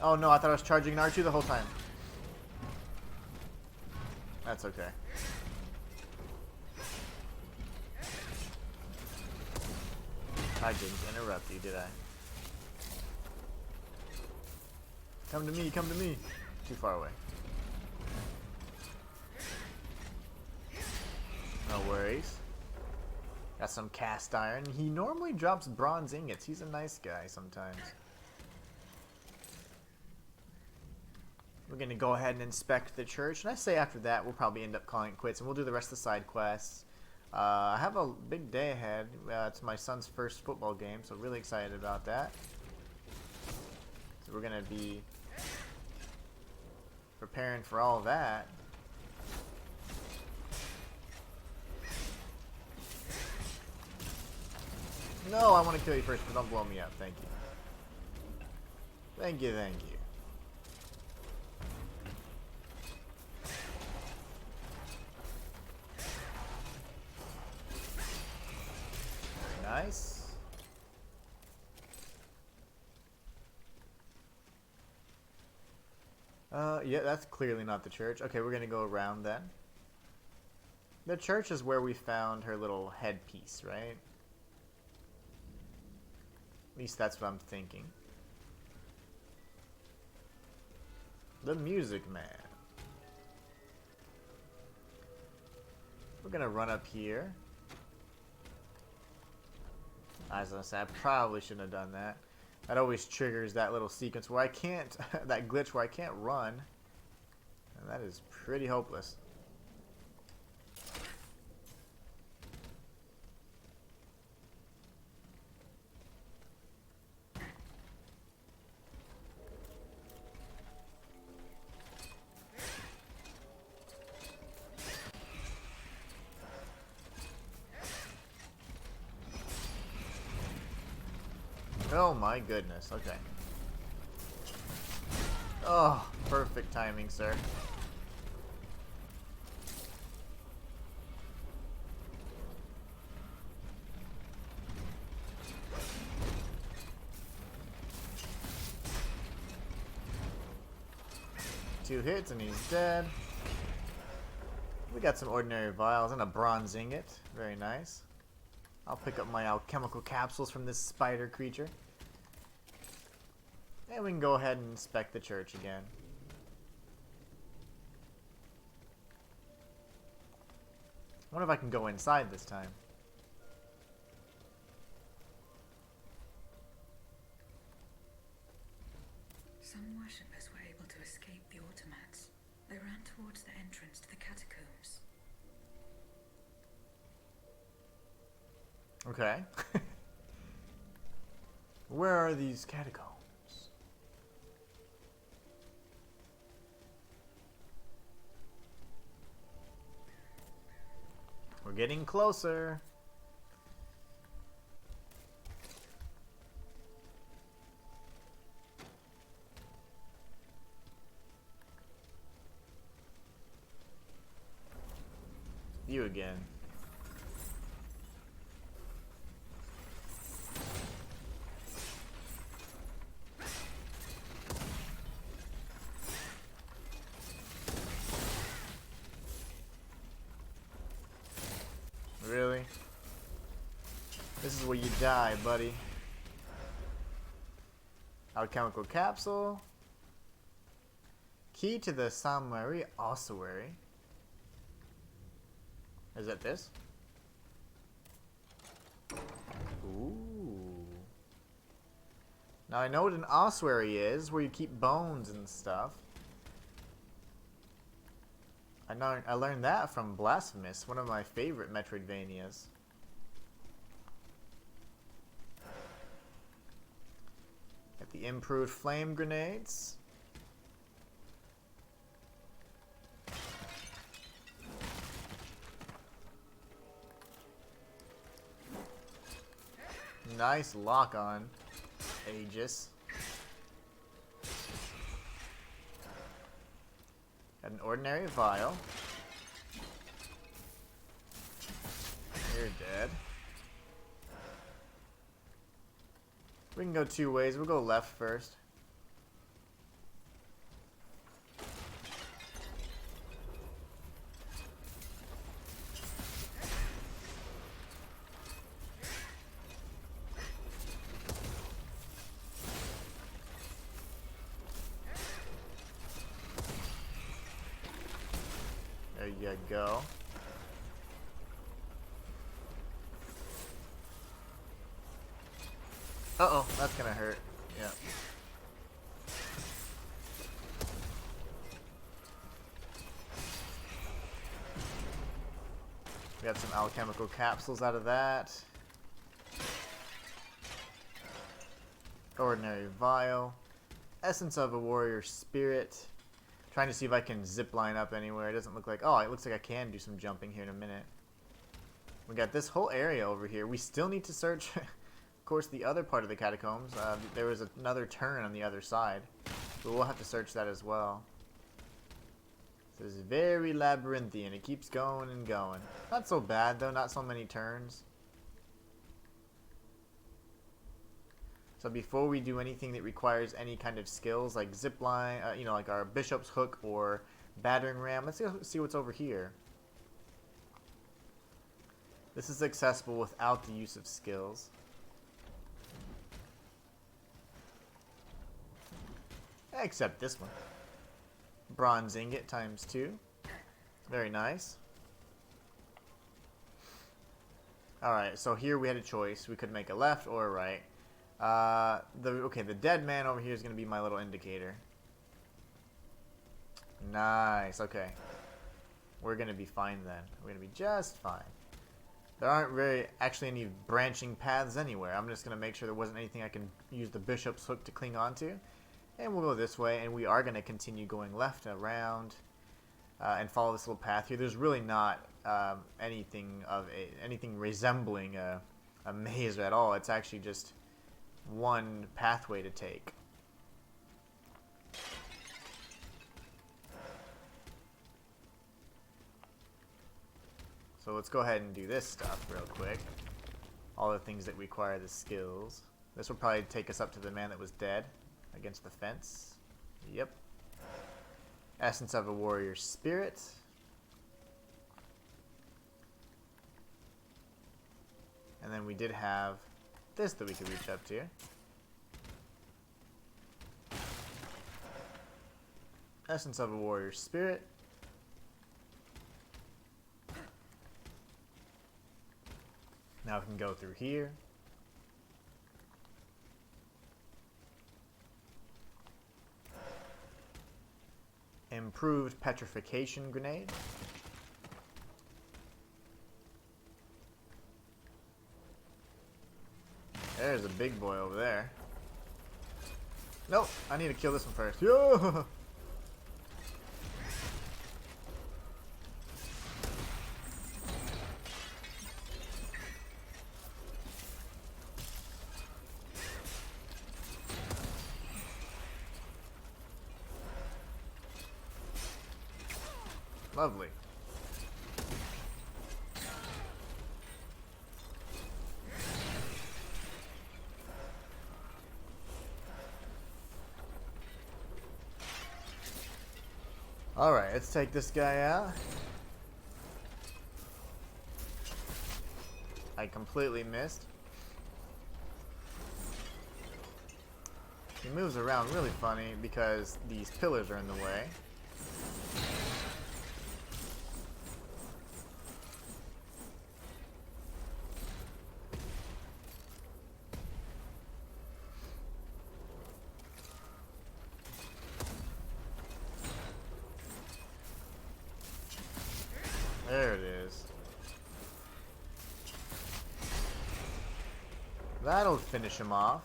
Oh no, I thought I was charging an R2 the whole time. That's okay. I didn't interrupt you, did I? Come to me, come to me. Too far away. No worries. Got some cast iron. He normally drops bronze ingots. He's a nice guy sometimes. We're going to go ahead and inspect the church. And I say after that, we'll probably end up calling it quits. And we'll do the rest of the side quests. I have a big day ahead. It's my son's first football game. So really excited about that. So we're going to be preparing for all of that. No, I want to kill you first, but don't blow me up. Thank you. Thank you, thank you. Nice. Yeah, that's clearly not the church. Okay, we're gonna go around then. The church is where we found her little headpiece, right? At least that's what I'm thinking. The Music Man. We're gonna run up here. As I said, I probably shouldn't have done that. That always triggers that little sequence where I can't, that glitch where I can't run. And that is pretty hopeless. Oh my goodness, okay. Oh, perfect timing, sir. Two hits and he's dead. We got some ordinary vials and a bronze ingot. Very nice. I'll pick up my alchemical capsules from this spider creature. And we can go ahead and inspect the church again. I wonder if I can go inside this time. Some worshippers were able to escape the automats. They ran towards the entrance to the catacombs. Okay. Where are these catacombs? We're getting closer. You again. Really? This is where you die, buddy. Alchemical capsule. Key to the Saint-Marie ossuary. Is that this? Ooh. Now I know what an ossuary is, where you keep bones and stuff. I learned that from Blasphemous, one of my favorite Metroidvanias. Got the improved flame grenades. Nice lock on, Aegis. Got an ordinary vial. You're dead. We can go two ways. We'll go left first. There you go. Uh-oh, that's gonna hurt. Yeah. We got some alchemical capsules out of that. Ordinary vial. Essence of a warrior spirit. Trying to see if I can zip line up anywhere. It doesn't look like... Oh, it looks like I can do some jumping here in a minute. We got this whole area over here. We still need to search, of course, the other part of the catacombs. There was another turn on the other side. But we'll have to search that as well. This is very labyrinthian. It keeps going and going. Not so bad, though. Not so many turns. So before we do anything that requires any kind of skills, like zipline, you know, like our bishop's hook or battering ram, let's go see what's over here. This is accessible without the use of skills. Except this one. Bronze ingot times 2. Very nice. Alright, so here we had a choice. We could make a left or a right. The dead man over here is going to be my little indicator. Nice, okay. We're going to be fine then. We're going to be just fine. There aren't actually any branching paths anywhere. I'm just going to make sure there wasn't anything I can use the bishop's hook to cling onto. And we'll go this way, and we are going to continue going left and around and follow this little path here. There's really not anything resembling a maze at all. It's actually just one pathway to take. So let's go ahead and do this stuff real quick. All the things that require the skills. This will probably take us up to the man that was dead against the fence. Yep. Essence of a warrior spirit. And then we did have this that we could reach up to. Essence of a warrior spirit. Now we can go through here. Improved petrification grenade. There's a big boy over there. Nope, I need to kill this one first. Yo! Lovely. Alright, let's take this guy out. I completely missed. He moves around really funny because these pillars are in the way. There it is. That'll finish him off.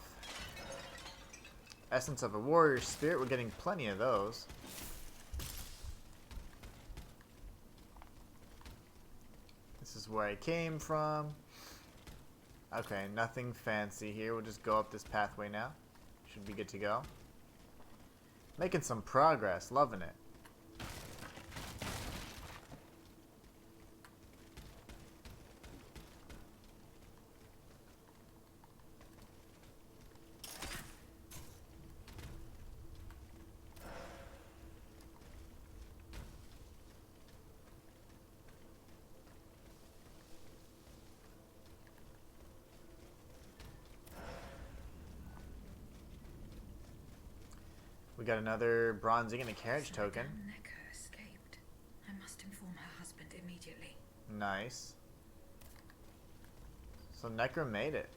Essence of a warrior spirit. We're getting plenty of those. This is where I came from. Okay, nothing fancy here. We'll just go up this pathway now. Should be good to go. Making some progress. Loving it. We got another bronzing and a carriage token. Necker escaped. I must inform her husband immediately. Nice. So Necker made it.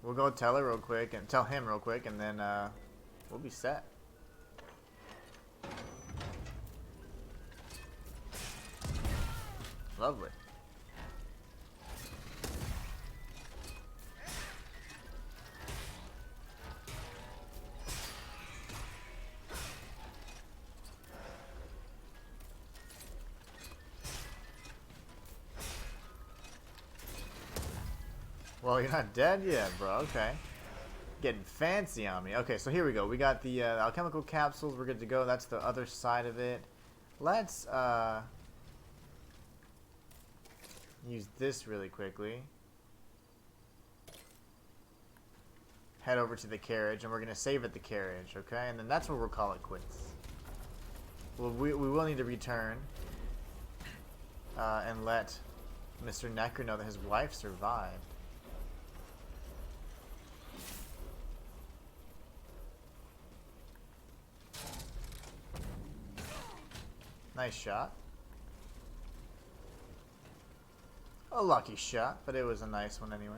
We'll go tell her real quick and tell him real quick, and then we'll be set. Lovely. Well, you're not dead yet, bro. Okay. Getting fancy on me. Okay, so here we go. We got the alchemical capsules. We're good to go. That's the other side of it. Let's use this really quickly. Head over to the carriage, and we're going to save at the carriage, okay? And then that's where we'll call it quits. Well, we will need to return and let Mr. Necker know that his wife survived. Nice shot. A lucky shot, but it was a nice one anyway.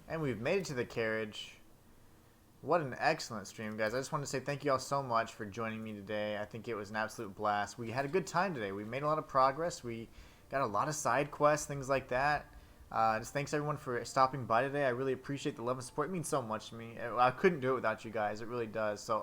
And we've made it to the carriage. What an excellent stream, guys. I just want to say thank you all so much for joining me today. I think it was an absolute blast. We had a good time today. We made a lot of progress. We got a lot of side quests, things like that. Just thanks everyone for stopping by today. I really appreciate the love and support. It means so much to me. I couldn't do it without you guys. It really does. So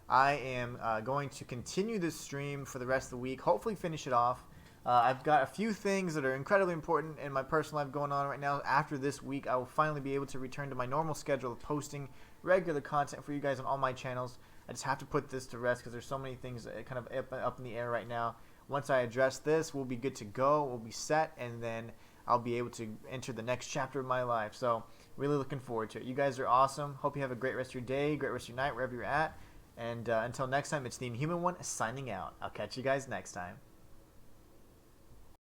I am going to continue this stream for the rest of the week. Hopefully finish it off. I've got a few things that are incredibly important in my personal life going on right now. After this week, I will finally be able to return to my normal schedule of posting regular content for you guys on all my channels. I just have to put this to rest because there's so many things that kind of up in the air right now. Once I address this, we'll be good to go. We'll be set, and then I'll be able to enter the next chapter of my life. So really looking forward to it. You guys are awesome. Hope you have a great rest of your day, great rest of your night, wherever you're at. And until next time, it's the Inhuman one signing out. I'll catch you guys next time.